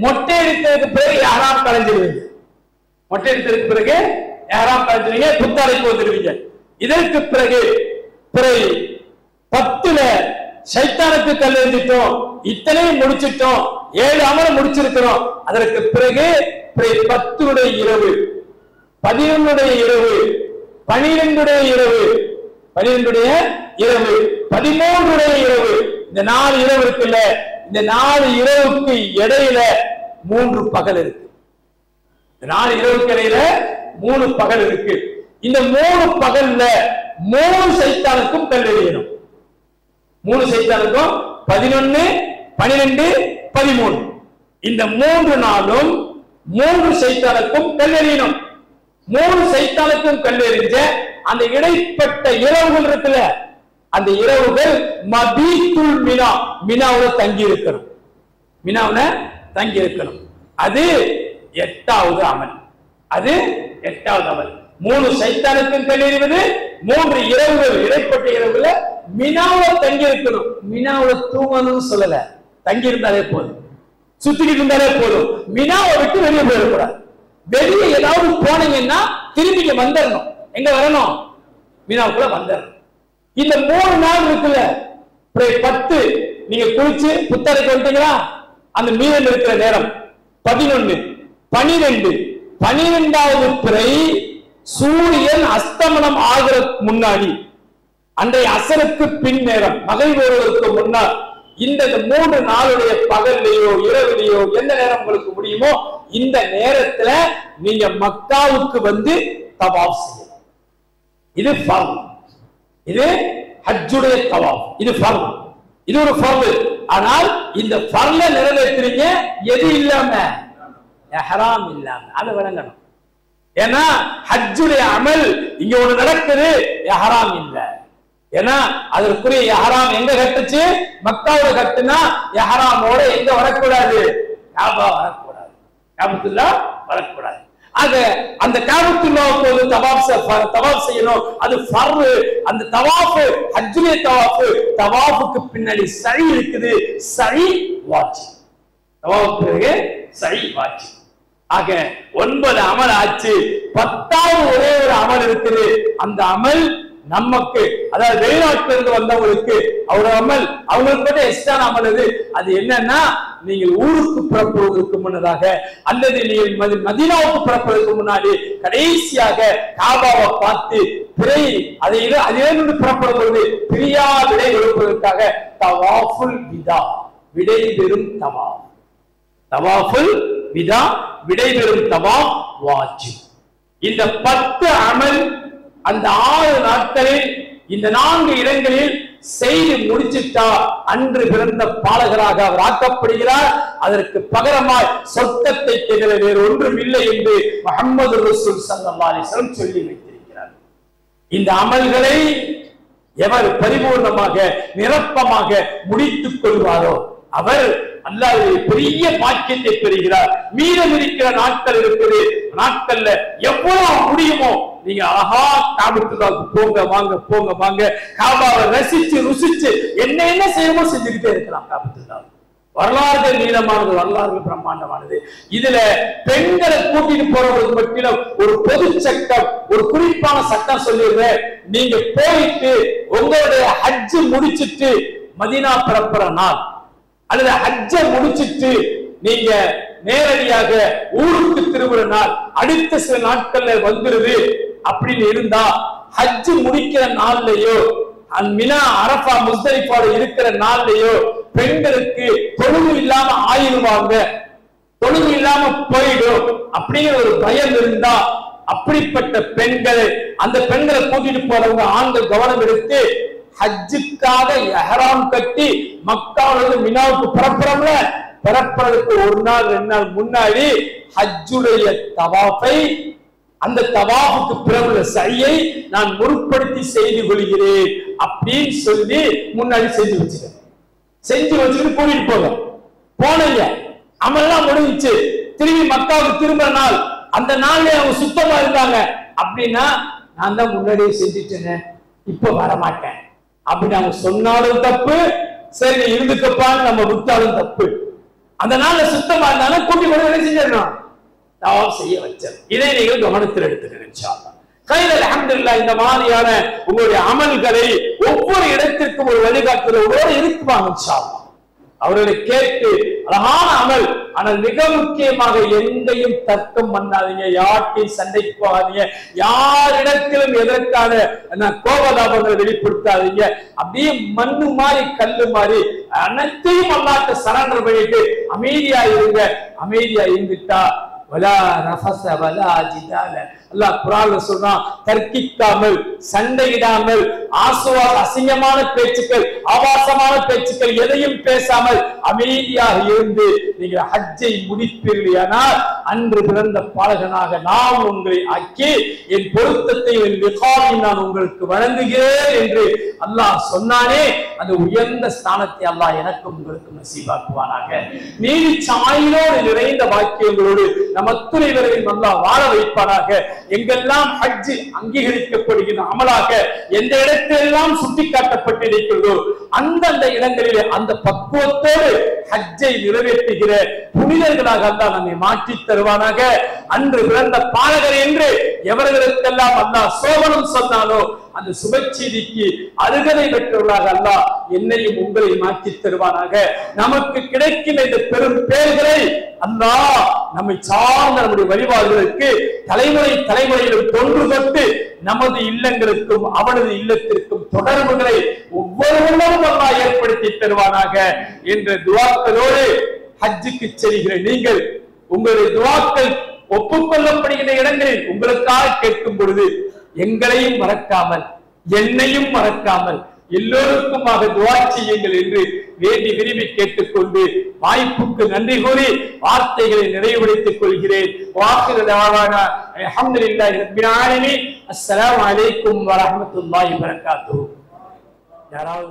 மொட்டை அடித்ததுக்கு பிறகு யாராம் கலைஞ்சிருவீங்க. மொட்டை அடித்ததுக்கு பிறகு யாராம் கலைஞ்சிருவீங்க, புத்தாடைக்கு வந்துடுவீங்க. இதற்கு பிறகு 10ல சைத்தானுக்கு கல்லெறிஞ்சிட்டோம், இத்தனையும் முடிச்சிட்டோம், 7 அமலை முடிச்சிருக்கிறோம். அதற்கு பிறகு 10 இரவு, 11 இரவு, 12 இரவு, 12 இரவு, 13 இரவு, இந்த 4 இரவு இருக்குல்ல, இந்த 4 இரவுக்கு இடையில 3 பகல் இருக்கு. இந்த 4 இரவுக்கு இடையில 3 பகல் இருக்கு. இந்த 3 பகல்ல 3 சைத்தானுக்கும் கல்லெறியணும். 3 சைத்தானுக்கும் 11, 12, 13 இந்த 3 நாளும் 3 சைத்தானுக்கும் கல்லெறியணும். 3 சைத்தானுக்கும் கல்லெறிஞ்ச அந்த இடைப்பட்ட இரவுகள் இருக்குல்ல, அந்த இரவுகள் மபீத்துல் மினா, மினாவுல தங்கி இருக்கணும். மினாவுல தங்கி இருக்கணும். அது 8வது அமல். அது 8வது அமல். 3 சைத்தானுக்கும் கல்லெறிவது, 3 இரவுகள் இடைப்பட்ட இரவுல மினாவுல தங்கி இருக்கணும். மினாவுல தூங்கணும்னு சொல்லல, தங்கி இருந்தாலே போதும், சுத்திக்கிட்டு இருந்தாலே போதும். மினாவை விட்டு வெளியே போயிடக்கூடாது. வெளியே ஏதாவது போனீங்கன்னா திரும்பி வந்துடணும். எங்க வரணும்? மினாவுக்குள்ள வந்துடணும். இந்த 3 நாள் இருக்குல்ல, 10 நீங்க குளிச்சு புத்தாடைக்கு வந்துட்டீங்களா, அந்த மீதம் இருக்கிற நேரம் 11, 12, 12வது பிறை சூரியன் அஸ்தமனம் ஆகிற முன்னாடி, அன்றைய அசருக்கு பின் நேரம், மகை வருவதற்கு முன்னால், இந்த 3 நாளுடைய பகல்லையோ இரவிலையோ எந்த நேரம் உங்களுக்கு முடியுமோ இந்த நேரத்துல நீங்க மக்காவுக்கு வந்து தவாஃப் செய்யணும். இது ஃபர்த். இது ஹஜ்ஜுடைய தவாஃப். இது ஃபர்த். இது ஒரு ஃபர்த். ஆனால் இந்த ஃபர்ல நிறைவேற்றுறீங்க எது இல்லாம? இஹ்ராம் இல்லாம. அதை விளங்கணும். ஏன்னா ஹஜ்ஜுடைய அமல் இங்க ஒண்ணு நடக்குது, இஹ்ராம் இல்ல. ஏன்னா அதற்குரிய இஹ்ராம் எங்க கட்டுச்சு? மக்காவோட கட்டுனா இஹ்ராமோட எங்க வரக்கூடாது? காபா வரக்கூடாது, காபத்துல்லா வரக்கூடாது. ஆக அந்த காபத்துல்லாவுக்கு போது தவாஃப் செய்யணும். அது ஃபர்து. அந்த தவாஃப் ஹஜ்ஜுடைய தவாஃப். தவாஃபுக்கு பின்னாடி சை இருக்குது. சை வாஜிப். தவாஃப் பிறகு சை வாஜிப். ஆக 9 அமல் ஆச்சு. 10வது ஒரே ஒரு அமல் இருக்குது. அந்த அமல் நமக்கு, அதாவது வெளிநாட்டில இருந்து வந்தவங்களுக்கு அவரோட அமல், அவங்களுக்கு மட்டும் எக்ஸ்ட்ரா அமல் அது என்னன்னா, நீங்கள் ஊருக்கு புறப்படுவதற்கு முன்னதாக அல்லது நீங்கள் மதீனாவுக்கு புறப்படுவதற்கு முன்னாடி கடைசியாக காபாவை பார்த்து பிறை அதிலிருந்து புறப்படுவது பிரியா விடை கொடுப்பதற்காக தவாஃபுல் விதா, விடை பெறும் தவாஃப். தவாஃபுல் விதா, விடை பெறும் தவாஃப் வாஜிப். இந்த 10 அமல் அந்த 6 நாட்களில் இந்த 4 இடங்களில் செய்து முடிச்சிட்டா அன்று பிறந்த பாலகராக அவர் ஆக்கப்படுகிறார். அதற்கு பகரமாய் சொர்க்கத்தை தவிர வேறு ஒன்றும் இல்லை என்று முஹம்மது ரசூல் ஸல்லல்லாஹு அலைஹி வஸல்லம் சொல்லி வைத்திருக்கிறார். இந்த அமல்களை எவர் பரிபூர்ணமாக நிரப்பமாக முடித்துக் கொள்வாரோ அவர் அல்லாஹ்வுடைய பெரிய பாக்கியத்தை பெறுகிறார். மீதம் இருக்கிற நாட்கள் இருக்குது. நாட்கள்ல எவ்வளவு முடியுமோ நீங்க அழகா காபத்துல்லாவுக்கு போங்க வாங்க, போங்க வாங்க. காபாவை ரசிச்சு ருசிச்சு என்ன செய்யணுமோ செஞ்சுக்கிட்டே இருக்கலாம். காபத்துல்லா வரலாறு நீளமானது, வரலாறு பிரம்மாண்டமானது. இதுல பெண்களை கூட்டிட்டு போறவங்களுக்கு மட்டும் ஒரு பொது சட்டம், ஒரு குறிப்பான சட்டம் சொல்லிடுறேன். நீங்க போயிட்டு உங்களுடைய ஹஜ் முடிச்சிட்டு மதீனா புறப்படுற நாள் அல்லது ஹஜ்ஜ முடிச்சிட்டு நீங்க நேரடியாக ஊருக்கு திரும்புற நாள் அடுத்த சில நாட்கள்ல வந்துருது அப்படின்னு இருந்தா, ஹஜ் முடிக்கிற நாள்லயோ மினா அரஃபா முஸ்தலிஃபால இருக்கிற நாள்லயோ பெண்களுக்கு தொழுவு இல்லாம ஆயிடுவாங்க, தொழுவு இல்லாம போயிடும் அப்படிங்கிற ஒரு பயம் இருந்தா, அப்படிப்பட்ட பெண்களை, அந்த பெண்களை கூட்டிட்டு போறவங்க ஆண்கள் கவனம் எடுத்து ஹஜ்ஜுக்காக இஹ்ராம் கட்டி மக்காவிலிருந்து மினாவுக்கு புறப்படுறோம்ல, பிறப்பதற்கு ஒரு நாள் 2 நாள் முன்னாடி ஹஜ்ஜுடைய தவாஃபை, அந்த தவாஃபுக்கு பிறகுள்ள சையை நான் முற்படுத்தி செய்து கொள்கிறேன் அப்படின்னு சொல்லி முன்னாடி செஞ்சு வச்சுட்டு கூட்டிட்டு போனீங்க. அமல்லாம் முடிஞ்சிச்சு. திரும்பி மக்காவுக்கு திரும்ப நாள், அந்த நாள்ல அவங்க சுத்தமா இருந்தாங்க அப்படின்னா நான் தான் முன்னாடியே செஞ்சுட்டேன்னு இப்ப வரமாட்டேன் அப்படின்னு அவங்க சொன்னாலும் தப்பு, சரி இருந்துக்கப்பான்னு நம்ம விட்டாலும் தப்பு. அந்த நாள்ல சுத்தமா இருந்தாலும் கூட்டி கொண்டு செஞ்சிடணும், தவாஃப் செய்ய வச்சது. இதை நீங்கள் கவனத்தில் எடுத்துக்கணும் இன்ஷா அல்லாஹ். கையில் அல்ஹம்துலில்லாஹ் இந்த மாதிரியான உங்களுடைய அமல்களை ஒவ்வொரு இடத்திற்கும் ஒரு வழிகாட்டுதலோடு இருக்குவாங்க இன்ஷா அல்லாஹ். அவர்களை கேட்டு அழகான அமல். ஆனால் மிக முக்கியமாக எங்கேயும் தர்க்கம் பண்ணாதீங்க, யார்ட்டையும் சண்டைக்கு போகாதீங்க, யாரிடத்திலும் எதற்கான கோபதாபங்களை வெளிப்படுத்தாதீங்க. அப்படியே மண்ணு மாதிரி கல்லு மாதிரி அனைத்தையும் அல்லாஹ்ட்ட சரண்டர் பண்ணிட்டு அமைதியா இருங்க. அமைதியா இருந்துட்டா வலா ரஃபஸ வலா ஜிதால, அல்லாஹ் குர்ஆன்ல சொல்றான், தர்க்கிக்காமல், சண்டையிடாமல், அசிங்கமான பேச்சுக்கள், ஆபாசமான பேச்சுக்கள் எதையும் பேசாமல் அமைதியாக இருந்து நீங்கள் ஹஜ்ஜை முடிப்பீர்களானால் அன்று பிறந்த பாலகனாக நான் உங்களை ஆக்கி என் பொருத்தத்தை என் லிகாவை நான் உங்களுக்கு வழங்குகிறேன் என்று அல்லாஹ் சொன்னானே, அந்த உயர்ந்த ஸ்தானத்தை அல்லாஹ் எனக்கும் உங்களுக்கு நசீபாக்குவானாக. நீதி சாயிலோடு நிறைந்த வாக்கியங்களோடு நம் அத்துணை வரையும் அல்லாஹ் வாழ வைப்பானாக. எங்கெல்லாம் ஹஜ் அங்கீகரிக்கப்படுகிற அமலாக எந்த இடத்திலெல்லாம் சுட்டிக்காட்டப்பட்டிருக்கிறதோ அந்தந்த இடங்களிலே அந்த பக்குவத்தோடு ஹஜ்ஜை நிறைவேற்றுகிற புனிதர்களாக அல்லாஹ் நம்மை மாற்றி தருவானாக. அன்று பிறந்த பாலகர் என்று எவர்களுக்கெல்லாம் அல்லாஹ் சோபனம் சொன்னாலோ அந்த சுபச்செய்திக்கு அருகதை பெற்றவர்களாக அல்லாஹ் என்னையும் உங்களை மாற்றி தருவானாக. நமக்கு கிடைக்கும் இந்த பெரும் பேர்களை அல்லாஹ் நம்மை சார்ந்த நம்முடைய வழிபாடுகளுக்கு தலைமுறையிலும் தொன்று தொட்டு நமது இல்லங்களுக்கும் அவனது இல்லத்திற்கும் தொடர்புகளை ஒவ்வொருவரும் அல்லாஹ் ஏற்படுத்தி தருவானாக என்ற துஆக்களோடு ஹஜ்ஜுக்கு செல்கிற நீங்கள் உங்களுடைய துஆக்கள் ஒப்புக்கொள்ளப்படுகிற இடங்களில் உங்களுக்காக கேட்கும் பொழுது எங்களையும் மறக்காமல் என்னையும் மறக்காமல் எல்லோருக்குமாக துஆ செய்யுங்கள் என்று வேண்டி விரும்பி கேட்டுக்கொண்டு வாய்ப்புக்கு நன்றி கூறி வார்த்தைகளை நிறைவுபடுத்திக் கொள்கிறேன். வாக்கிரு தஅவானா அல்ஹம்துலில்லாஹி ரப்பில் ஆலமீன். அஸ்ஸலாமு அலைக்கும் வரஹ்மத்துல்லாஹி வபரகாத்துஹு. யாராவது